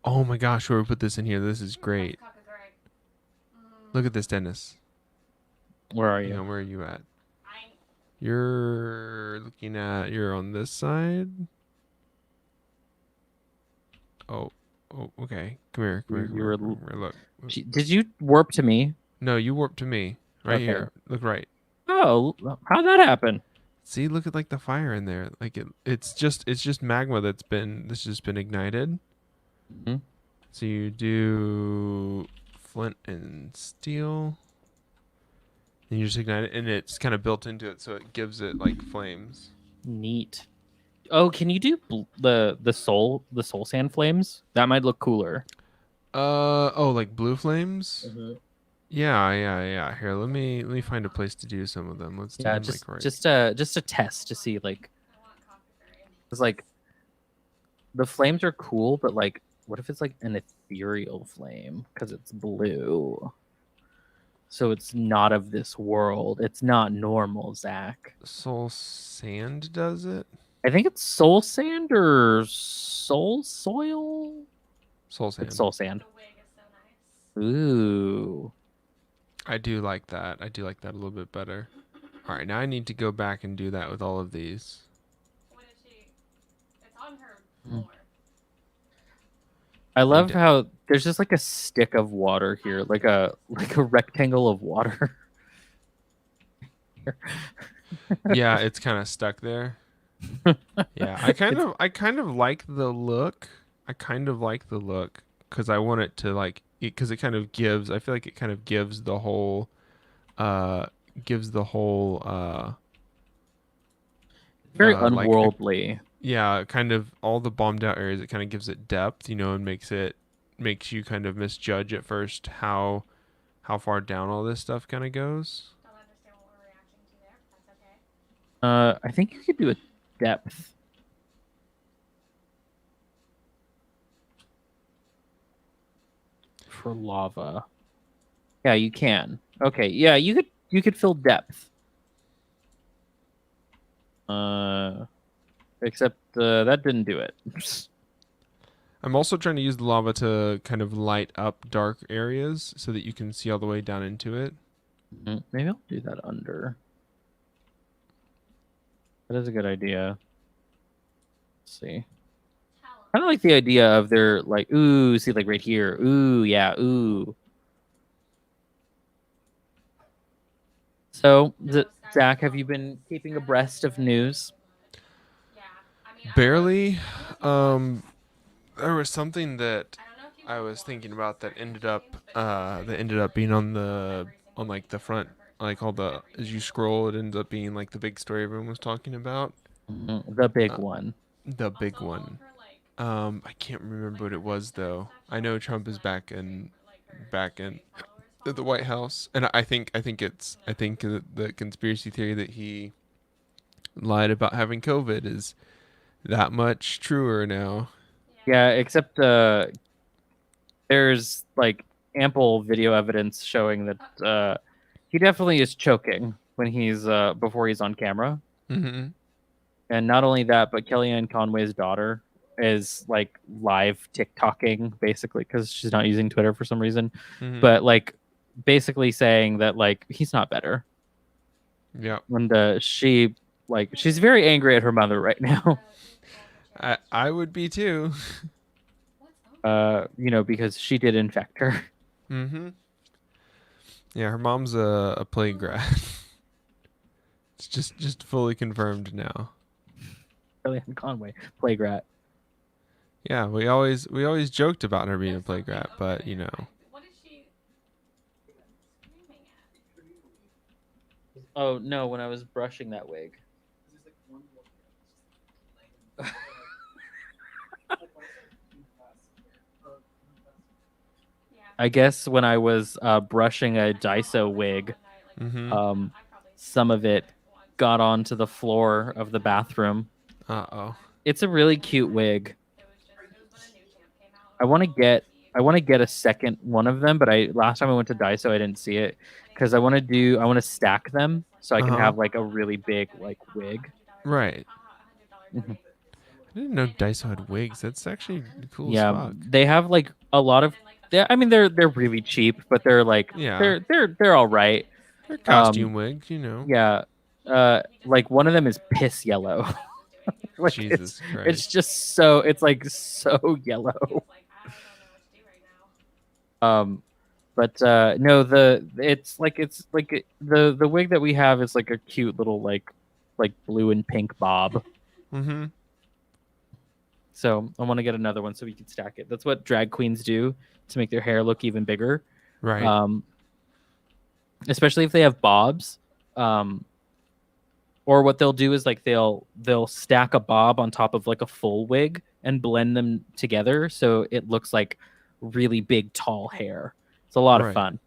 Oh my gosh, whoever put this in here, this is great. Look at this, Dennis. Where are Hang you? on, where are you at? I You're on this side. Oh, okay. Come You, you were. here. Look. Did you warp to me? No, you warped to me. Right Okay. here. Look right. Oh, how'd that happen? See, look at like the fire in there. Like it's just magma that's just been ignited. Mhm. So you do flint and steel, and you just ignite it, and it's kind of built into it, so it gives it like flames. Neat. Oh, can you do the soul sand flames? That might look cooler. Oh, like blue flames. Yeah. Here, let me find a place to do some of them. Let's do Yeah, them just like right. just a test to see like want coffee grade. it's like the flames are cool, but like what if it's like an ethereal flame because it's blue? So it's not of this world. It's not normal, Zach. Soul sand does it. I think it's soul sand or soul soil. Soul It's sand. soul sand. The wig is so nice. Ooh. I do like that. I do like that a little bit better. All right, now I need to go back and do that with all of these. What did she? It's on her Hmm. floor. I love did. how there's just like a stick of water here, like a rectangle of water. Yeah, it's kind of stuck there. Yeah, I kind of like the look. I kind of like the look because I want it to like because it kind of gives. I feel like it kind of gives the whole, uh, gives the whole, Very like unworldly. yeah, kind of all the bombed out areas. It kind of gives it depth, you know, and makes you kind of misjudge at first how far down all this stuff kind of goes. Don't understand what we're reacting to there. But that's okay. I think you could do a depth. For lava. Yeah, you can. Okay, yeah, you could fill depth. Except that didn't do it. I'm also trying to use the lava to kind of light up dark areas so that you can see all the way down into it. Maybe I'll do that under. That is a good idea. Let's see. Tell 'em. Kind of like the idea of their like, ooh, see, like right here. Ooh, yeah, ooh. So, Zach, have you been keeping abreast of news? Yeah. I mean, Barely. There was something that I don't know if you I can was watch thinking about certain things, that ended up being on like the front, like all the as you scroll, it ends up being like the big story everyone was talking about. The big Uh, one. the big one. I can't remember what it was though. I know Trump is back in at the White House, and I think the conspiracy theory that he lied about having COVID is that much truer now. Yeah, except there's like ample video evidence showing that he definitely is choking when he's before he's on camera. Mm-hmm. And not only that, but Kellyanne Conway's daughter is like live TikToking basically because she's not using Twitter for some reason, Mm-hmm. but like basically saying that like he's not better. Yeah. And she's very angry at her mother right now. I would be too. Because she did infect her. Mm-hmm. Yeah, her mom's a plague rat. It's just fully confirmed now. Kellyanne Conway, plague rat. Yeah, we always joked about her being a plague rat, but you know. What is she screaming at? Oh no, when I was brushing that wig. I guess when I was brushing a Daiso wig, Mm-hmm. some of it got onto the floor of the bathroom. Uh-oh. It's a really cute wig. I want to get a second one of them, but last time I went to Daiso I didn't see it because I want to stack them so I can Uh-huh. have like a really big like wig. Right. Mhm. I didn't know Daiso had wigs. That's actually cool Yeah, as fuck. they have like a lot of. They're really cheap, but they're like Yeah. they're all right. They're costume wigs, you know. Yeah, like one of them is piss yellow. Like Jesus it's Christ. just so it's like so yellow. But no, it's like the wig that we have is like a cute little like blue and pink bob. Mm-hmm. So I want to get another one so we can stack it. That's what drag queens do to make their hair look even bigger. Right. Especially if they have bobs. Or what they'll do is like they'll stack a bob on top of like a full wig and blend them together so it looks like really big tall hair. It's a lot of Right. fun.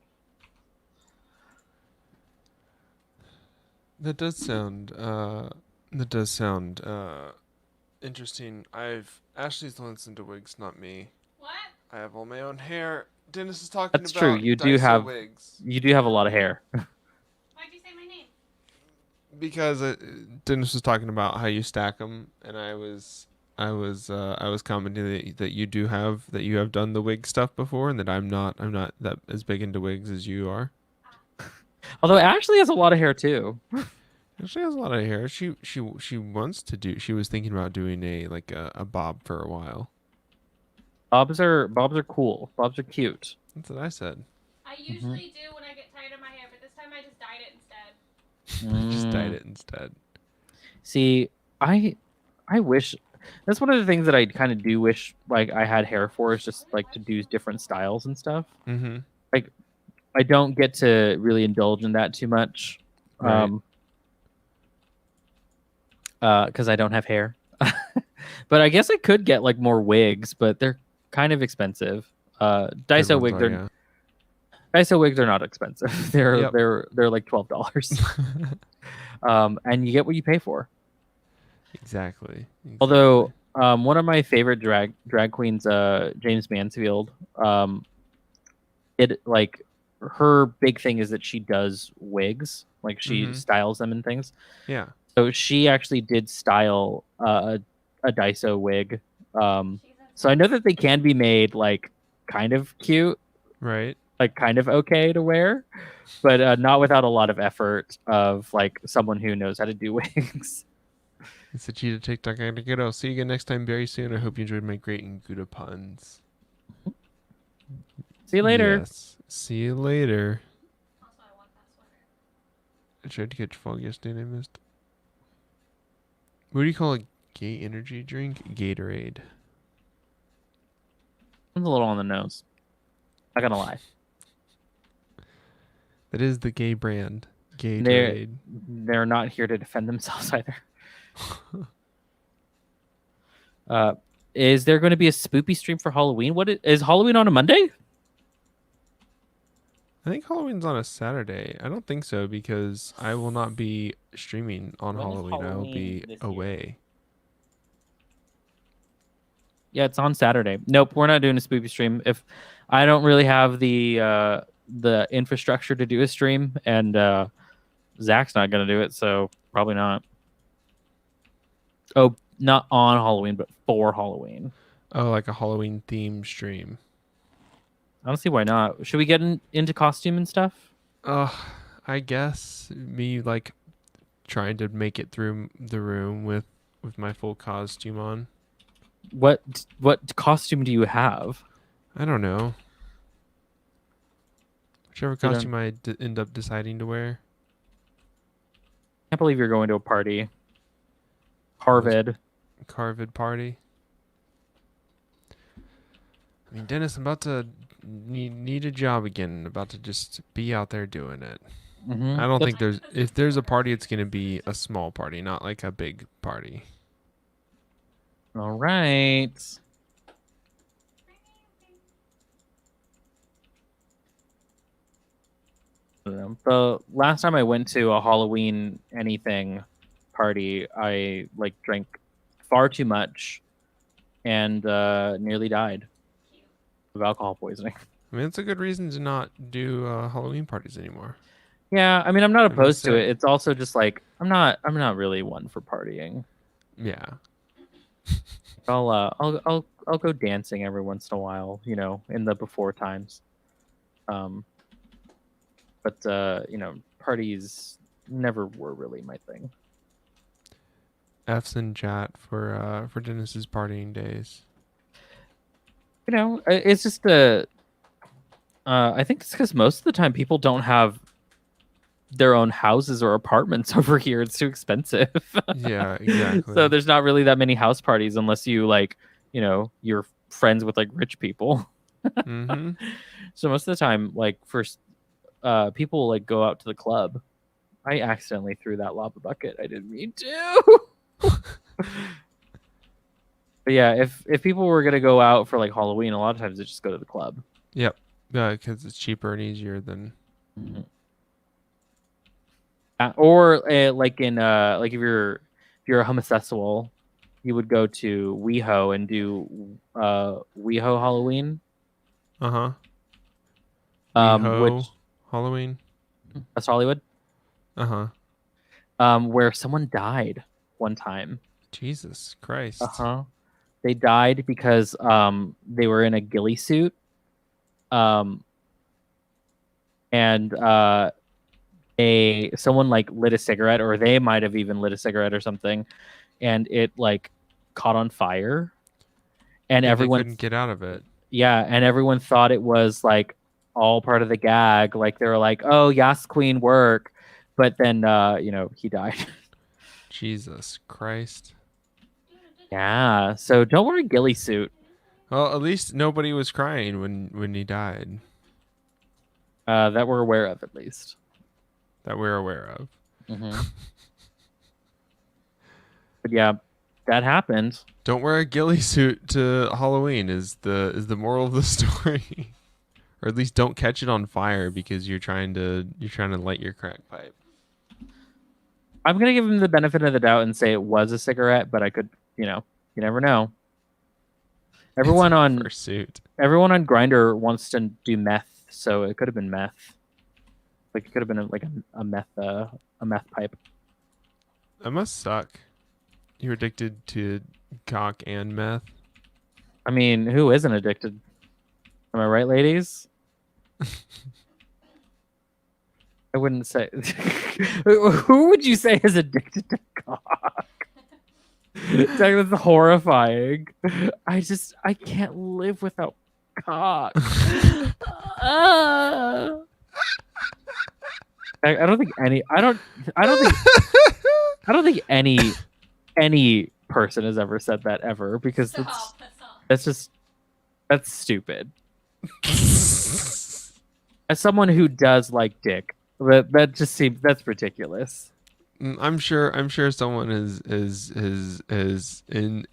That does sound interesting. Ashley's the one that's into wigs, not me. What? I have all my own hair. Dennis is talking That's about true. You do Daiso have wigs. a lot of hair. Why'd you say my name? Because Dennis was talking about how you stack them, and I was commenting that you have done the wig stuff before, and that I'm not that as big into wigs as you are. Although Ashley has a lot of hair too. She has a lot of hair. She wants to do. She was thinking about doing a bob for a while. Bobs are cool. Bobs are cute. That's what I said. I usually do when I get tired of my hair, but this time I just dyed it instead. Just dyed it instead. See, I wish that's one of the things that I kind of do wish like I had hair for is just like to do different styles and stuff. Mm-hmm. Like I don't get to really indulge in that too much. Right. Because I don't have hair. But I guess I could get like more wigs, but they're kind of expensive. Daiso wigs are Daiso wigs are not expensive. They're like $12. And you get what you pay for. Exactly. Although one of my favorite drag queens, James Mansfield, it like her big thing is that she does wigs, like she styles them and things. Yeah. So she actually did style a Daiso wig. So I know that they can be made like kind of cute, Right. like kind of okay to wear, but not without a lot of effort of like someone who knows how to do wigs. It's a cheetah TikTok. I gotta get. I'll see you again next time very soon. I hope you enjoyed my great and Gouda puns. See you later. Yes. See you later. Also, I want that sweater. I tried to catch fog yesterday and I missed. What do you call a gay energy drink? Gatorade. It's a little on the nose. Not gonna lie. That is the gay brand. Gatorade. They're not here to defend themselves either. Is there going to be a spoopy stream for Halloween? Is Halloween on a Monday? I think Halloween's on a Saturday. I don't think so because I will not be streaming on When is Halloween. I will Halloween be this year? away. Yeah, it's on Saturday. Nope, we're not doing a spooky stream. If I don't really have the infrastructure to do a stream, and Zach's not gonna do it, so probably not. Oh, not on Halloween, but for Halloween. Oh, like a Halloween theme stream. I don't see why not. Should we get into costume and stuff? I guess me like trying to make it through the room with my full costume on. What costume do you have? I don't know. Whichever You don't- costume I end up deciding to wear. Can't believe you're going to a party. Harvard. Carvid party. I mean, Dennis, I'm about to need a job again. About to just be out there doing it. Mm-hmm. I don't think if there's a party, it's gonna be a small party, not like a big party. All right. The last time I went to a Halloween anything party, I like drank far too much and nearly died of alcohol poisoning. I mean, it's a good reason to not do Halloween parties anymore. Yeah, I mean, I'm not I must opposed to say. it. It's also just like I'm not really one for partying. Yeah. I'll go dancing every once in a while, you know, in the before times. But you know, parties never were really my thing. F's in chat for Dennis's partying days. You know, it's just I think it's because most of the time people don't have their own houses or apartments over here. It's too expensive. Yeah, exactly. So there's not really that many house parties unless you like, you know, you're friends with like rich people. Mm-hmm. So most of the time, like first, people like go out to the club. I accidentally threw that lava bucket. I didn't mean to. But yeah, if people were gonna go out for like Halloween, a lot of times they just go to the club. Yep. Yeah, because it's cheaper and easier than. Mm-hmm. Or like in like if you're a homosexual, you would go to WeHo and do WeHo Halloween. Uh-huh. Which Halloween. West Hollywood. Uh-huh. Where someone died one time. Jesus Christ. Uh-huh. They died because they were in a ghillie suit. And someone like lit a cigarette, or they might have even lit a cigarette or something, and it like caught on fire. And everyone couldn't get out of it. Yeah, and everyone thought it was like all part of the gag. Like they were like, "Oh, yes, Queen, work," but then you know, he died. Jesus Christ. Yeah, so don't wear a ghillie suit. Well, at least nobody was crying when he died. That we're aware of, at least. That we're aware of. Mm-hmm. But yeah, that happened. Don't wear a ghillie suit to Halloween is the moral of the story. Or at least don't catch it on fire because you're trying to light your crack pipe. I'm gonna give him the benefit of the doubt and say it was a cigarette, but I could, you know, you never know. Everyone on Grindr wants to do meth, so it could have been meth. Like it could have been a meth pipe. That must suck. You're addicted to cock and meth. I mean, who isn't addicted? Am I right, ladies? I wouldn't say. Who would you say is addicted to cock? That's horrifying. I can't live without cock. I don't think any person has ever said that ever, because that's stupid. As someone who does like dick, that's ridiculous. I'm sure. I'm sure someone is in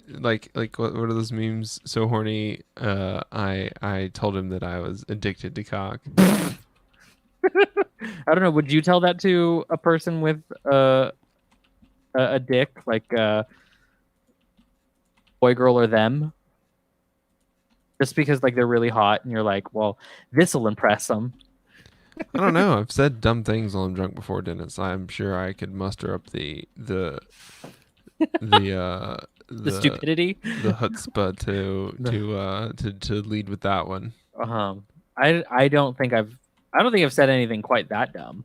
like what are those memes? So horny. I told him that I was addicted to cock. I don't know. Would you tell that to a person with a dick, like boy, girl, or them? Just because like they're really hot, and you're like, well, this will impress them. I don't know. I've said dumb things while I'm drunk before, Dennis. I'm sure I could muster up the The stupidity. the chutzpah to lead with that one. I don't think I've said anything quite that dumb.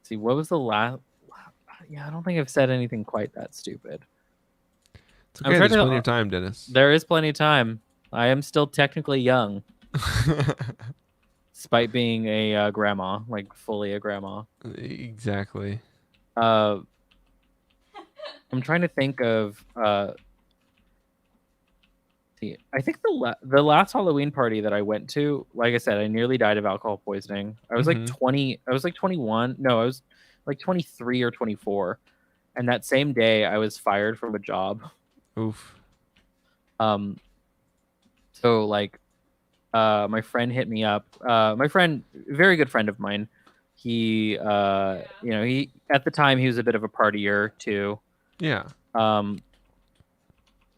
See, what was the last? Yeah, I don't think I've said anything quite that stupid. It's okay. There's plenty of time, Dennis. There is plenty of time. I am still technically young, despite being a grandma, like fully a grandma. Exactly. I'm trying to think of. See, I think the last Halloween party that I went to, like I said, I nearly died of alcohol poisoning. I was like 20. I was like 21. No, I was like 23 or 24, and that same day I was fired from a job. Oof. So like, my friend hit me up. My friend, very good friend of mine. He, he at the time he was a bit of a partier too. Yeah.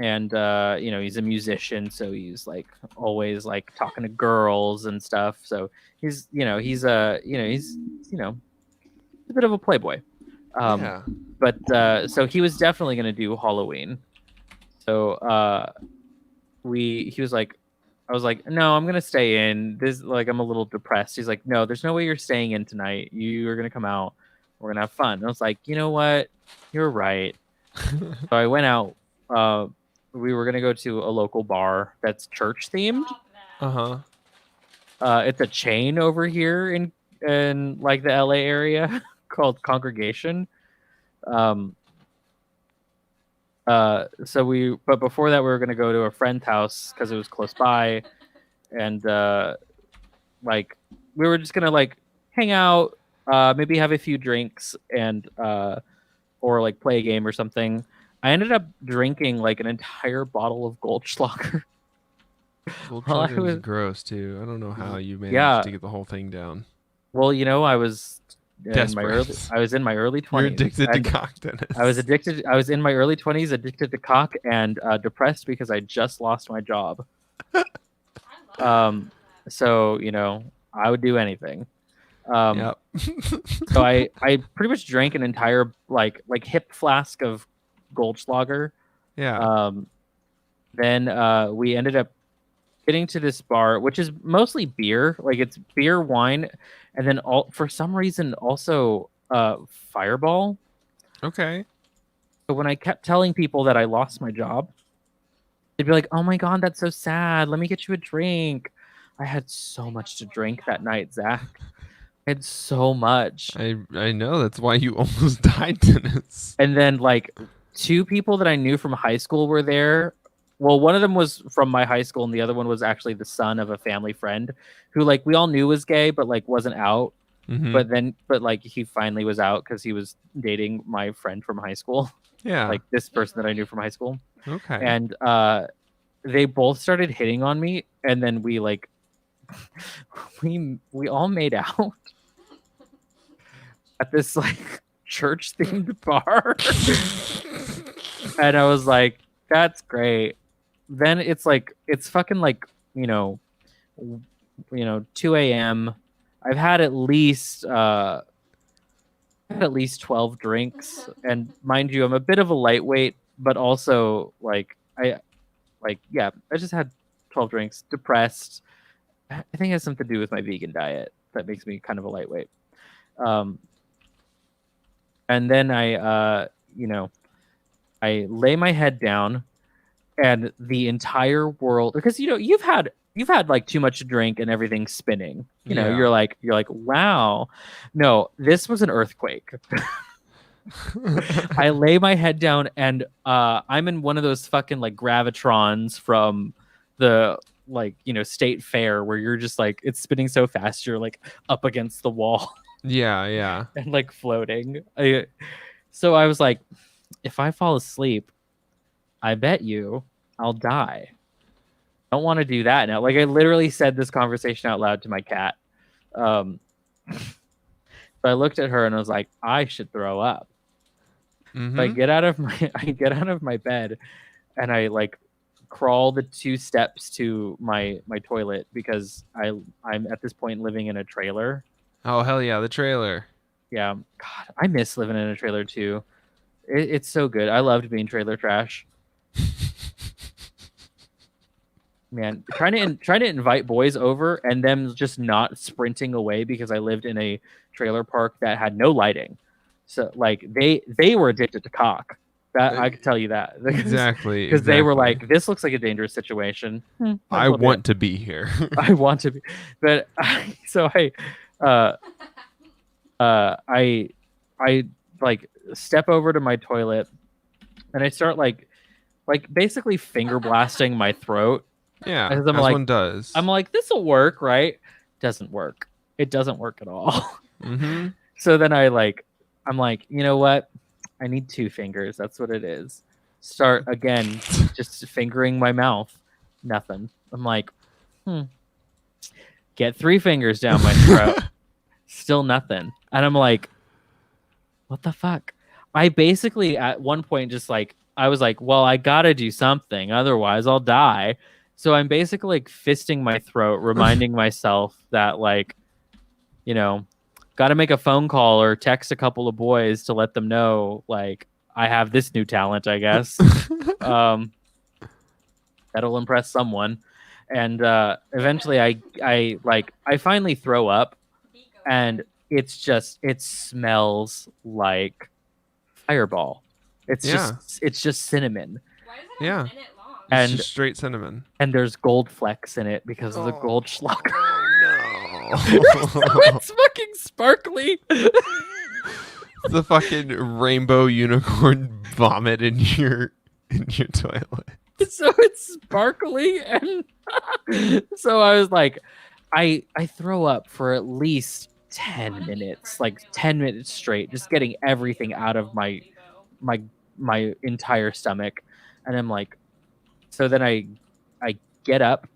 And he's a musician, so he's like always like talking to girls and stuff. So he's a bit of a playboy. Yeah. But so he was definitely gonna do Halloween. So he was like, I was like, no, I'm gonna stay in. This like I'm a little depressed. He's like, no, there's no way you're staying in tonight. You are gonna come out. We're gonna have fun. And I was like, you know what? You're right. So I went out. We were gonna go to a local bar that's church themed. It's a chain over here in like the LA area called Congregation. But before that, we were gonna go to a friend's house because it was close by, and like we were just gonna like hang out, maybe have a few drinks, and or like play a game or something. I ended up drinking like an entire bottle of Goldschlager. Goldschlager is gross too. I don't know how you managed to get the whole thing down. Well, I was desperate. I was in my early 20s. You're addicted to cock, Dennis. I was in my early 20s, addicted to cock and depressed because I just lost my job. So I would do anything. Yep. So I pretty much drank an entire like hip flask of Goldschlager. Yeah. Then we ended up getting to this bar, which is mostly beer. Like it's beer, wine, and then for some reason also Fireball. Okay. So when I kept telling people that I lost my job, they'd be like, "Oh my god, that's so sad. Let me get you a drink." I had so much to drink that night, Zach. I had so much. I know, that's why you almost died, Dennis. And then like 2 people that I knew from high school were there. Well, one of them was from my high school, and the other one was actually the son of a family friend who like we all knew was gay, but like wasn't out. Mm-hmm. But like he finally was out because he was dating my friend from high school. Yeah. Like this person that I knew from high school. Okay. And they both started hitting on me, and then we like we all made out at this like church themed bar. And I was like, that's great. Then it's fucking like 2 a.m. I've had at least 12 drinks, and mind you, I'm a bit of a lightweight, but also I just had 12 drinks, depressed. I think it has something to do with my vegan diet that makes me kind of a lightweight. And then I lay my head down, and the entire world, because you've had like too much to drink and everything's spinning. You're like, wow. No, this was an earthquake. I lay my head down, and I'm in one of those fucking like gravitrons from the like state fair where you're just like it's spinning so fast you're like up against the wall Yeah. and like floating. So I was like, if I fall asleep, I bet you I'll die. I don't want to do that now. Like I literally said this conversation out loud to my cat. So I looked at her and I was like, I should throw up. Mm-hmm. So I get out of my bed and I like crawl the 2 steps to my toilet because I'm at this point living in a trailer. Oh hell yeah, the trailer. Yeah, God, I miss living in a trailer too. It's so good. I loved being trailer trash. Man, trying to invite boys over and them just not sprinting away because I lived in a trailer park that had no lighting. So like they were addicted to cock. That I could tell you that. Exactly. Because they were like, this looks like a dangerous situation. I want to be here. I want to be, but I like step over to my toilet and I start like basically finger blasting my throat. Yeah, as as one does. I'm like, this will work, right? Doesn't work. It doesn't work at all. Mm-hmm. So then I'm like, you know what? I need 2 fingers. That's what it is. Start again, just fingering my mouth. Nothing. I'm like, get 3 fingers down my throat. Still nothing. And I'm like, what the fuck? I basically at one point just like, I was like, well, I gotta do something. Otherwise I'll die. So I'm basically like fisting my throat, reminding myself that like, got to make a phone call or text a couple of boys to let them know like I have this new talent, I guess. That'll impress someone. And eventually I finally throw up and it smells like Fireball. It's just cinnamon. Why does it have a minute long? It's just straight cinnamon. And there's gold flecks in it because of the gold schlock. No. It's fucking sparkly. The fucking rainbow unicorn vomit in your toilet. So it's sparkly and so I was like, I throw up for at least 10 minutes, like 10 minutes straight, just getting everything out of my entire stomach. And I'm like, so then I get up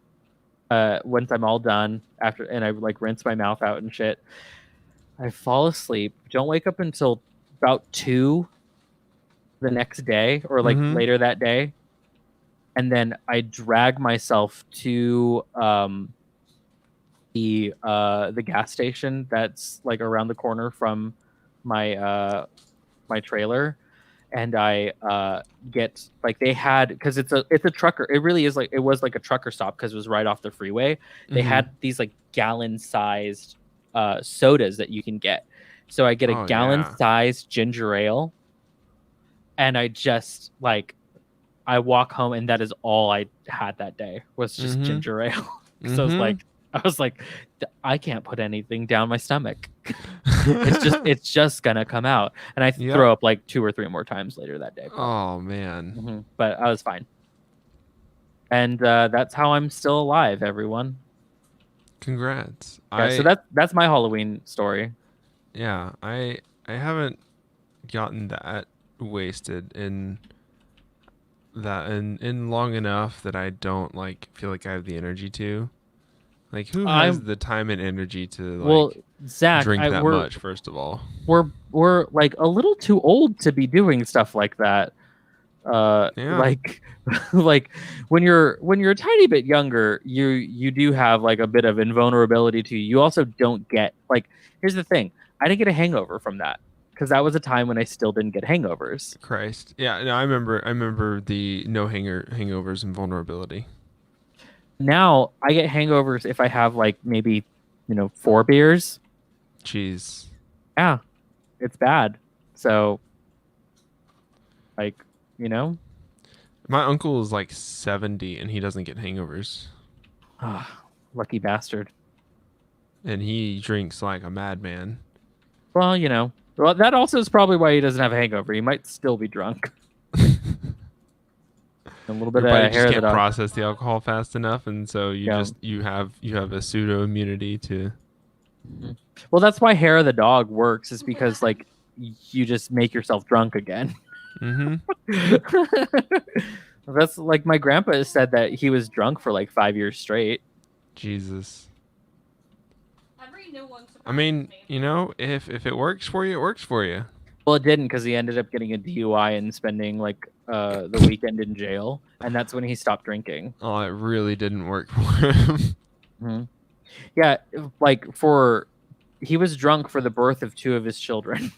once I'm all done after, and I like rinse my mouth out and shit. I fall asleep. Don't wake up until about 2 the next day or like later that day. And then I drag myself to the gas station that's like around the corner from my my trailer. And I get like they had, because it's a trucker. It really is like, it was like a trucker stop because it was right off the freeway. They had these like gallon sized sodas that you can get. So I get a gallon sized ginger ale, and I just like I walk home, and that is all I had that day was just ginger ale. So I was like, I can't put anything down my stomach. it's just gonna come out, and I throw up like 2 or 3 more times later that day. Oh man! But I was fine, and that's how I'm still alive. Everyone, congrats! Yeah, so that's my Halloween story. Yeah, I haven't gotten that wasted in long enough that I don't like feel like I have the energy to. Like, who has the time and energy to like Zach, drink that much? First of all, we're like a little too old to be doing stuff like that. Like when you're a tiny bit younger, you do have like a bit of invulnerability to you. You also don't get like. Here's the thing: I didn't get a hangover from that because that was a time when I still didn't get hangovers. Christ, yeah, no, I remember the no hangovers and vulnerability. Now I get hangovers if I have like maybe 4 beers. Jeez. Yeah, it's bad. So like my uncle is like 70 and he doesn't get hangovers. Lucky bastard. And he drinks like a madman. Well, that also is probably why he doesn't have a hangover. He might still be drunk. A little bit Your of body hair just of the can't dog. process the alcohol fast enough, and so Yeah. you have a pseudo immunity to. Well, that's why hair of the dog works, is because like you just make yourself drunk again. Mm-hmm. That's like my grandpa said that he was drunk for like 5 years straight. Jesus. Every new one I mean, surprises me. you know, if it works for you, it works for you. Well, it didn't, because he ended up getting a DUI and spending like the weekend in jail, and that's when he stopped drinking. Oh, it really didn't work for him. Mm-hmm. Yeah, like he was drunk for the birth of 2 of his children.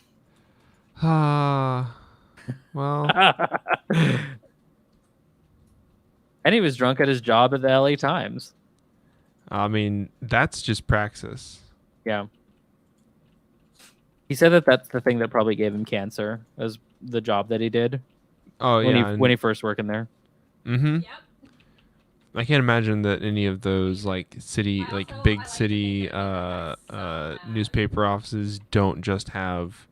Ah, well, And he was drunk at his job at the LA Times. I mean, that's just praxis. Yeah. He said that that's the thing that probably gave him cancer, was the job that he did Oh yeah, when he first working there. Mm-hmm. Yep. I can't imagine that any of those like big I city like to think that newspaper offices don't just have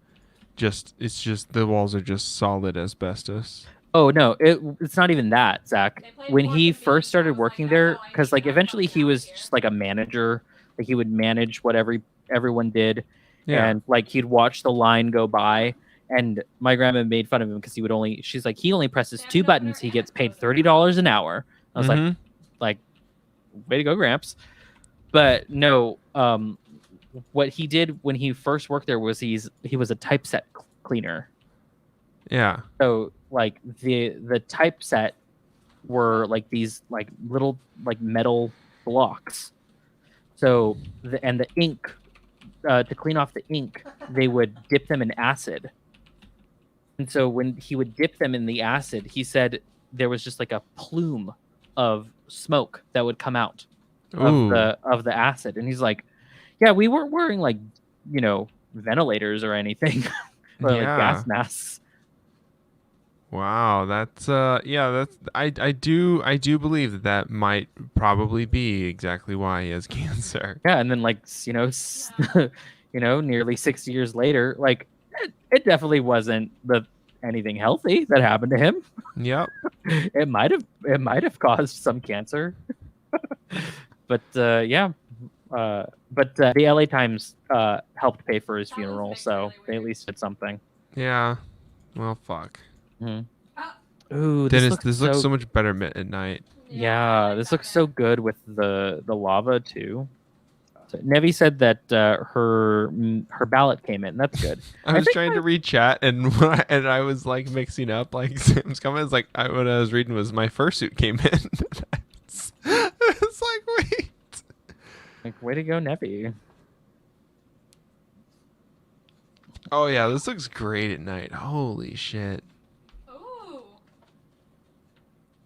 it's just the walls are just solid asbestos. Oh no, it's not even that, Zach. They played When more he convenience, first started I was working like, there, that's all I because need, like that's eventually fucking he out was here. just like a manager. Like he would manage what everyone did, Yeah. and like he'd watch the line go by. And my grandma made fun of him because she's like, he only presses 2 buttons, he gets paid $30 an hour. I was Mm-hmm. like, way to go, Gramps. But no, what he did when he first worked there was he was a typeset cleaner. Yeah. So like the typeset were like these like little like metal blocks. So the ink, to clean off the ink, they would dip them in acid. And so when he would dip them in the acid, he said there was just like a plume of smoke that would come out Ooh. of the acid. And he's like, yeah, we weren't wearing like, ventilators or anything or like Yeah. gas masks. Wow, that's I do believe that might probably be exactly why he has cancer. Yeah, and then like nearly 60 years later, like it definitely wasn't anything healthy that happened to him. Yep. It might have caused some cancer. But yeah. But the LA Times helped pay for his funeral, so they at least did something. Yeah. Well, fuck. Ooh, Dennis, this looks so much better at night. Yeah, this looks so good with the lava too. So Nevi said that her ballot came in. That's good. I was trying to read chat and I was like mixing up like Sam's comments. Like what I was reading was my fursuit came in. It's like wait. Like way to go, Nevi. Oh yeah, this looks great at night. Holy shit. Ooh.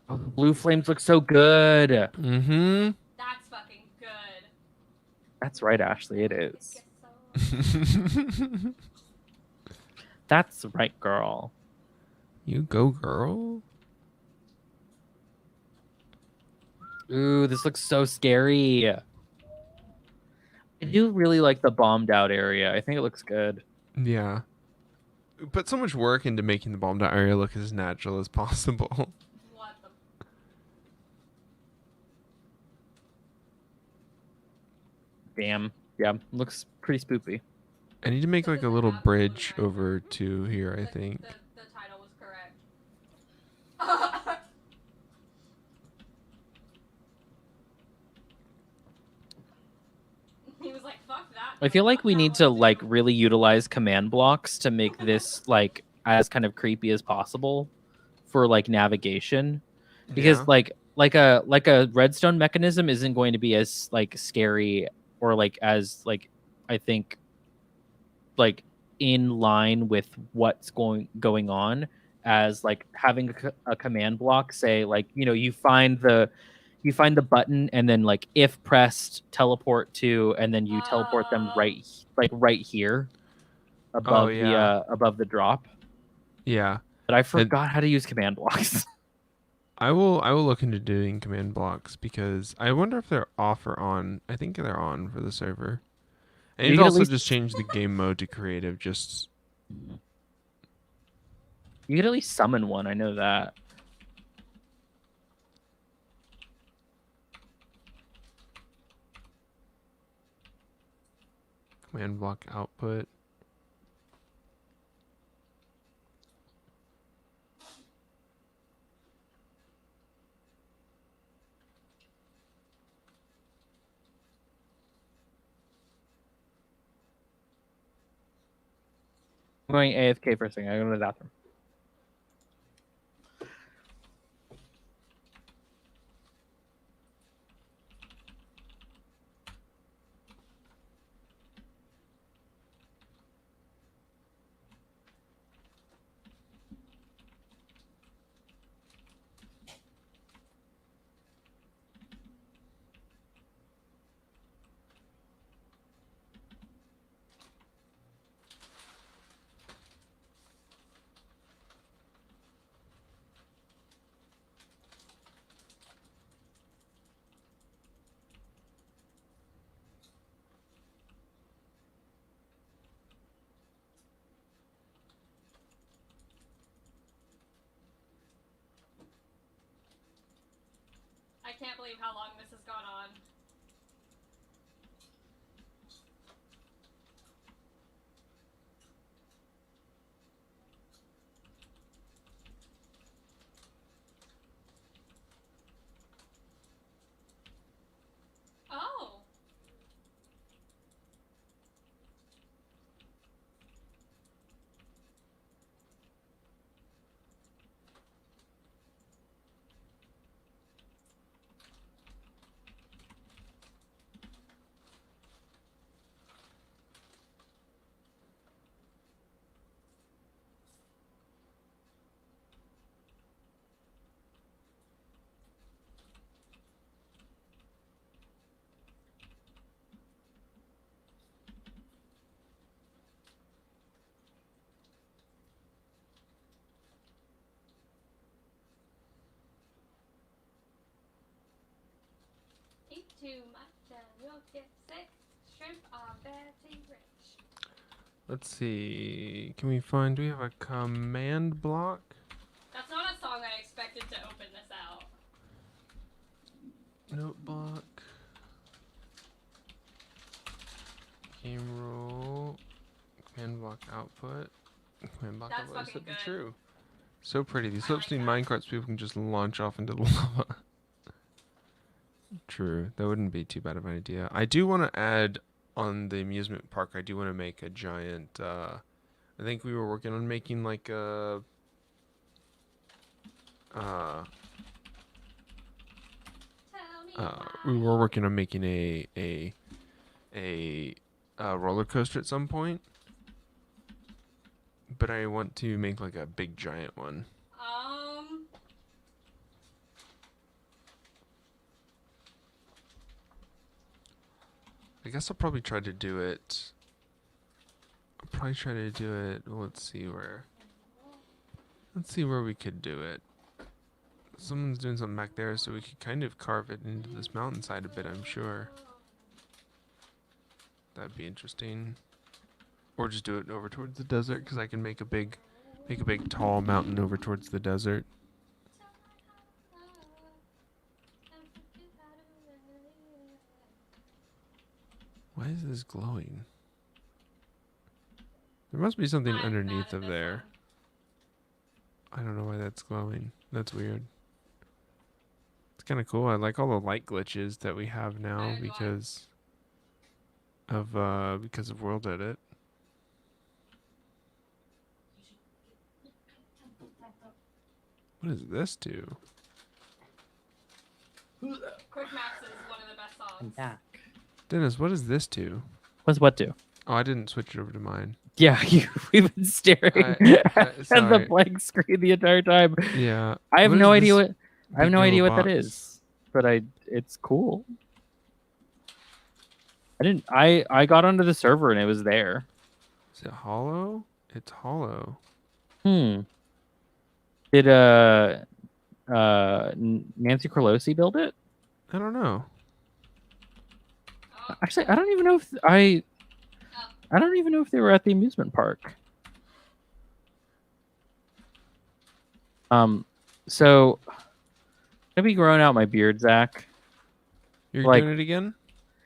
Oh, the blue flames look so good. Mm-hmm. That's fucking good. That's right, Ashley. It is. That's right, girl. You go, girl. Ooh, this looks so scary. I do really like the bombed out area. I think it looks good. Yeah. Put so much work into making the bombed out area look as natural as possible. What the? Damn. Yeah, looks pretty spoopy. I need to make like a little bridge over to here, I think. The title was correct. He was like, fuck that. I feel like we need to like really utilize command blocks to make this like as kind of creepy as possible for like navigation, because Yeah. like a redstone mechanism isn't going to be as like scary or like as like I think like in line with what's going on as like having a command block say like you find the button and then like if pressed teleport to, and then you teleport them right here above above the drop. Yeah. But I forgot how to use command blocks. I will look into doing command blocks because I wonder if they're off or on. I think they're on for the server. And you can also just change the game mode to creative. Just you could at least summon one. I know that. Command block output. I'm going AFK for a second. I'm going to the bathroom. I can't believe how long this has gone on. Oh. Eat too much and you'll get sick. Shrimp are very rich. Let's see. Can we find? Do we have a command block? That's not a song I expected to open this out. Note block. Game rule. Command block output. Command block That's output is fucking good. true. So pretty. These I like slipstream that. minecarts people can just launch off into the lava. True. That wouldn't be too bad of an idea. I do want to add on the amusement park. I do want to make a giant. I think we were working on making like a. Tell me We why. were working on making a roller coaster at some point, but I want to make like a big giant one. I guess I'll probably try to do it. Let's see where. Let's see where we could do it. Someone's doing something back there, so we could kind of carve it into this mountainside a bit, I'm sure. That'd be interesting. Or just do it over towards the desert, because I can make a big tall mountain over towards the desert. Why is this glowing? There must be something I'm underneath mad at of this there. I don't know why that's glowing. That's weird. It's kind of cool. I like all the light glitches that we have now because of World Edit. What does this do? Quick Maps is one of the best I'm songs. back. Dennis, what does this do? What's what do? Oh, I didn't switch it over to mine. Yeah, we've been staring at the sorry. blank screen the entire time. Yeah. I have What no is idea this what I have big no idea yellow what that box? is, but it's cool. I got onto the server and it was there. Is it hollow? It's hollow. Did Nancy Pelosi build it? I don't know. Oh, Actually, I don't even know if I don't even know if they were at the amusement park. So I've been growing out my beard, Zach. You're Like- doing it again?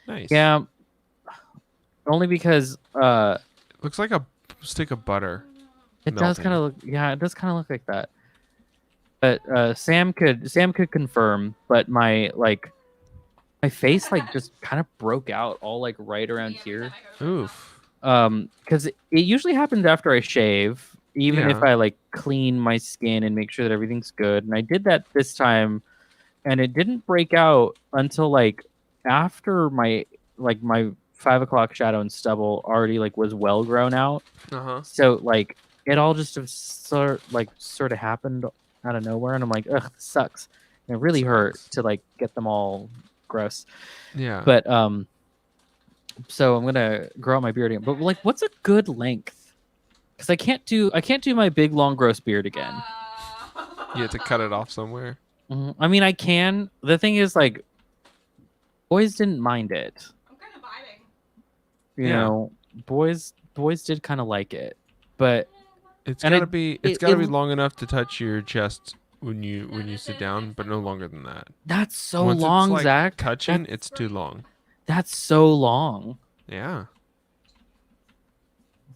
Nice. Yeah. only because Looks like a stick of butter it does kind melting. of look. Yeah, it does kind of look like that. But Sam could confirm. But my face like just kind of broke out all like right around Yeah, every time here. I go to her Oof. Because it usually happens after I shave, even if Yeah. I like clean my skin and make sure that everything's good. And I did that this time, and it didn't break out until like after my 5 o'clock shadow and stubble already like was well grown out. Uh-huh. So like it all just sort of happened out of nowhere, and I'm like, ugh, this sucks. And it really hurt Sucks. to like get them all gross. Yeah. But so I'm gonna grow out my beard again. But like, what's a good length? Because I can't do my big long gross beard again. You have to cut it off somewhere. I mean, I can. The thing is, like, boys didn't mind it. I'm kind of vibing. You Yeah. know, boys did kind of like it, but It's And gotta it- be it- gotta it- be long enough to touch your chest when you sit down, but no longer than that. that's so Once long, it's like Zach. touching, it's too long. That's so long. Yeah.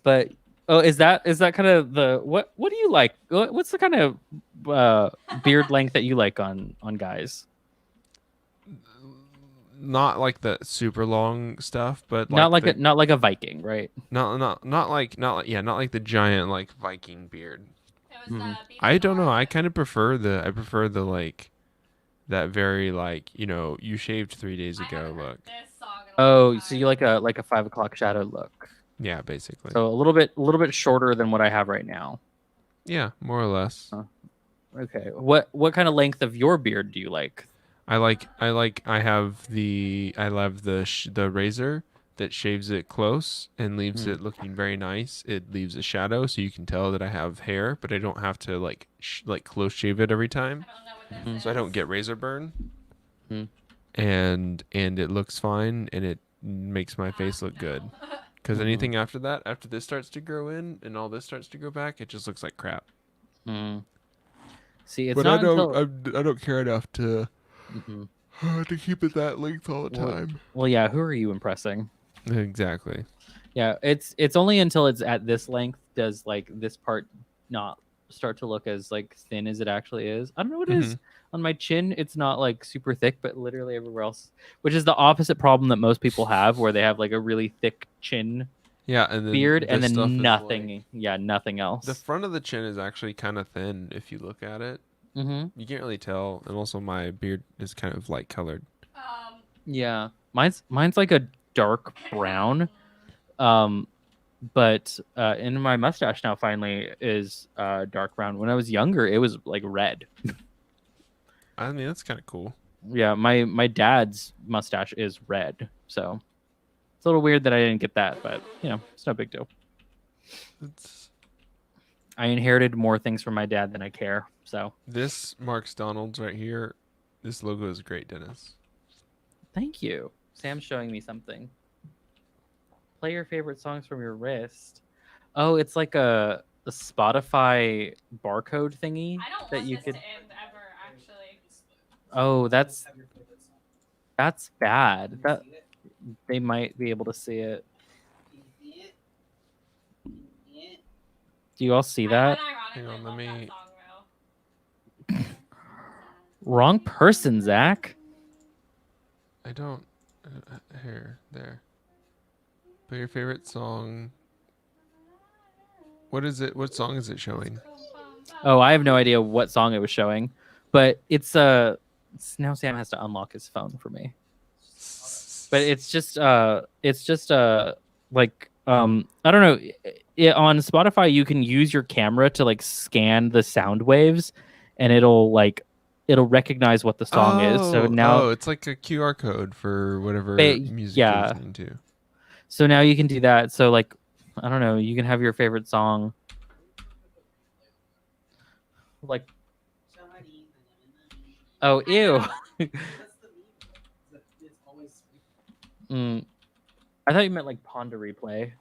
But is that kind of the what do you like? What's the kind of beard length that you like on guys? Not like the super long stuff, but Not like like the, not like a Viking, right? not like not like the giant like Viking beard. It was the I don't know. I before- kind of prefer the like that very like you shaved 3 days I ago haven't heard look. this song in a Oh, long so time. you like a 5 o'clock shadow look. Yeah, basically. So a little bit shorter than what I have right now. Yeah, more or less. Okay. What kind of length of your beard do you like? I have the razor that shaves it close and leaves Mm. it looking very nice. It leaves a shadow so you can tell that I have hair, but I don't have to like close shave it every time. I don't know what this is. So I don't get razor burn. Mm. And it looks fine and it makes my face look good. Cuz Mhm. anything after that, after this starts to grow in and all this starts to grow back, it just looks like crap. Mm. See, it's But not until I don't care enough to Mhm. to keep it that length all the Well- time. Well, yeah. Who are you impressing? Exactly. Yeah, it's only until it's at this length does like this part not start to look as like thin as it actually is. I don't know what it is. On my chin, it's not like super thick, but literally everywhere else, which is the opposite problem that most people have, where they have like a really thick chin Yeah, and then beard and this stuff then is, nothing. like- Yeah, nothing else. the front of the chin is actually kind of thin if you look at it. Mm-hmm. You can't really tell, and also my beard is kind of light colored. Yeah, mine's like a dark brown. But and my mustache now finally is dark brown. When I was younger, it was like red. I mean, that's kind of cool. Yeah, my dad's mustache is red, so it's a little weird that I didn't get that, but it's no big deal. It's, I inherited more things from my dad than I care. So this marks Donald's right here. This logo is great, Dennis. thank you. Sam's showing me something. Play your favorite songs from your wrist. Oh, it's like a Spotify barcode thingy I don't that want you this could. to end ever, actually. Oh, that's bad. That they might be able to see it. Do you all see that? Hang on, let me- Wrong person, Zach. I don't. Here, there. Play your favorite song. What is it? What song is it showing? Oh, I have no idea what song it was showing, but it's now Sam has to unlock his phone for me. But it's just like I don't know. On Spotify, you can use your camera to like scan the sound waves, and it'll recognize what the song is. So now, it's like a QR code for whatever music yeah. you're listening to. so now you can do that. So like, I don't know, you can have your favorite song. Like, oh, ew. I thought you meant like Pond to Replay.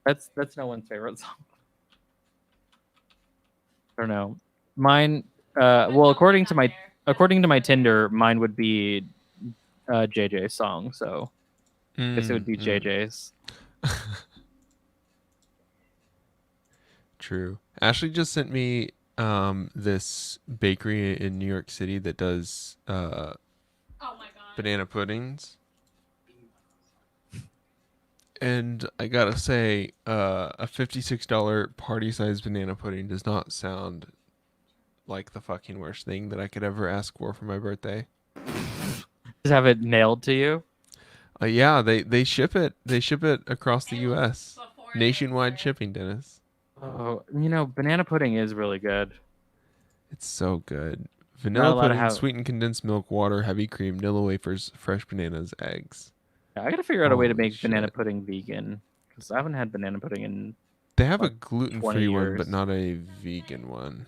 That's no one's favorite song. I don't know. Mine. Well, according to my Tinder, mine would be JJ's song. So Guess it would be Mm. JJ's. True. Ashley just sent me this bakery in New York City that does Oh my god. banana puddings. And I gotta say, a $56 party size banana pudding does not sound like the fucking worst thing that I could ever ask for my birthday. Just have it mailed to you. Yeah, they ship it. They ship it across the It was U.S. before it Nationwide was shipping, Dennis. Oh, banana pudding is really good. It's so good. Not Vanilla allowed to pudding, have. sweetened condensed milk, water, heavy cream, Nilla wafers, fresh bananas, eggs. I gotta figure out a way to Holy make banana shit. pudding vegan because I haven't had banana pudding in They have a like 20 gluten-free one, but years. not a vegan one.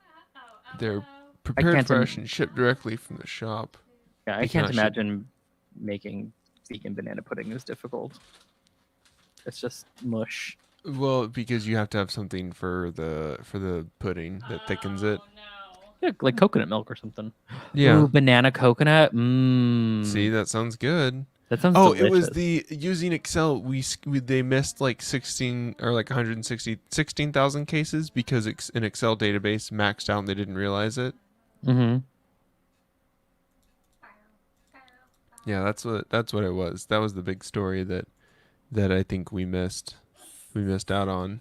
Oh, oh, They're oh. I prepared can't. fresh and shipped directly from the shop. Yeah, I They can't cannot ship. imagine making vegan banana pudding is difficult. It's just mush. Well, because you have to have something for the pudding that thickens it. Oh, no. Yeah, like coconut milk or something. Yeah. Ooh, banana coconut. See, Mmm. that sounds good. That sounds Oh, it was delicious. the using Excel. They missed like 16 or like 16,000 cases because an Excel database maxed out and they didn't realize it. Mm-hmm. Yeah, that's what it was. That was the big story that I think we missed. We missed out on.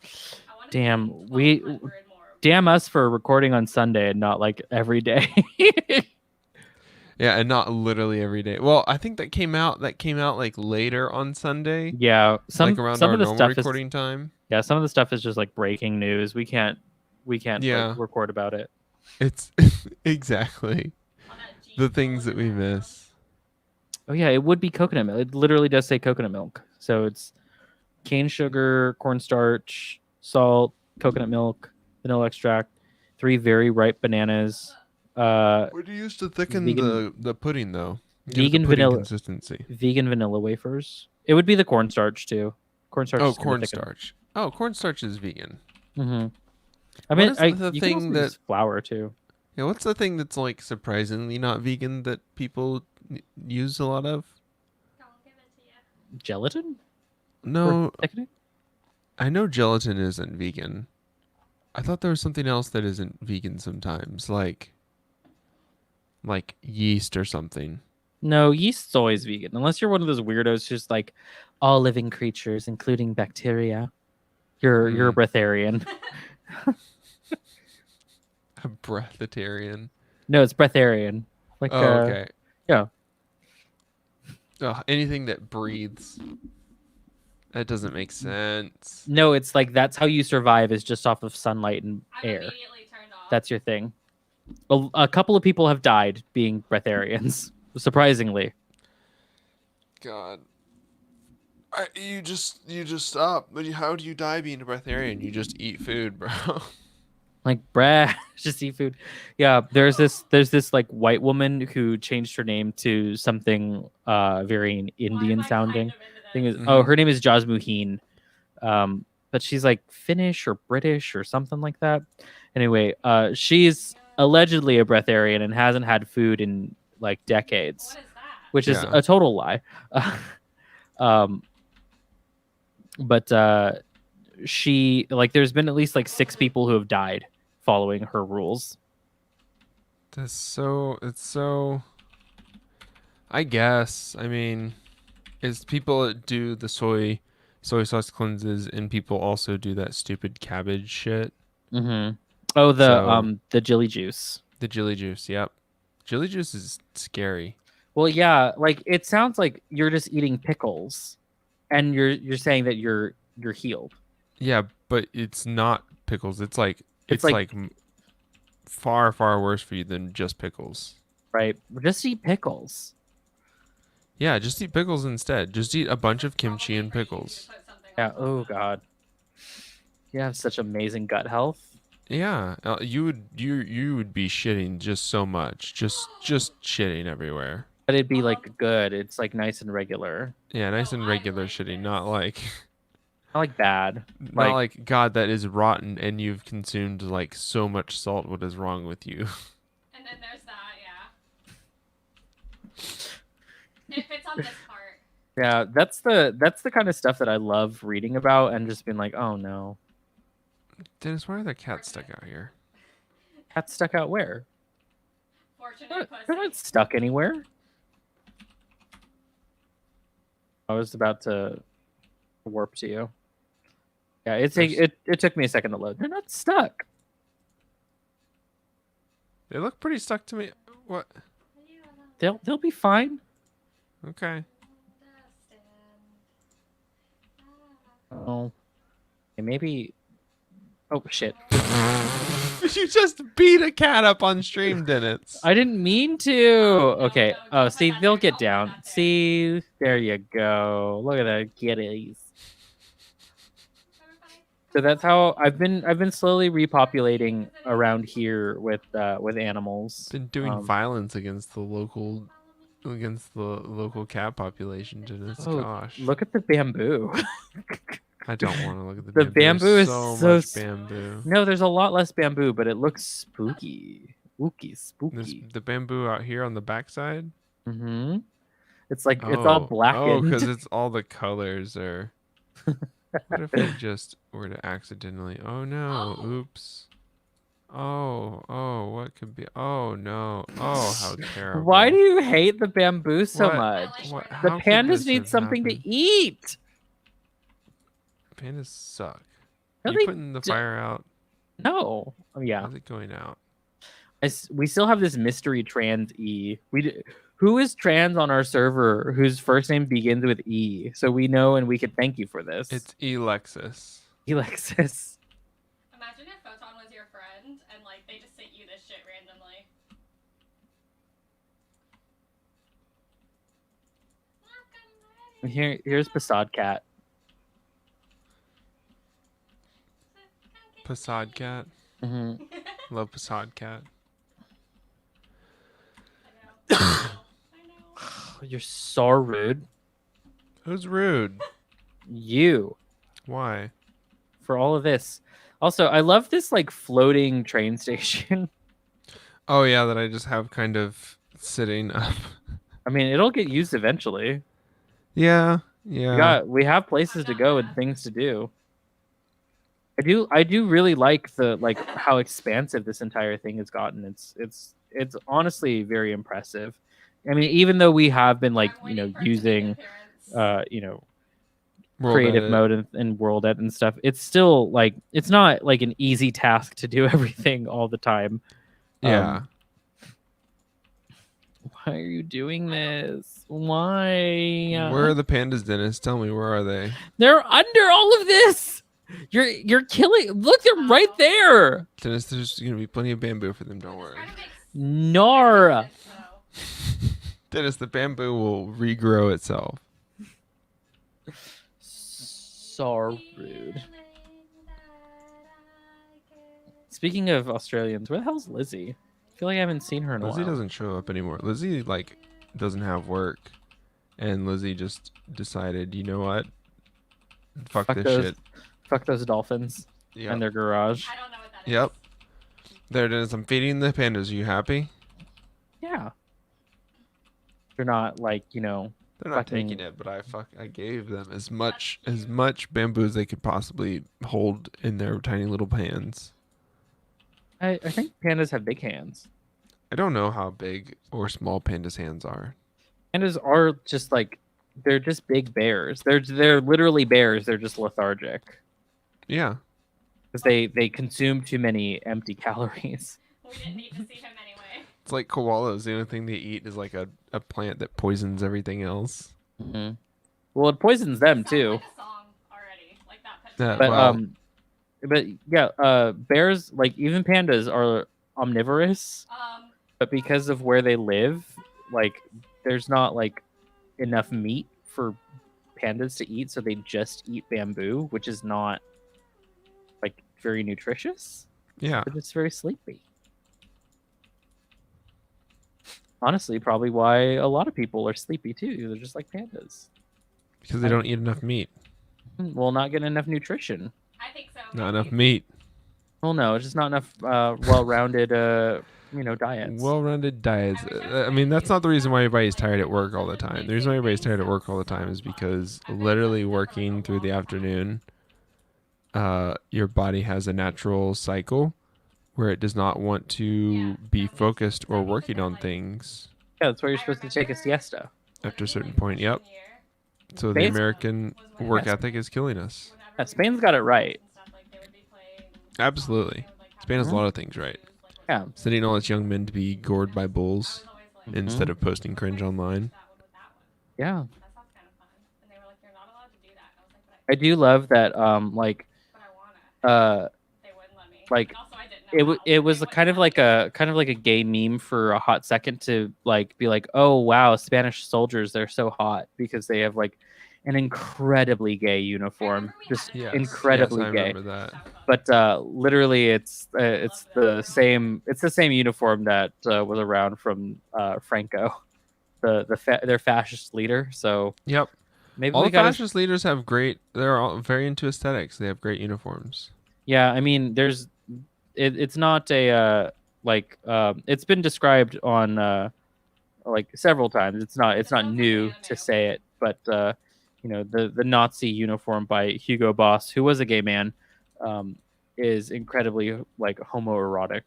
I wanna Damn, see we 1,200 more. damn us for recording on Sunday and not like every day. Yeah, and not literally every day. Well, I think that came out like later on Sunday, Yeah, like some around some our of the normal stuff is recording time. yeah, some of the stuff is just like breaking news. We can't like Yeah, record about it. it's exactly On that G the floor things that we in that room. miss. Oh yeah, it would be coconut milk. It literally does say coconut milk. So it's cane sugar, cornstarch, salt, coconut milk, vanilla extract, 3 very ripe bananas, What do you use to thicken vegan the pudding though? Give it the vegan pudding vanilla consistency. vegan vanilla wafers. It would be the cornstarch too. Cornstarch Oh, is gonna thicken. cornstarch. Oh, cornstarch is vegan. Mm-hmm. I What mean, is the you can also thing that? use flour too. Yeah, what's the thing that's like surprisingly not vegan that people use a lot of? Don't give it to you. Gelatin for No, thickening? I know gelatin isn't vegan. I thought there was something else that isn't vegan sometimes, like yeast or something. No, yeast's always vegan, unless you're one of those weirdos who's like all living creatures, including bacteria. You're a Mm, breatharian. a breatharian. No, it's breatharian. Like Oh, okay. yeah. Ugh, anything that breathes. That doesn't make sense. No, it's like that's how you survive is just off of sunlight and I'm air. immediately turned off. That's your thing. A couple of people have died being breatharians, surprisingly. God. You just stop. But how do you die being a breatharian? You just eat food, bro. Like just eat food. Yeah, there's this like white woman who changed her name to something very Indian sounding. Thing is, oh, Mhm. her name is Jasmuheen. But she's like Finnish or British or something like that. Anyway, she's allegedly a breatharian and hasn't had food in like decades, What is that? which is Yeah. a total lie. um, but she like there's been at least like 6 people who have died following her rules. It's so. I guess. I mean, it's people that do the soy sauce cleanses, and people also do that stupid cabbage shit. Mm-hmm. Oh, So the jelly juice. the chili juice. Yep, chili juice is scary. Well, yeah, like it sounds like you're just eating pickles, and you're saying that you're healed. Yeah, but it's not pickles. It's like It's it's like- like far worse for you than just pickles. Right? Just eat pickles. Yeah, just eat pickles instead. Just eat a bunch of kimchi Probably and for you to pickles. put something Yeah. on top Oh of. God. You have such amazing gut health. Yeah, you would be shitting just so much, just shitting everywhere. But it'd be like good. It's like nice and regular. Yeah, nice No, and I regular like shitting, this. not like Not like bad. not like God that is rotten and you've consumed like so much salt. What is wrong with you? And then there's that, yeah. If it's this part. Yeah, that's the kind of stuff that I love reading about and just being like, oh no, Dennis, why are there cats stuck out here? cats stuck out where? Fortunate They're not pussy. stuck anywhere. I was about to warp to you. Yeah, it took me a second to load. They're not stuck. They look pretty stuck to me. What? They'll be fine. Okay. Oh, and maybe. Oh shit! You just beat a cat up on stream, Dennis. I didn't mean to. Okay. Oh, see, they'll get down. See, there you go. Look at that kitties. So that's how I've been slowly repopulating around here with animals. Been doing violence against the local cat population, Dennis. Oh, Gosh. look at the bamboo. I don't want to look at the The bamboo. bamboo is so so much bamboo. No, there's a lot less bamboo, but it looks spooky. There's Spooky. the bamboo out here on the backside. Mm-hmm. It's like it's all blackened. Oh, because it's all the colors are. What if we just were to accidentally? Oh no! Oops. Oh, what could be? Oh no! Oh, how terrible! Why do you hate the bamboo so What? much? What? The How could pandas this need have something happened? to eat. Pandas suck. No, You they putting the fire out? No. Oh, yeah. How's it going out? We still have this mystery trans E. Who is trans on our server whose first name begins with E? So we know and we can thank you for this. It's Alexis. Alexis. Imagine if Photon was your friend and like they just sent you this shit randomly. Here's Passad Cat. Passad cat. Mm-hmm. Love Passad cat. I know. You're so rude. Who's rude? You. Why? For all of this. Also, I love this like floating train station. Oh yeah, that I just have kind of sitting up. I mean, it'll get used eventually. Yeah. We have places to go and things to do. I do really like how expansive this entire thing has gotten. It's honestly very impressive. I mean, even though we have been using World creative edit. mode and world edit and stuff, it's still it's not like an easy task to do everything all the time. Yeah. Why are you doing this? Why? Where are the pandas, Dennis? Tell me, where are they? They're under all of this. You're killing. Look, they're right there. Dennis, there's gonna be plenty of bamboo for them. Don't worry. Nora. Dennis, the bamboo will regrow itself. So rude. Speaking of Australians, where the hell's Lizzie? I feel like I haven't seen her in a Lizzie while. doesn't show up anymore. Lizzie doesn't have work, and Lizzie just decided, you know what? Fuck this those, shit. Fuck those dolphins and their garage. I don't know what that is. Yep. There it is. I'm feeding the pandas. Are you happy? Yeah. They're not They're not fucking- taking it, but I gave them as much bamboo as they could possibly hold in their tiny little hands. I think pandas have big hands. I don't know how big or small pandas' hands are. Pandas are just they're just big bears. They're literally bears. They're just lethargic Yeah. because they consume too many empty calories. We didn't need to see him anyway. It's like koalas. The only thing they eat is like a plant that poisons everything else. Mm-hmm. Well, it poisons them Sounds too. like a song already, like that pet Yeah, song. But well- but yeah, bears even pandas are omnivorous, but because of where they live, there's not enough meat for pandas to eat, so they just eat bamboo, which is not very nutritious. Yeah. But it's very sleepy. Honestly, probably why a lot of people are sleepy too. They're just like pandas. Because they don't eat enough meat. Well, not getting enough nutrition. I think so. Not enough meat. Well, no, it's just not enough well-rounded diets. Well-rounded diets. I wish I was I mean, that's not the reason why everybody's tired at vegetarian. work all the time. The reason why everybody's tired at work all the time is because literally working through the afternoon, your body has a natural cycle where it does not want to be focused or working on things Yeah, that's why you're supposed to take a siesta. after a certain point. Yep. So the Spain's, American work yes, ethic is killing us. Spain's got it right. Absolutely. Spain has a Mhm. lot of things right. Yeah. Sending all its young men to be gored by bulls instead Mhm. of posting cringe online. Yeah. That sounds kind of fun. And they were like, you're not allowed to do that. And I was like, I do love that. but I wanna. They wouldn't let me. Like And also, I didn't know how, it but was they kind of wouldn't like let me. a gay meme for a hot second to be like, oh wow, Spanish soldiers, they're so hot because they have like an incredibly gay uniform, just Yes, incredibly I gay. remember that. But literally, it's the same uniform that was around from Franco, their fascist leader. So Yep. maybe All we the got to. fascist leaders have great. They're all very into aesthetics. They have great uniforms. Yeah, I mean, it's not a it's been described on like several times. It's not new to say it, but the Nazi uniform by Hugo Boss, who was a gay man, is incredibly like homoerotic.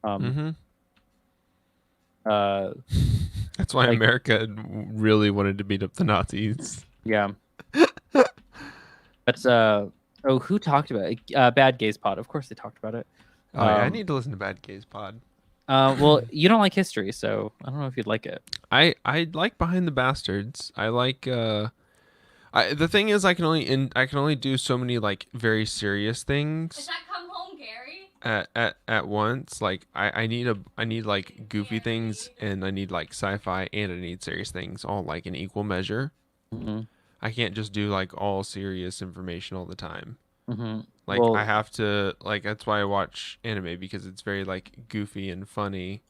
Mm-hmm. Uh, That's why like America really wanted to beat up the Nazis. yeah, but who talked about it? Bad Gays Pod. Of course they talked about it. Oh yeah, I need to listen to Bad Gays Pod. Well, you don't like history, so I don't know if you'd like it. I like Behind the Bastards. I like the thing is I can only do so many like very serious Is things that Come Home, Gary? at once. Like I need like goofy things and I need like sci-fi and I need serious things all like in equal measure. Mm-hmm. I can't just do like all serious information all the time. Mm-hmm. Like I Well, have to like that's why I watch anime because it's very like goofy and funny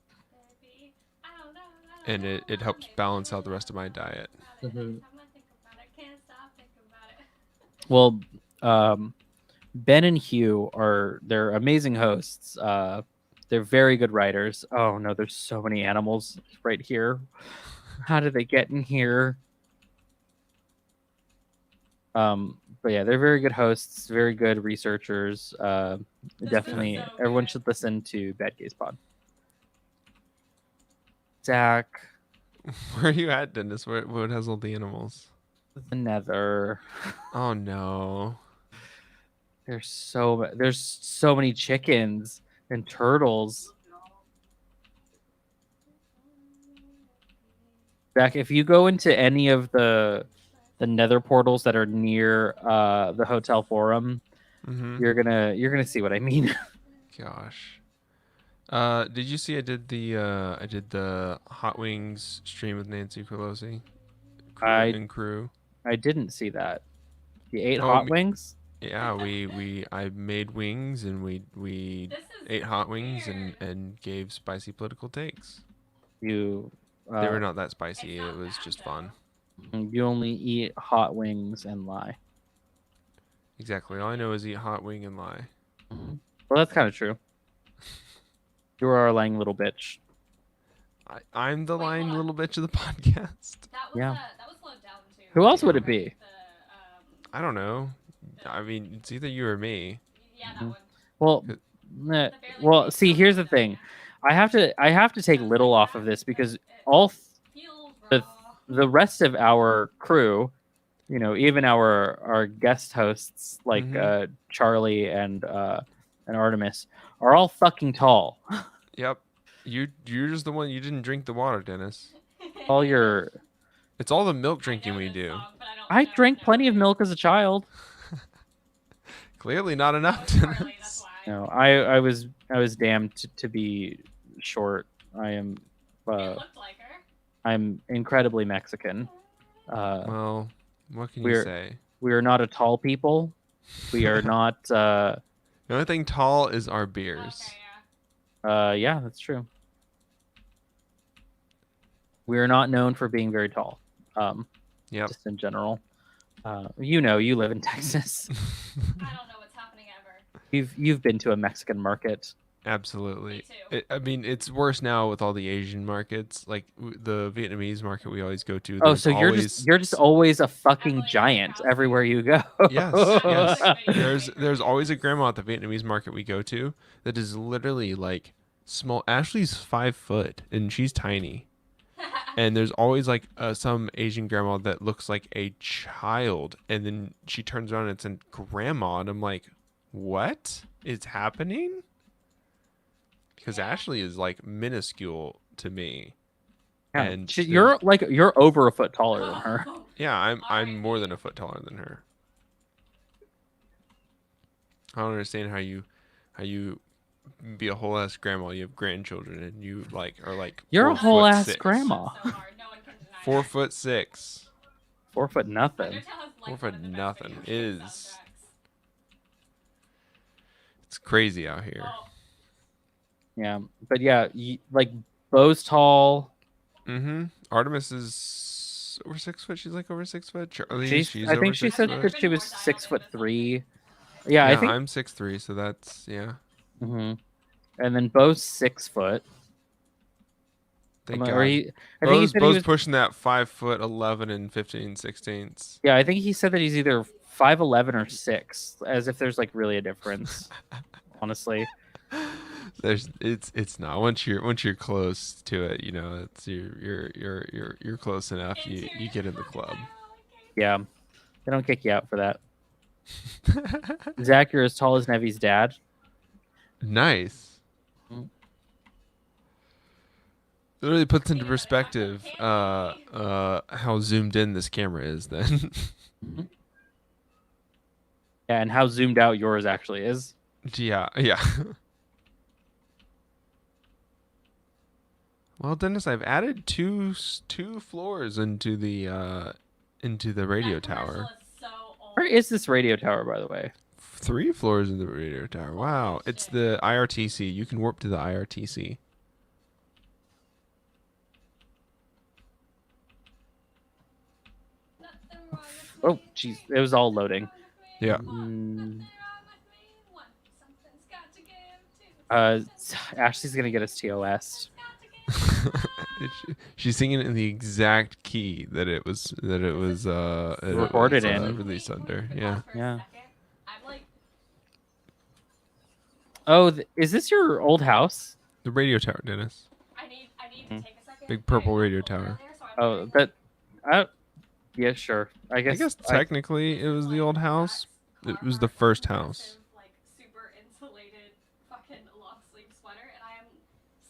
Baby, I don't know, and it helps maybe balance I out the will, rest of my diet. Every Mhm. time I think about it, can't stop thinking about it. well, Ben and Hugh they're amazing hosts. They're very good writers. Oh no, there's so many animals right here. How did they get in here? But yeah, they're very good hosts, very good researchers. Definitely, so everyone good. should listen to Bad Gays Pod. Zach, Where are you at, Dennis? What has all the animals? the Nether. Oh no. There's so many chickens and turtles. Zach, if you go into any of the Nether portals that are near the Hotel Forum, Mm-hmm. you're gonna see what I mean. Gosh. Did you see I did the Hot Wings stream with Nancy Pelosi I crew. I didn't see that. You ate Oh hot wings? yeah, I made wings and we This is ate hot wings weird. and gave spicy political takes. You They were not that spicy. It's not It was bad, just though. fun. you only eat hot wings and lie. Exactly. All I know is eat hot wing and lie. Well, that's kind of true. You are a lying little bitch. I'm the Wait, lying hold on. little bitch of the podcast. Yeah. That was slowed down too. Who else would it be? I don't know. I mean, it's either you or me. Yeah, that one. Well, well, see, here's the thing. I have to take little off of this because all Feels the raw. the rest of our crew, even our guest hosts like Mhm. Charlie and Artemis are all fucking tall. Yep. You're just the one you didn't drink the water, Dennis. All your It's all the milk drinking we do. I drank plenty of milk as a child. Clearly not enough, Charlie, Dennis. that's why. No, I was damned to be short. I am It looked like her. I'm incredibly Mexican. Well, what can you We're say? we are not a tall people. We are not. The only thing tall is our beers. Okay, yeah. Yeah, that's true. We are not known for being very tall. Yep. Just in general. You live in Texas. I don't know what's happening ever. You've been to a Mexican market. Absolutely. Me too. I mean, it's worse now with all the Asian markets. Like the Vietnamese market we always go to. Oh, There's so always you're just always a fucking Definitely not a giant cow everywhere food. you go. yes, That sounds yes. like a video There's maker always a business. grandma at the Vietnamese market we go to that is literally like small. Ashley's 5 foot and she's tiny. And there's always like some Asian grandma that looks like a child, and then she turns around and it's a grandma, and I'm like, what is happening? Because Yeah. Ashley is like minuscule to me, Yeah, and there's you're over a foot taller than her. yeah, I'm more than R.I.P. a foot taller than her. I don't understand how you be a whole ass grandma. You have grandchildren, and you like are like You're a four whole foot ass six. grandma. So hard. No one can deny 4'6". 4 foot nothing. Undertale has like 4 one foot of the best nothing video game is. soundtracks. It's crazy out here. Oh, Yeah, but yeah, like Bo's tall. Mm-hmm. Artemis is over 6 foot. She's like over 6 foot. Charlie, she's I over think she six said foot. that she was 6'3". Yeah, I Yeah, think. I'm 6'3", so that's yeah. Hmm. And then Bo's 6 foot. Thank Or God. I think he said he Bo's was. pushing that 5'11" and 15/16. Yeah, I think he said that he's either 5'11" or 6, as if there's like really a difference. Honestly, It's not once you're close to it, you know, it's you're close enough. You get in the club. yeah, they don't kick you out for that. Zach, you're as tall as Nevi's dad. Nice. Mm. It really puts into perspective how zoomed in this camera is then. Yeah, and how zoomed out yours actually is. Yeah. Well, Dennis, I've added two floors into the radio tower. Where is this radio tower, by the way? 3 floors in the radio tower. Wow, it's the IRTC. You can warp to the IRTC. Oh, jeez, it was all loading. Yeah. Ashley's gonna get us TOS. She's singing it in the exact key that it was Recorded in. released under. Yeah. Yeah. Oh, is this your old house? The radio tower, Dennis. I need to take a second. Big purple radio tower. Oh, yeah, sure. I I guess. guess technically it was the old house. It was the first house. Like super insulated fucking long sleeve sweater, and I am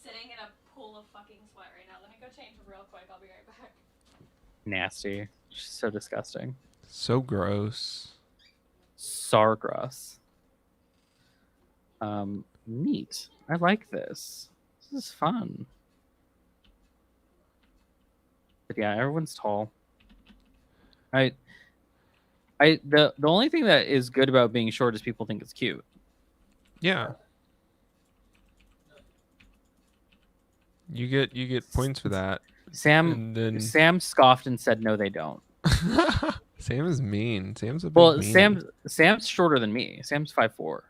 sitting in a pool of fucking sweat right now. Let me go change real quick. I'll be right back. Nasty. So disgusting. So gross. Sargross. Neat. I like this. This is fun. But yeah, everyone's tall. The only thing that is good about being short is people think it's cute. Yeah. You get points for that. And then Sam scoffed and said no they don't. Sam is mean. Sam's a big Well, meanie. Sam's shorter than me. Sam's 5'4".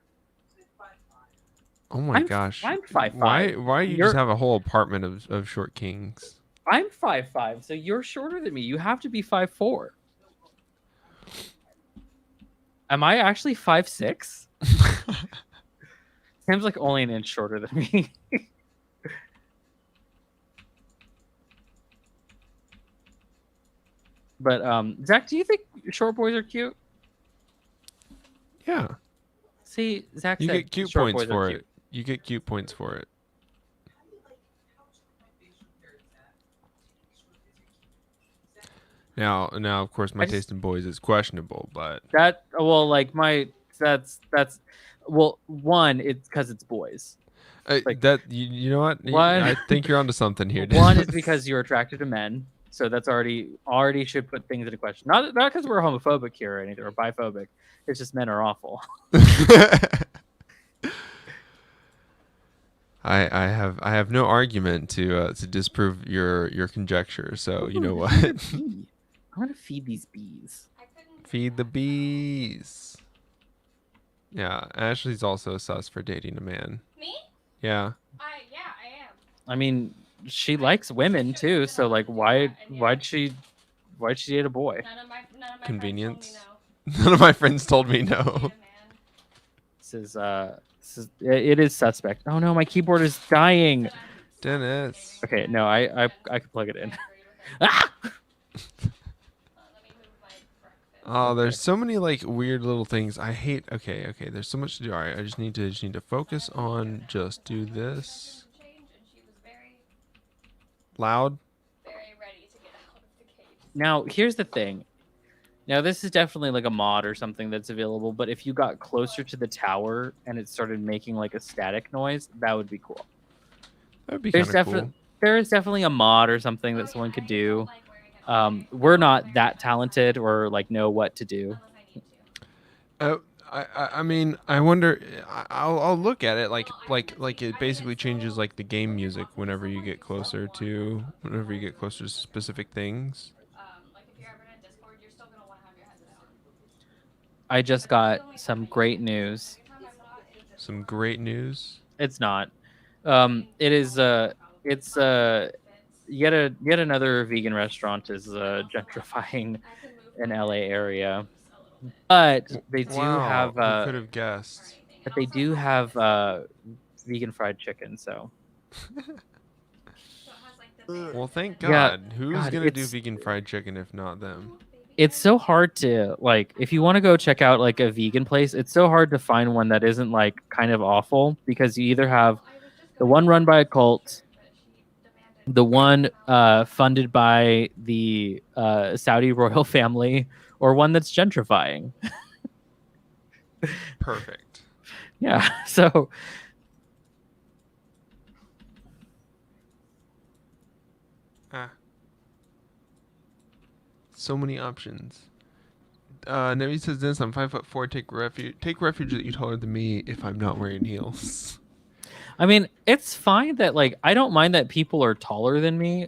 Oh my gosh. I'm 5'5". Why you just have a whole apartment of short kings? I'm 5'5", so you're shorter than me. You have to be 5'4". Am I actually 5'6"? Sam's like only an inch shorter than me. But Zach, do you think short boys are cute? Yeah. See, Zach You said get cute short points boys are for cute. it. You get cute points for it. Now, of course, my taste in boys is questionable, but one, it's because it's boys. you know what? One- I think you're onto something here. One is Dennis. because you're attracted to men, so that's already should put things into question. Not because we're homophobic here or anything or biphobic. It's just men are awful. I have no argument to disprove your conjecture. So you know what? I'm gonna feed these bees. Feed the bees. Yeah, Ashley's also sus for dating a man. Me? Yeah. I am. I mean, she likes women too, so like, why'd she date a boy? None of my Convenience. friends told me None of my friends told me no. Yeah, no. man. It is suspect. Oh no, my keyboard is dying. Dennis. Okay, no, I can plug it in. Ah! Let me move my breakfast. Oh, there's Okay. so many like weird little things. I hate. Okay, okay. There's so much to do. All right, I just need to focus on just do this. Change, and she was very, Loud. very ready to get out of the cage. Now, here's the thing. Now, this is definitely like a mod or something that's available, but if you got closer to the tower and it started making like a static noise, that would be cool. That would be There's kind of cool. definitely there is definitely a mod or something that someone could do. We're not that talented or like know what to do. I mean, I wonder. I'll look at it like it basically changes like the game music whenever you get closer to specific things. Like if you're ever in Discord, you're still gonna want to have your headset on. I just got some great news. Some great news. It's not. It is. It's yet another vegan restaurant is gentrifying an LA area, but they do have. Who could have guessed? But they do have vegan fried chicken. So. Well, thank Yeah, God. Who's God, gonna do it's- vegan fried chicken if not them? It's so hard to like if you want to go check out like a vegan place, it's so hard to find one that isn't like kind of awful because you either have the one run by a cult, the one funded by the Saudi royal family, or one that's gentrifying. Perfect. Yeah, so So many options. Nevi says this. I'm 5'4". Take refuge that you're taller than me if I'm not wearing heels. I mean, it's fine that like I don't mind that people are taller than me.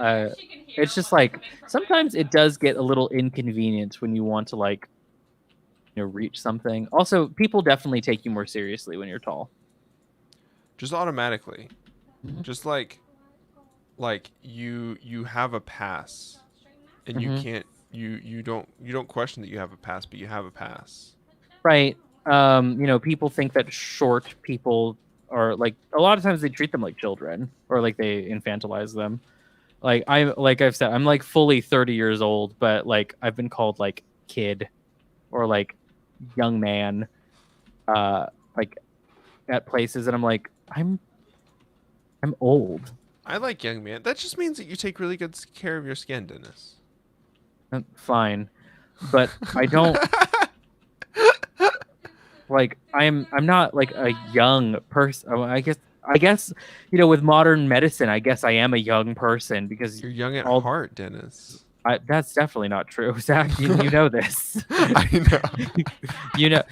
It's just like sometimes it does get a little inconvenient when you want to like reach something. Also, people definitely take you more seriously when you're tall. Just automatically. Mhm. Just like you have a pass, and you Mhm. can't you don't question that you have a pass, but you have a pass. Right. People think that short people are like a lot of times they treat them like children or like they infantilize them. Like I've said, I'm like fully 30 years old, but like I've been called like kid or like young man, like at places, and I'm like I'm old. I like young man. That just means that you take really good care of your skin, Dennis. Fine, but I don't like I'm not like a young person. I guess with modern medicine, I guess I am a young person because You're young at all- heart, Dennis. that's definitely not true, Zach. You know this. I know.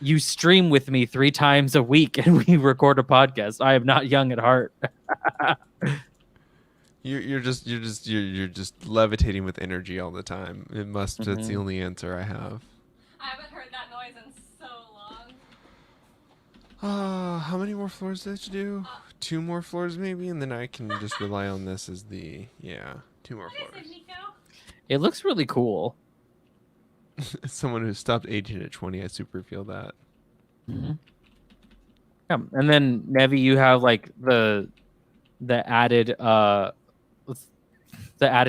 You stream with me 3 times a week and we record a podcast. I am not young at heart. You're just levitating with energy all the time. That's the only answer I have. I haven't heard that noise in so long. How many more floors did you do? 2 more floors maybe, and then I can just rely on this as 2 more What is floors. it, Nico? It looks really cool. As someone who stopped aging at 20, I super feel that. Yeah, and then Nevi, you have like the added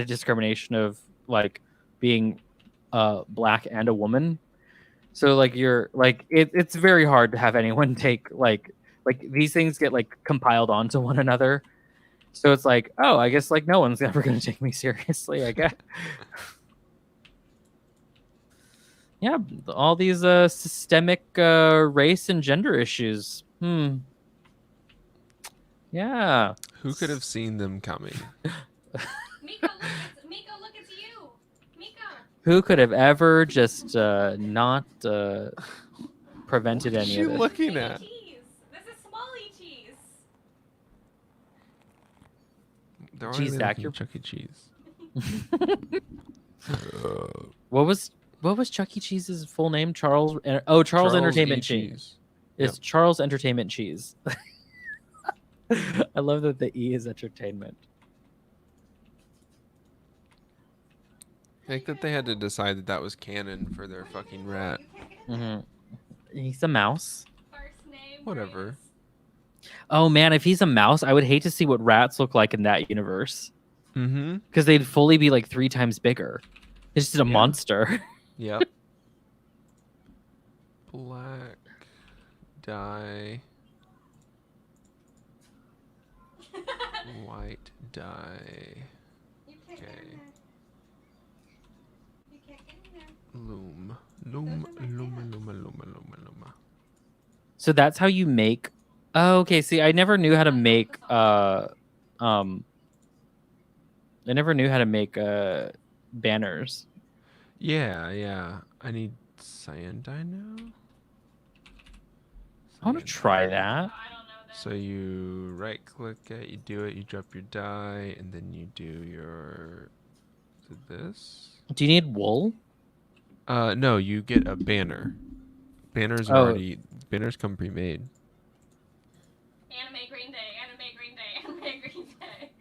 discrimination of like being black and a woman. So like you're like it's very hard to have anyone take like these things get like compiled onto one another. So it's like, oh, I guess like no one's ever going to take me seriously, I guess. Yeah, all these systemic race and gender issues. Yeah. Who could have seen them coming? Miko, look, it's you. Miko. Who could have ever just not prevented What is any she of it? looking at? Cheese. This is Smalley cheese. They're Cheese already stack looking your- Chuck E. Cheese. What was Chuck E. Cheese's full name? Charles Entertainment Cheese. Cheese. It's Yep. Charles Entertainment Cheese. I love that the E is entertainment. I think that they had to decide that that was canon for their fucking rat. Hmm. He's a mouse. First name. Whatever. Oh man, if he's a mouse, I would hate to see what rats look like in that universe. Mm-hmm. Because they'd fully be like 3 times bigger. It's just a Yeah. monster. Yep. Black dye. White dye. Okay. Loom. Loom. Luma. Luma. Luma. Luma. Luma. So that's how you make. Oh, okay. See, I never knew how to make. Um. I never knew how to make banners. Yeah. Yeah. I need cyan dye now. I want to try that. So you right click it, you do it, you drop your die, and then you do your. Is it this? Do you need wool? No, you get a banner. Banners are Oh. already. Banners come pre-made. Anime Green Day. Anime Green Day. Anime Green Day.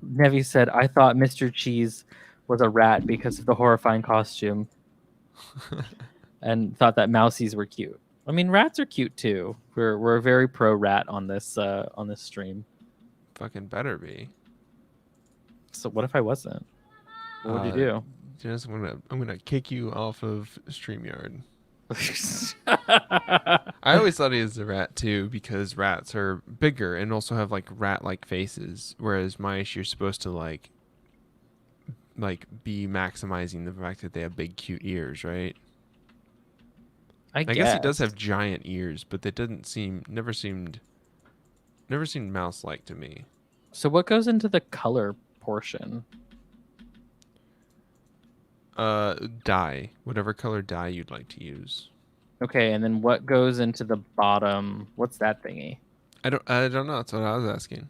Nevi said, "I thought Mr. Cheese was a rat because of the horrifying costume, and thought that mousies were cute." I mean, rats are cute too. We're very pro rat on this stream. Fucking better be. So what if I wasn't? What would you do? Just I'm gonna kick you off of StreamYard. I always thought he was a rat too because rats are bigger and also have like rat-like faces, whereas mice you're supposed to like be maximizing the fact that they have big cute ears, right? I guess he does have giant ears, but that never seemed mouse-like to me. So what goes into the color portion? Dye, whatever color dye you'd like to use. Okay, and then what goes into the bottom? What's that thingy? I don't know. That's what I was asking.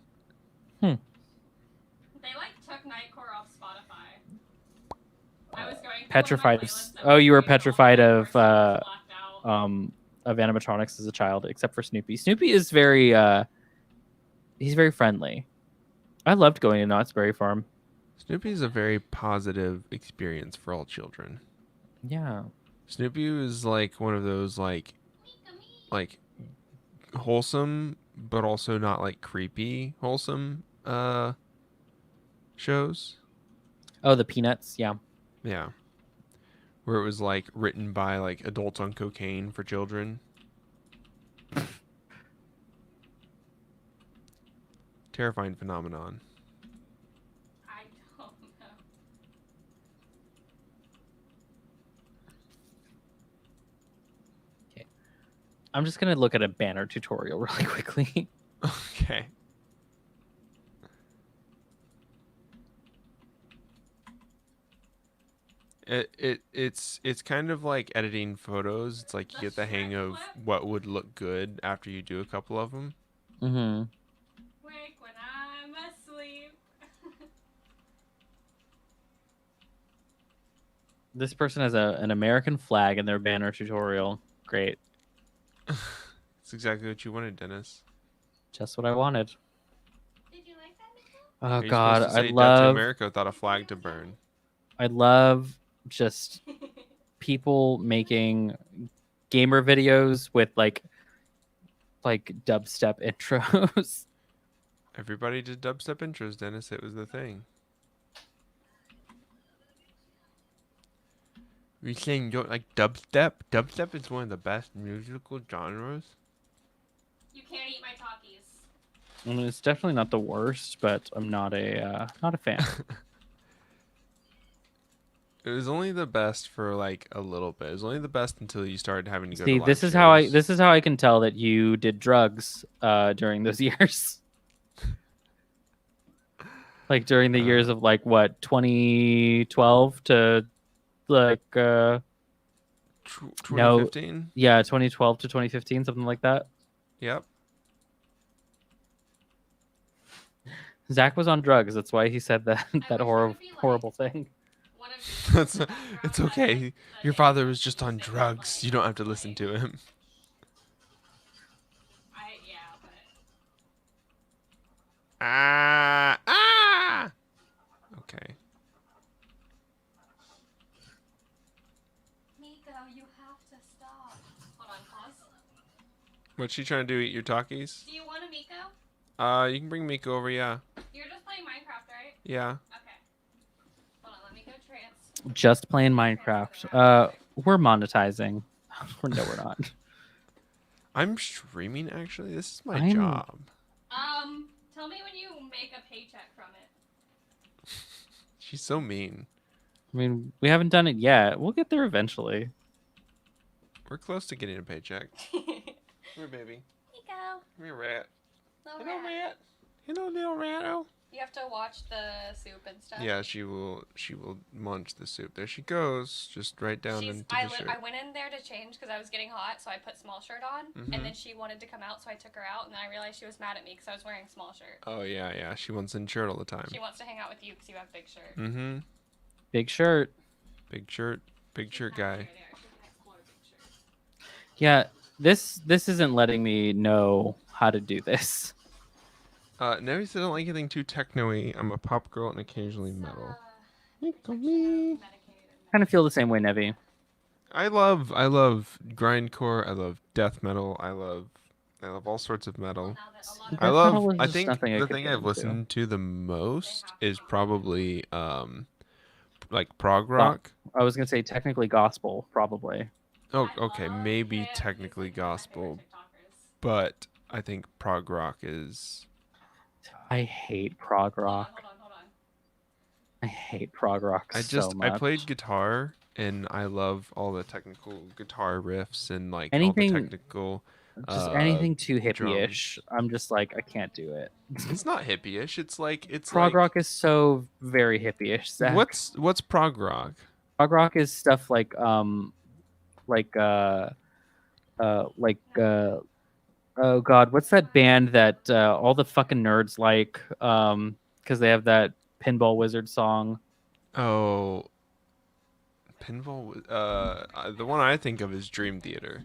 They like took Nightcore off Spotify. I was going Petrified. Oh, you were petrified of animatronics as a child, except for Snoopy. Snoopy is very he's very friendly. I loved going to Knott's Berry Farm. Snoopy is a very positive experience for all children. Yeah. Snoopy is like one of those like wholesome but also not like creepy wholesome shows. Oh, the Peanuts, yeah. Yeah. Where it was like written by like adults on cocaine for children. Terrifying phenomenon. I don't know. Okay. I'm just gonna look at a banner tutorial really quickly. Okay. It's kind of like editing photos. It's like you get the hang of what would look good after you do a couple of them. Mm-hmm. Wake when I'm asleep. This person has an American flag in their banner tutorial. Great. It's exactly what you wanted, Dennis. Just what I wanted. Did you like that, Nicole? Oh Are you God, supposed to I say Death to love America without a flag to burn. I love just people making gamer videos with like dubstep intros. Everybody did dubstep intros, Dennis. It was the thing. You're saying you don't like dubstep? Dubstep is one of the best musical genres. You can't eat my talkies. I mean, it's definitely not the worst, but I'm not a fan. It was only the best for like a little bit. It was only the best until you started having to go See, to live this is how I can tell that you did drugs during those years. Like during the years of like what 2012 to like 2015. Yeah, 2012 to 2015, something like that. Yep. Zach was on drugs. That's why he said that horrible be, like, horrible thing. It's okay. Your father was just on drugs. You don't have to listen to him. Yeah, but Ah! Okay. Miko, you have to stop. Hold on, pause. What's she trying to do? Eat your Takis? Do you want a Miko? You can bring Miko over, yeah. You're just playing Minecraft, right? Yeah. Okay. Hold on, let me go trans. Just playing Minecraft. We're monetizing. No, we're not. I'm streaming, actually. This is my I'm- job. Tell me when you make a paycheck from it. She's so mean. I mean, we haven't done it yet. We'll get there eventually. We're close to getting a paycheck. Come here, baby. Miko. Come here, rat. Little Hello, rat. rat. Hello, little ratto. You have to watch the soup and stuff. Yeah, she will munch the soup. There she goes. Just right down into the shirt. I went in there to change because I was getting hot, so I put small shirt on, and then she wanted to come out, so I took her out, and then I realized she was mad at me because I was wearing small shirt. Oh, yeah. She wants in shirt all the time. She wants to hang out with you because you have big shirt. Mm-hmm. Big shirt. Big shirt guy. Yeah, this isn't letting me know how to do this. Never said I don't like anything too techno-y. I'm a pop girl and occasionally metal. Me. Kind of feel the same way, Nevi. I love grindcore. I love death metal. I love all sorts of metal. Death metal is I just think nothing I the could thing get I've into. listened to the most is probably like prog rock. I was gonna say technically gospel, probably. Oh, okay, maybe technically gospel, but I think prog rock is. I hate prog rock. Hold on. I hate prog rock so much. I played guitar and I love all the technical guitar riffs and like Anything- all the technical. Just anything too hippie-ish. drums. I'm just like, I can't do it. It's not hippie-ish. It's Prog like, rock is so very hippie-ish. Zach. What's prog rock? Prog rock is stuff like oh god, what's that band that all the fucking nerds like? Because they have that Pinball Wizard song. Oh, pinball. The one I think of is Dream Theater.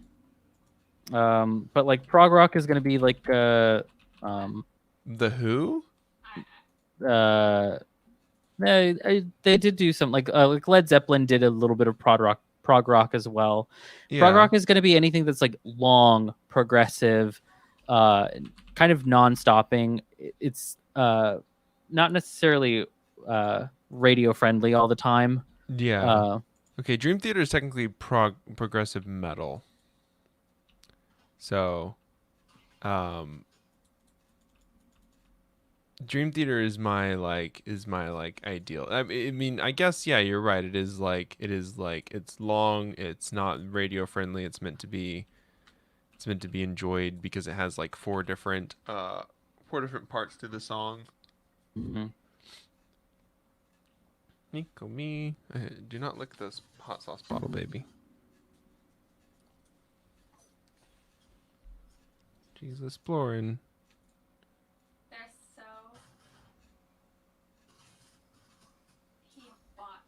But like prog rock is gonna be like The Who? they did do some like Led Zeppelin did a little bit of prog rock as well. Yeah. Prog rock is going to be anything that's like long, progressive, kind of non-stopping. It's not necessarily radio friendly all the time. Yeah. Okay, Dream Theater is technically progressive metal. So, Dream Theater is my ideal. I mean, I guess yeah, you're right. It is like it's long. It's not radio friendly. It's meant to be enjoyed because it has like four different parts to the song. Mm-hmm. Nico me. Do not lick this hot sauce bottle, baby. She's exploring. They're so. He bought.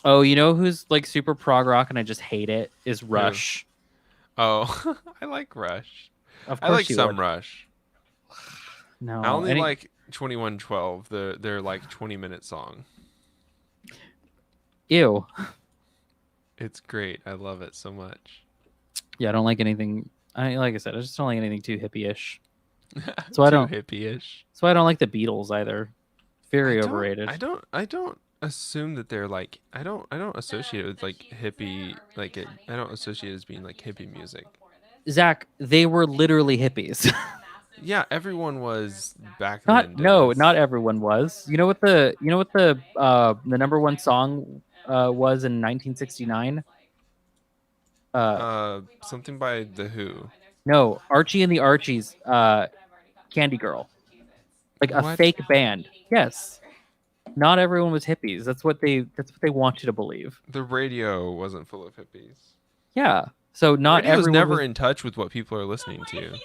Oh, you know who's like super prog rock and I just hate it is Rush. Oh, I like Rush. Of I course like you some would. Rush. No, I only like 2112. Their like 20-minute song. Ew. It's great. I love it so much. Yeah, I don't like anything. Like I said, I just don't like anything too hippie-ish. So I don't- hippie-ish. So I don't like the Beatles either. Very I don't- overrated. I don't assume that they're like I don't associate it with like hippie like it. I don't associate it as being like hippie music. Zach, they were literally hippies. Yeah, everyone was back then. Not everyone was. You know what the number one song was in 1969? Something by The Who. No, Archie and the Archies, Candy Girl, like a What? fake band. Yes, not everyone was hippies. That's what they want you to believe. The radio wasn't full of hippies. Yeah, so not Radio's everyone. never was... in touch with what people are listening to.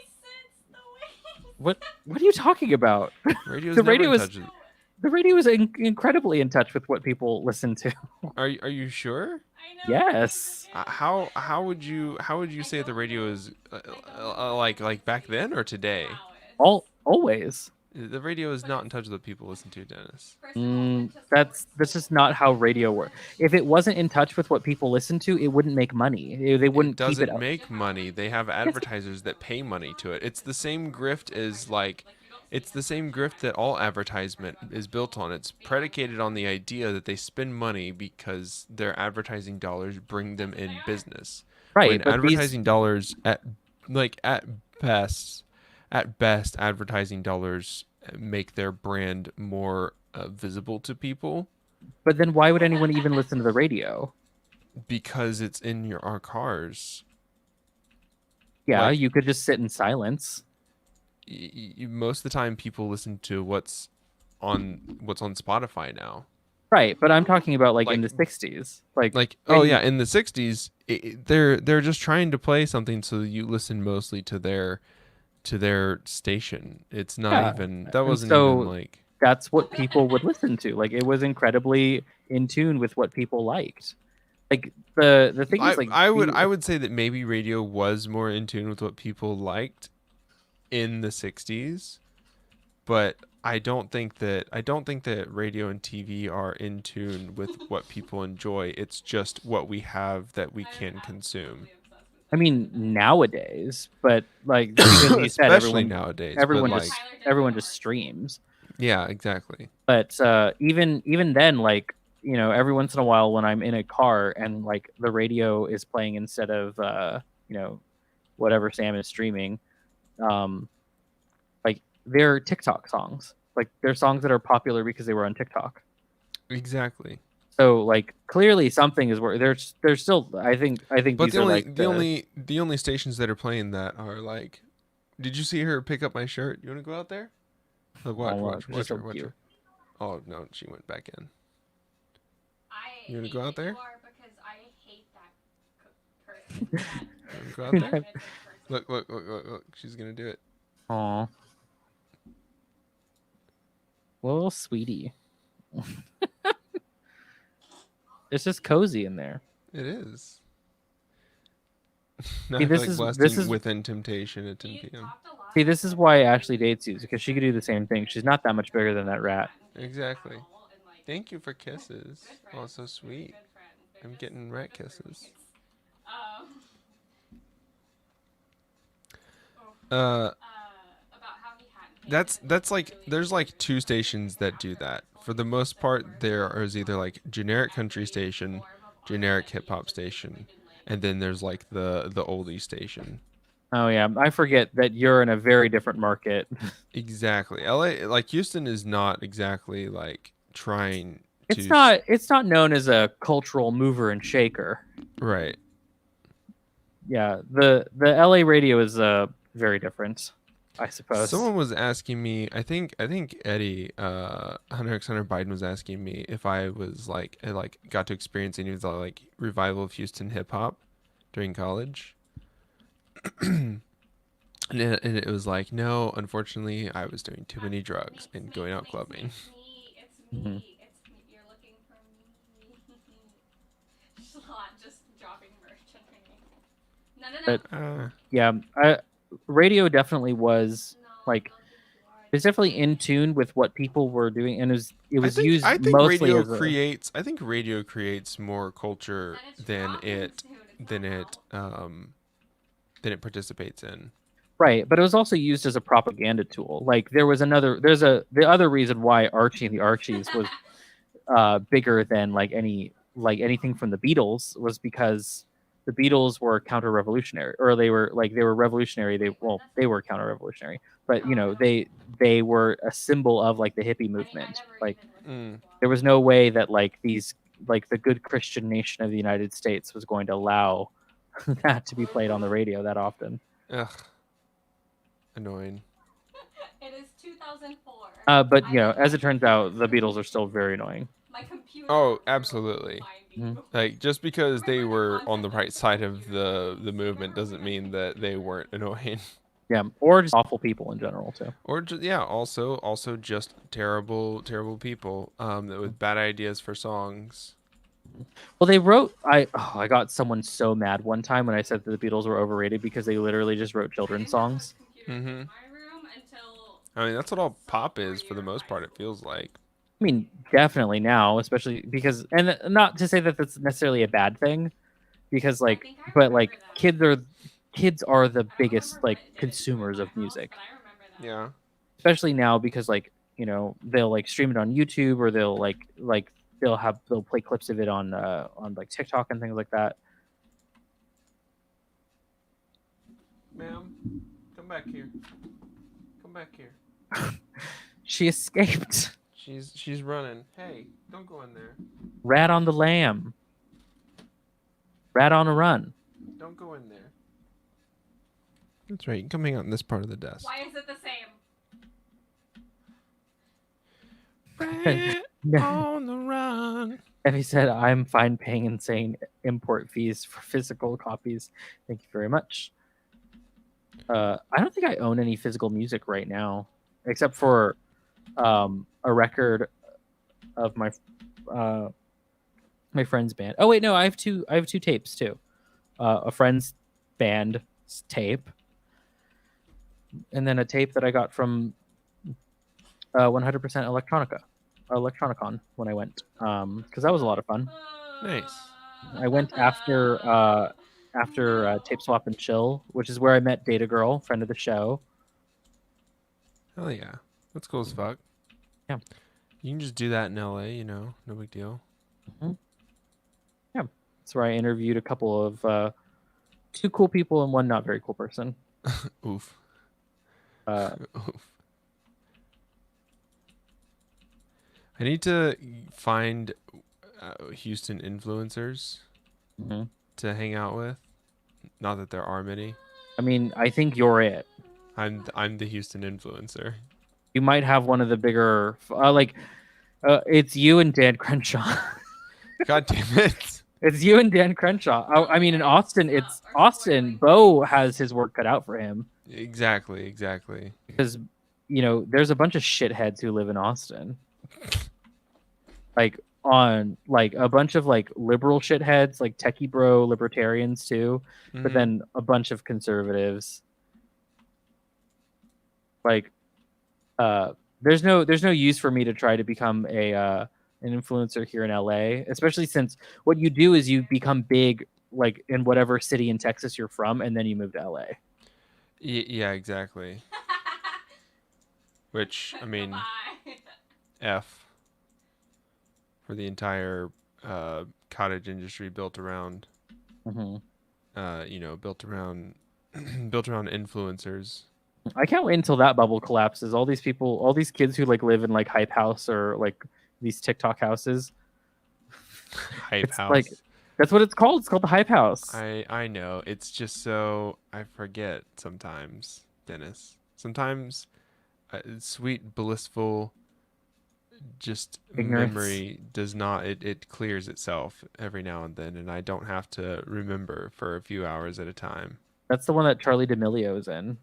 What are you talking about? Radio's The never radio in is- touch with... The radio is incredibly in touch with what people listen to. Are you sure? I know. Yes. How would you say the radio is like back then or today? Always. The radio is not in touch with what people listen to, Dennis. That's just not how radio works. If it wasn't in touch with what people listen to, it wouldn't make money. They It wouldn't keep it doesn't up. make money. They have Yes, advertisers that pay money to it. It's the same grift as like it's the same grift that all advertisement is built on. It's predicated on the idea that they spend money because their advertising dollars bring them in business. When right. But these, advertising dollars at best advertising dollars make their brand more visible to people but then why would anyone even listen to the radio? because it's in our cars. Yeah, Like you could just sit in silence. most of the time people listen to what's on Spotify now. Right, but I'm talking about like in Like the 60s. Like oh and yeah, in the 60s they're just trying to play something so you listen mostly to their station. It's not yeah. even that And wasn't even so like that's what people would listen to. Like it was incredibly in tune with what people liked. Like the thing I is like I would I would say that maybe radio was more in tune with what people liked in the 60s, but I don't think that radio and TV are in tune with what people enjoy. It's just what we have that we can consume. I mean nowadays, but like because you said Especially nowadays, but everyone like just everyone just streams. yeah, exactly. But even then, like every once in a while when I'm in a car and like the radio is playing instead of you know whatever Sam is streaming, um, like they're TikTok songs. Like they're songs that are popular because they were on TikTok. Exactly. So like clearly something is where there's still I think But these are like the only stations that are playing that are like, did you see her pick up my shirt? You want to go out there? Look, watch just so watch cute. her. Oh no, she went back in. I You wanna hate go out that there? You are because I hate that person. You wanna go out there? That Look! She's gonna do it. Aw, little sweetie. It's just cozy in there. It is. See, Not this like is blasting within temptation at 10 p.m. See, this is why Ashley dates you because she could do the same thing. She's not that much bigger than that rat. Exactly. Thank you for kisses. Oh, so sweet. I'm getting rat kisses. Um, Uh, about how he hadn't paid that's like there's like two stations that do that. For the most part, there is either like generic country station, generic hip hop station, and then there's like the oldie station. Oh yeah, I forget that you're in a very different market. Exactly. LA, like Houston, is not exactly like trying to. It's not known as a cultural mover and shaker. Right. Yeah, the LA radio is very different, I suppose. Someone was asking me. I think Eddie, Hunter X Hunter Biden was asking me if I was like I like got to experience any of the like revival of Houston hip hop during college. And it was like, no, unfortunately, I was doing too many drugs and going out clubbing. It's me. Mhm. It's me. You're looking for me. Schlot just dropping merch underneath. No. But yeah, radio definitely was like it's definitely in tune with what people were doing, and it was used I think mostly radio as a creates. I think radio creates more culture than it participates in. right, but it was also used as a propaganda tool. Like the other reason why Archie and the Archies was bigger than anything from the Beatles was because the Beatles were counter-revolutionary, or they were revolutionary. They were counter-revolutionary, but they were a symbol of like the hippie movement. Like there was no way that like the good Christian nation of the United States was going to allow that to be played on the radio that often. Ugh, annoying. It is 2004. But as it turns out, the Beatles are still very annoying. My computer. Oh, absolutely. Mhm. Like just because they were on the right side of the movement doesn't mean that they weren't annoying. Yeah, or just awful people in general too. Or yeah, also just terrible people with bad ideas for songs. Well, they wrote. I got someone so mad one time when I said that the Beatles were overrated because they literally just wrote children's songs. Mm-hmm. My room until I mean, that's what all pop sophomore is for the year of most high part. It feels like. I mean, definitely now, especially because, and not to say that that's necessarily a bad thing, because I like, think I but remember like that. kids are the I don't biggest remember when like it did at consumers my of house, music, but I remember that. Yeah. especially now because like they'll like stream it on YouTube or they'll they'll play clips of it on like TikTok and things like that. Ma'am, come back here. Come back here. She escaped. She's running. Hey, don't go in there. Rat on the lamb. Rat on a run. Don't go in there. That's right. You can come hang out in this part of the desk. Why is it the same? Rat on the run. Effie said, "I'm fine paying insane import fees for physical copies. Thank you very much." I don't think I own any physical music right now, except for a record of my friend's band. Oh wait, no, I have two tapes too. A friend's band tape, and then a tape that I got from 100% Electronicon when I went, because that was a lot of fun. Nice. I went after Tape Swap and Chill, which is where I met Data Girl, friend of the show. Hell yeah. That's cool as fuck. Yeah. You can just do that in LA, no big deal. Mm-hmm. Yeah. That's where I interviewed a couple of two cool people and one not very cool person. Oof. Oof. I need to find Houston influencers Mm-hmm. to hang out with. Not that there are many. I mean, I think you're it. I'm the Houston influencer. You might have one of the bigger, it's you and Dan Crenshaw. God damn it. It's you and Dan Crenshaw. I mean, in Austin, it's Austin. Bo has his work cut out for him. Exactly. Because, there's a bunch of shitheads who live in Austin. Like, a bunch of, liberal shitheads, like techie bro libertarians, too. Mm-hmm. But then a bunch of conservatives. There's no use for me to try to become an influencer here in LA, especially since what you do is you become big in whatever city in Texas you're from, and then you move to LA. Yeah, exactly. Which, I mean, F for the entire cottage industry built around, built around influencers. I can't wait until that bubble collapses. All these people, all these kids who live in Hype House or these TikTok houses. Hype House. That's what it's called. It's called the Hype House. I know. It's just so I forget sometimes, Dennis. Sometimes sweet, blissful, just ignorance. Memory does not. It clears itself every now and then, and I don't have to remember for a few hours at a time. That's the one that Charlie D'Amelio's in.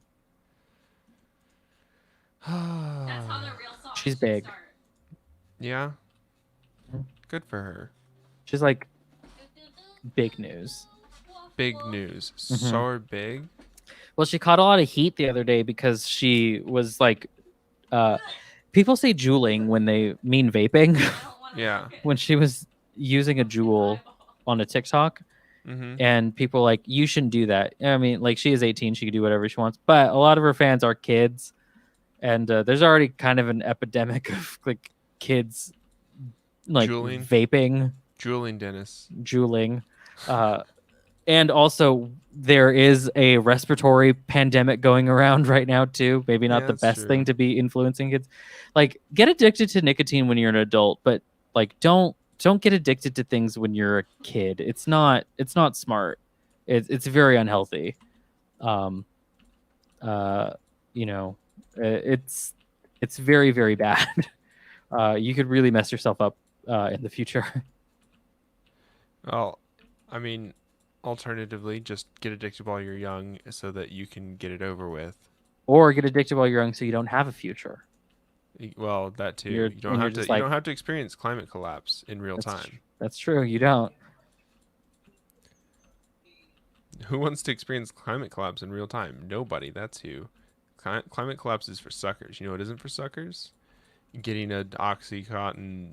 That's how the real song She's big. Start. Yeah. Good for her. She's big news. Big news. Mm-hmm. So big. Well, she caught a lot of heat the other day because she was people say juuling when they mean vaping. Yeah. When she was using a Juul on a TikTok. Mm-hmm. And people were like, you shouldn't do that. I mean, she is 18. She can do whatever she wants. But a lot of her fans are kids. And there's already kind of an epidemic of kids Juuling. Vaping. Juuling, Dennis. Juuling. And also there is a respiratory pandemic going around right now too. Maybe not the best thing to be influencing kids. Get addicted to nicotine when you're an adult, but don't get addicted to things when you're a kid. It's not smart. It's very unhealthy. It's very, very bad. You could really mess yourself up in the future. Well, I mean, alternatively, just get addicted while you're young so that you can get it over with. or get addicted while you're young so you don't have a future. Well, that too. You're and you're just You like, don't have to experience climate collapse in real that's time. that's true. You don't. Who wants to experience climate collapse in real time? Nobody. That's who. Climate collapse is for suckers. You know what isn't for suckers? Getting a OxyContin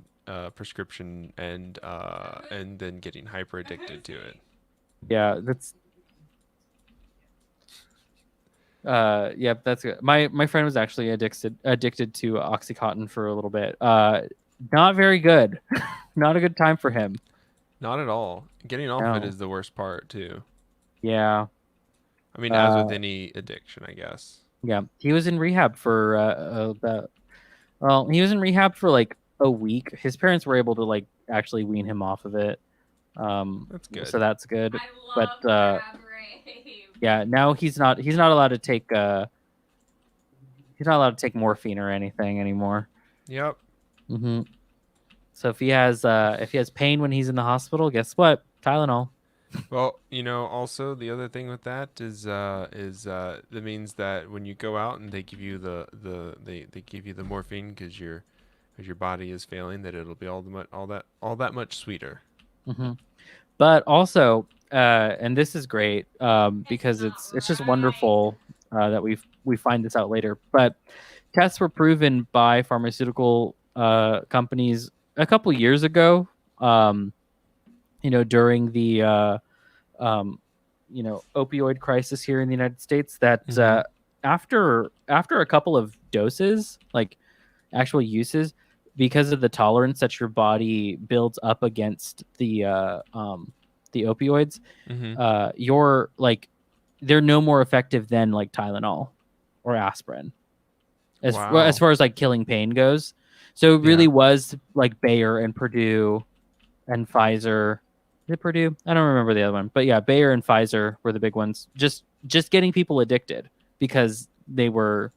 prescription and then getting hyper addicted to it. Yeah, that's yep, that's good. My friend was actually addicted to OxyContin for a little bit. Not very good. Not a good time for him. Not at all. Getting off it No. is the worst part too. Yeah. I mean, as with any addiction, I guess. Yeah. He was in rehab for about he was in rehab for like a week. His parents were able to like actually wean him off of it. That's good. So that's good. I But love crab rave. yeah, now he's not allowed to take morphine or anything anymore. Yep. Mm-hmm. So if he has pain when he's in the hospital, guess what? Tylenol. Well, also the other thing with that is that means that when you go out and they give you they give you the morphine because your body is failing, that it'll be all that much sweeter. Mm-hmm. But also, and this is great because it's just wonderful that we find this out later. But tests were proven by pharmaceutical companies a couple years ago. During the opioid crisis here in the United States, that after a couple of doses, like actual uses, because of the tolerance that your body builds up against the opioids, you're like, they're no more effective than like Tylenol or aspirin as far as like killing pain goes. So it really was like Bayer and Purdue and Pfizer. Is it Purdue? I don't remember the other one, but yeah, Bayer and Pfizer were the big ones. Just getting people addicted because they were,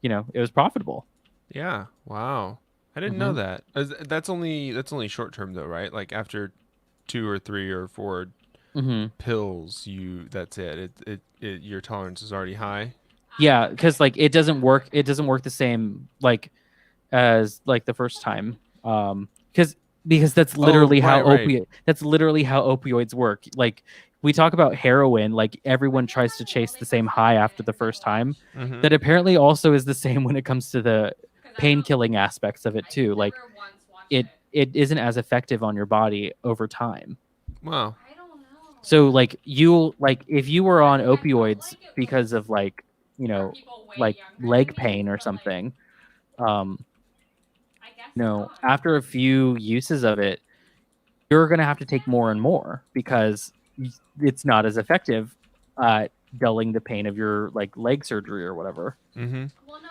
it was profitable. Yeah. Wow. I didn't know that. That's only short term though, right? Like after 2 or 3 or 4 pills, that's it. It your tolerance is already high. Yeah, because like it doesn't work the same like as like the first time. Because that's literally that's literally how opioids work. Like we talk about heroin, like everyone tries to chase the same high after the first time. That apparently also is the same when it comes to the pain killing aspects of it too. Like it isn't as effective on your body over time. Wow. So like if you were on opioids because of like like leg pain or something, after a few uses of it, you're gonna have to take more and more because it's not as effective dulling the pain of your like leg surgery or whatever. Well, no,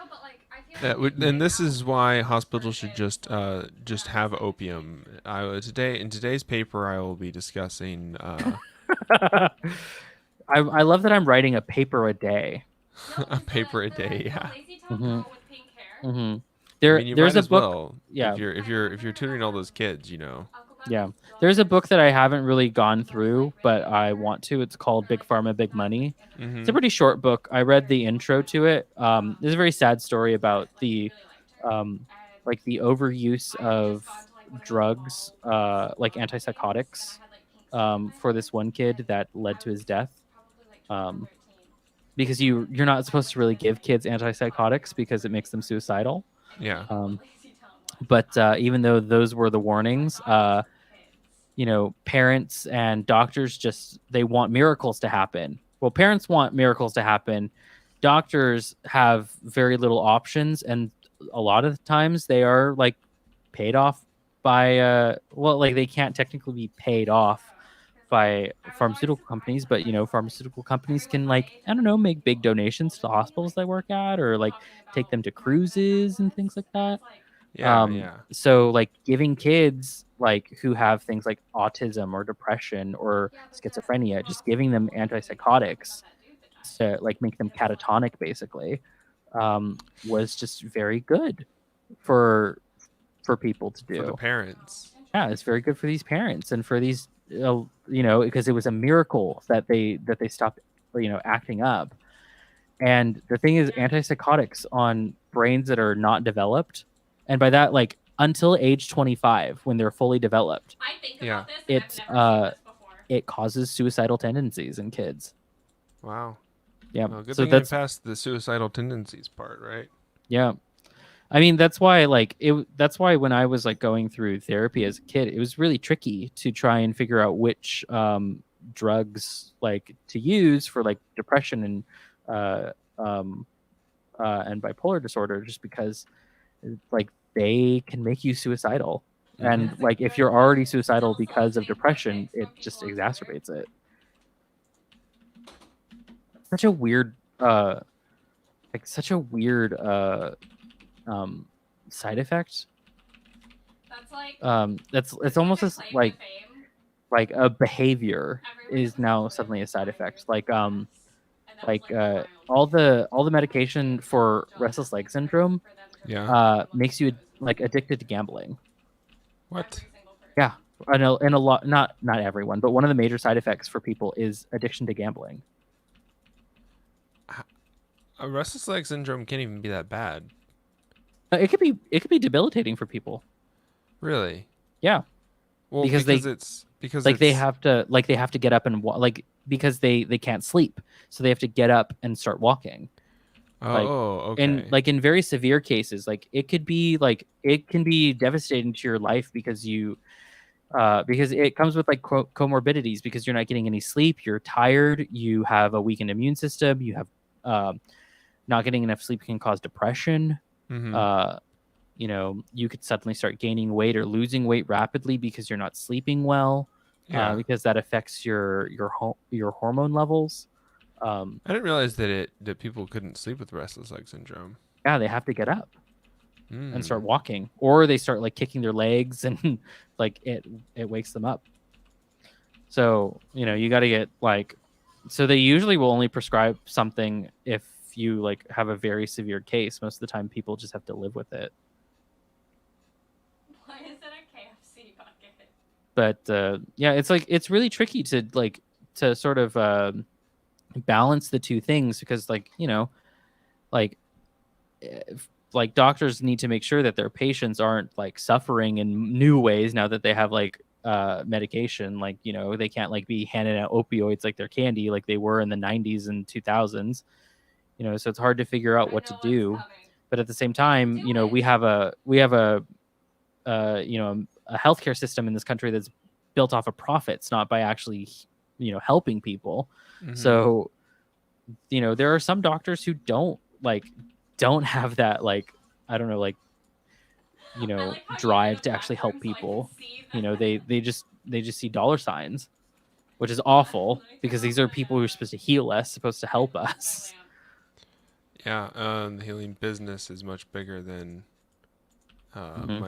but like I feel and this is why hospitals should just have opium. In today's paper, I will be discussing. I love that I'm writing a paper a day. A paper a day, yeah. There's a book. Well, yeah. If you're tutoring all those kids, Yeah. There's a book that I haven't really gone through, but I want to. It's called Big Pharma, Big Money. It's a pretty short book. I read the intro to it. There's a very sad story about the like the overuse of drugs, like antipsychotics, for this one kid that led to his death. Because you're not supposed to really give kids antipsychotics because it makes them suicidal. Yeah. But even though those were the warnings, parents and doctors they want miracles to happen. Well, parents want miracles to happen. Doctors have very little options, and a lot of the times they are like paid off by like they can't technically be paid off by pharmaceutical companies, but pharmaceutical companies can, like, I don't know, make big donations to hospitals they work at, or like take them to cruises and things like that. So like giving kids like who have things like autism or depression or schizophrenia, just giving them antipsychotics to like make them catatonic basically, was just very good for people to do. For the parents. Yeah, it's very good for these parents and for these because it was a miracle that they stopped acting up. And the thing is, antipsychotics on brains that are not developed, and by that, like until age 25, when they're fully developed, I think Yeah. about this, and it I've never seen this before. it causes suicidal tendencies in kids. Wow. Yeah. Well, good So thing I that's passed the suicidal tendencies part, right? yeah. I mean, that's why like that's why when I was like going through therapy as a kid, it was really tricky to try and figure out which drugs like to use for like depression uh, um, and bipolar disorder, just because like they can make you suicidal. And That's a like if good you're point. already suicidal Still because of soliciting foot depression, pics it from just people on Twitter. exacerbates it. Such a weird such a weird um side effect. That's like That's the it's same almost as as claim to fame. like a behavior Everyone is just now accepts it suddenly a for side 5 effect. years in the US. And that was like the wild All case. the medication for John restless leg Epstein syndrome for them to Yeah. release him looking makes at you it was like insane. addicted to gambling. What? Every single person. Yeah, I know, and a lot not everyone, but one of the major side effects for people is addiction to gambling. A restless leg syndrome can't even be that bad. It could be debilitating for people. Really? Yeah, Well, because they it's have to get up and like because they can't sleep, so they have to get up and start walking. Like oh, okay. in very severe cases, like it can be devastating to your life because because it comes with like comorbidities, because you're not getting any sleep, you're tired, you have a weakened immune system, you have not getting enough sleep can cause depression. Mm-hmm. uh you could suddenly start gaining weight or losing weight rapidly because you're not sleeping well, Yeah. because that affects your hormone levels. I didn't realize that people couldn't sleep with restless leg syndrome. Yeah, they have to get up and Hmm. start walking, or they start like kicking their legs and like it wakes them up. So you got to get like, so they usually will only prescribe something if you like have a very severe case. Most of the time people just have to live with it. Why is it a KFC bucket? But yeah, it's like it's really tricky to like to sort of balance the two things, because like like like doctors need to make sure that their patients aren't like suffering in new ways now that they have like medication. Like they can't like be handing out opioids like they're candy like they were in the 90s and 2000s. So it's hard to figure out I what know to what's do. coming. But at the same time, Do it. we have a a healthcare system in this country that's built off of profits, not by actually helping people. Mm-hmm. So there are some doctors who don't have that, like, I don't know, like I like how you did drive a to actually help backwards so I can people. see that. They just see dollar signs, which is awful Let me turn because off these are my people who are supposed to heal us, supposed to help us. lamp. Yeah. The healing business is much bigger than Mhm.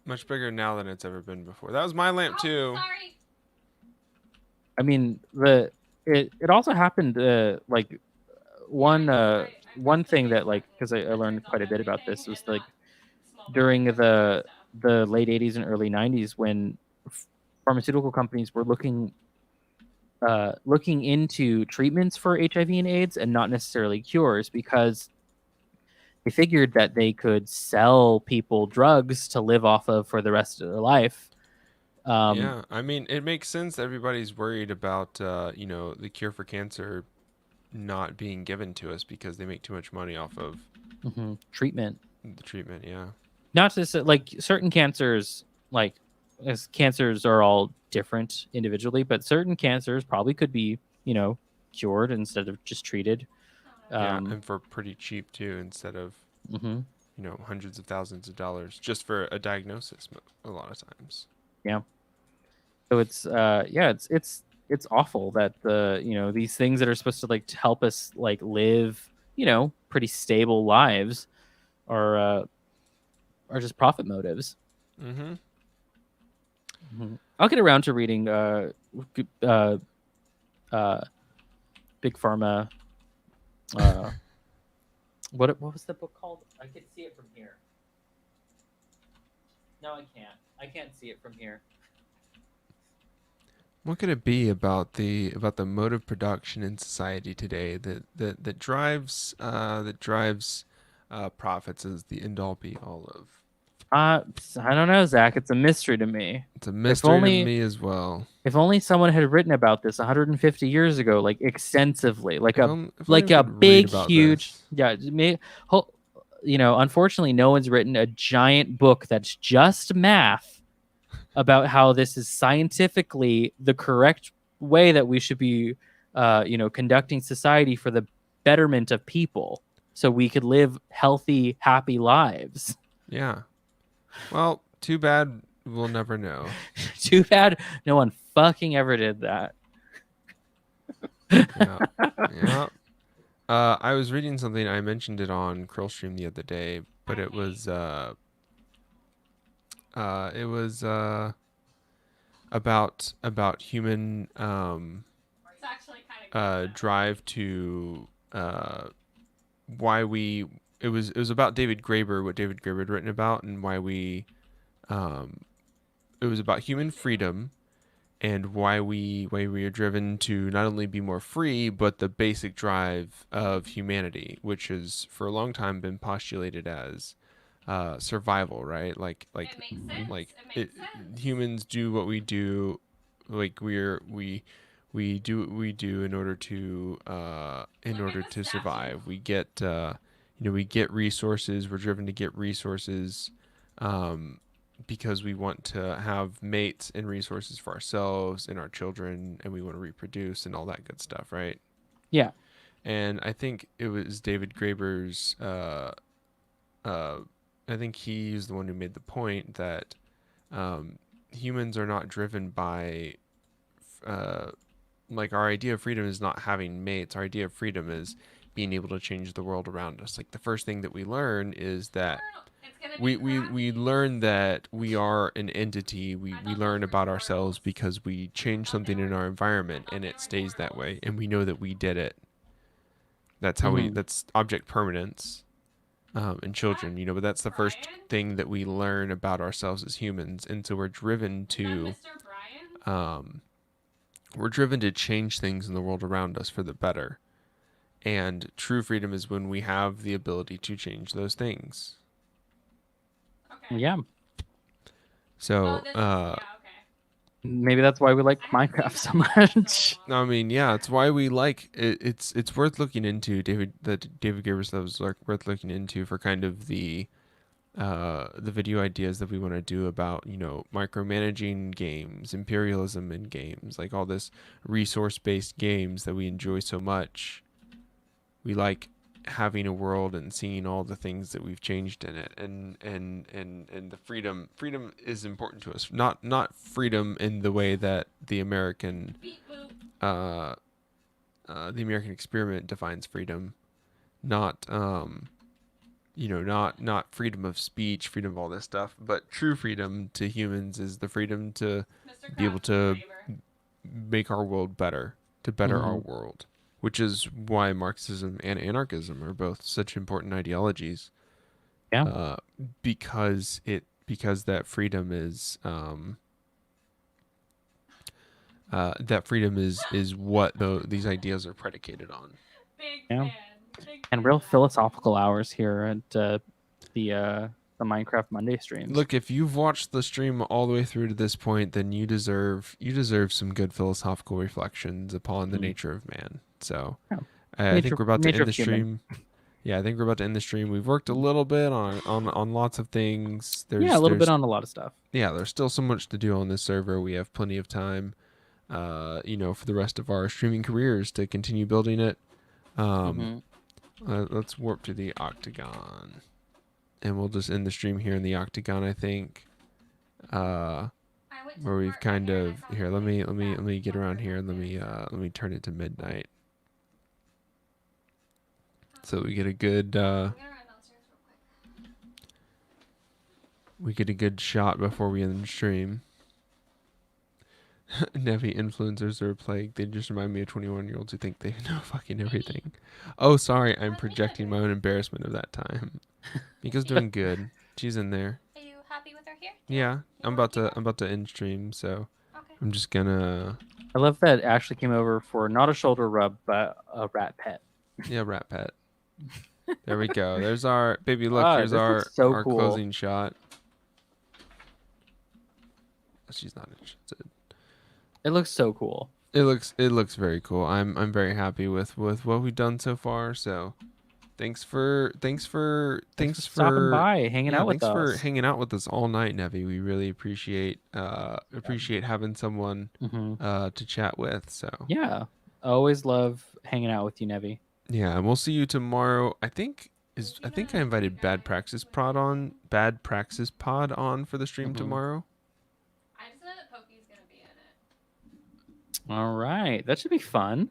much bigger now than it's ever been before. That was my lamp too. Sorry. I mean, it also happened like one thing that, like, because I learned quite a bit about this, was like during the late 80s and early 90s, when pharmaceutical companies were looking into treatments for HIV and AIDS and not necessarily cures, because they figured that they could sell people drugs to live off of for the rest of their life. Yeah, I mean, it makes sense. Everybody's worried about, the cure for cancer not being given to us because they make too much money off of Treatment. the treatment. Yeah. Not to say, like, certain cancers, like, as cancers are all different individually, but certain cancers probably could be, cured instead of just treated. Yeah, and for pretty cheap too, instead of, Mhm. hundreds of thousands of dollars just for a diagnosis a lot of times. Yeah. So it's yeah, it's awful that these things that are supposed to like to help us like live pretty stable lives are just profit motives. Mm-hmm. I'll get around to reading uh, uh, Big Pharma. What was the book called? I could see it from here. No, I can't. I can't see it from here. What could it be about the mode of production in society today that drives profits as the end all be all of? I don't know, Zach. It's a mystery to me. It's a If mystery to only me as well. if only someone had written about this 150 years ago, like extensively, If only like we a could read big, about huge, this. yeah. Unfortunately, no one's written a giant book that's just math about how this is scientifically the correct way that we should be, conducting society for the betterment of people, so we could live healthy, happy lives. Yeah. Well, too bad we'll never know. Too bad no one fucking ever did that. Yeah. Yeah. I was reading something. I mentioned it on Curlstream the other day, but it was about human It's actually kind of good. drive to why we it was about David Graeber, what David Graeber had written about, and why we um it was about human freedom and why we are driven to not only be more free, but the basic drive of humanity, which has for a long time been postulated as survival, right? It makes sense. Like It it, makes sense. humans do what we do, like we do what we do in Look order at the to statue. survive. We get resources. We're driven to get resources. Um, because we want to have mates and resources for ourselves and our children, and we want to reproduce and all that good stuff, right? Yeah. And I think it was David Graeber's. Uh, I think he's the one who made the point that um, humans are not driven by uh, like our idea of freedom is not having mates. Our idea of freedom is being able to change the world around us. Like the first thing that we learn is that It's gonna be we crappy. learn that we are an entity. We, I we thought those learn were about ourselves turtles. because we I change thought they something in were. our I environment thought and they it were stays that turtles. way, and we know that we did it. That's how we Hmm. that's object permanence in That children, but that's the first Brian? thing that we learn about ourselves as humans, and so Is that Mr. Brian? um, we're driven to change things in the world around us for the better. And true freedom is when we have the ability to change those things. Okay. Yeah. So, Oh, this is yeah. Okay. Maybe that's why we like I haven't Minecraft seen so that movie in so much. long. I mean, yeah, it's why we like it. It's worth looking into. David Gaber stuff is like worth looking into for kind of the video ideas that we want to do about micromanaging games, imperialism in games, like all this resource based games that we enjoy so much. We like having a world and seeing all the things that we've changed in it, and the freedom is important to us, not freedom in the way that Beep boop. uh, the American experiment defines freedom, not not freedom of speech, freedom of all this stuff, but true freedom to humans is the freedom to Mr. be able Krabs to Graver. make our world better, to better our Hmm. world, which is why Marxism and anarchism are both such important ideologies. Yeah. Uh, because that freedom is what these ideas are predicated on. Big Yeah. fan. Big And fan. real philosophical hours here at the Minecraft Monday streams. Look, if you've watched the stream all the way through to this point, then you deserve some good philosophical reflections upon the Mm. nature of man. So, Yeah. I think we're about to Nature end of the human. stream. Yeah, I think we're about to end the stream. We've worked a little bit on lots of things. Yeah, a little bit on a lot of stuff. There's still so much to do on this server. We have plenty of time, for the rest of our streaming careers to continue building it. Um, Hmm. let's warp to the octagon, and we'll just end the stream here in the octagon. I think, I went to where the we've park kind and I of saw here. the Let me big fat get around fucker here. up And there. let me turn it to midnight so we get a good I'm gonna run downstairs real quick. shot before we end the stream. Nevi influencers are a plague. They just remind me of 21-year-olds who think they know fucking everything. Oh, sorry, I'm What's projecting my Mika own embarrassment of that time. Mika's doing good. She's in there. Are you happy with her here? Yeah, You wanna keep her? I'm about to end stream, so Okay. I'm just gonna I love that Ashley came over for not a shoulder rub, but a rat pet. Yeah, rat pet. There we go. There's our baby. Look, Ah, here's this looks so our cool. closing shot. She's not interested. It looks so cool. It looks very cool. I'm very happy with what we've done so far. So Thanks for stopping by, hanging yeah, out with thanks for us. hanging out with us all night, Nevi. We really appreciate having someone Hmm. to chat with. So Yeah, I always love hanging out with you, Nevi. yeah, and we'll see you tomorrow. I think I invited Bad Praxis Pod on for the stream Hmm. tomorrow. I just know that Pokey's gonna be in it. All right, that should be fun.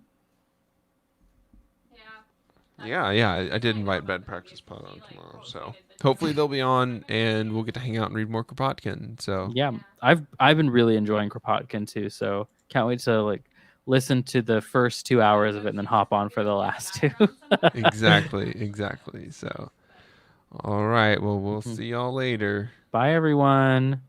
Yeah. Yeah, I did invite Bad Praxis Pod on tomorrow. So hopefully they'll be on and we'll get to hang out and read more Kropotkin. So Yeah, I've been really enjoying Kropotkin too, so can't wait to like listen to the first 2 hours of it and then hop on for the last two. exactly. So all right, well we'll Mhm. see y'all later. Bye, everyone.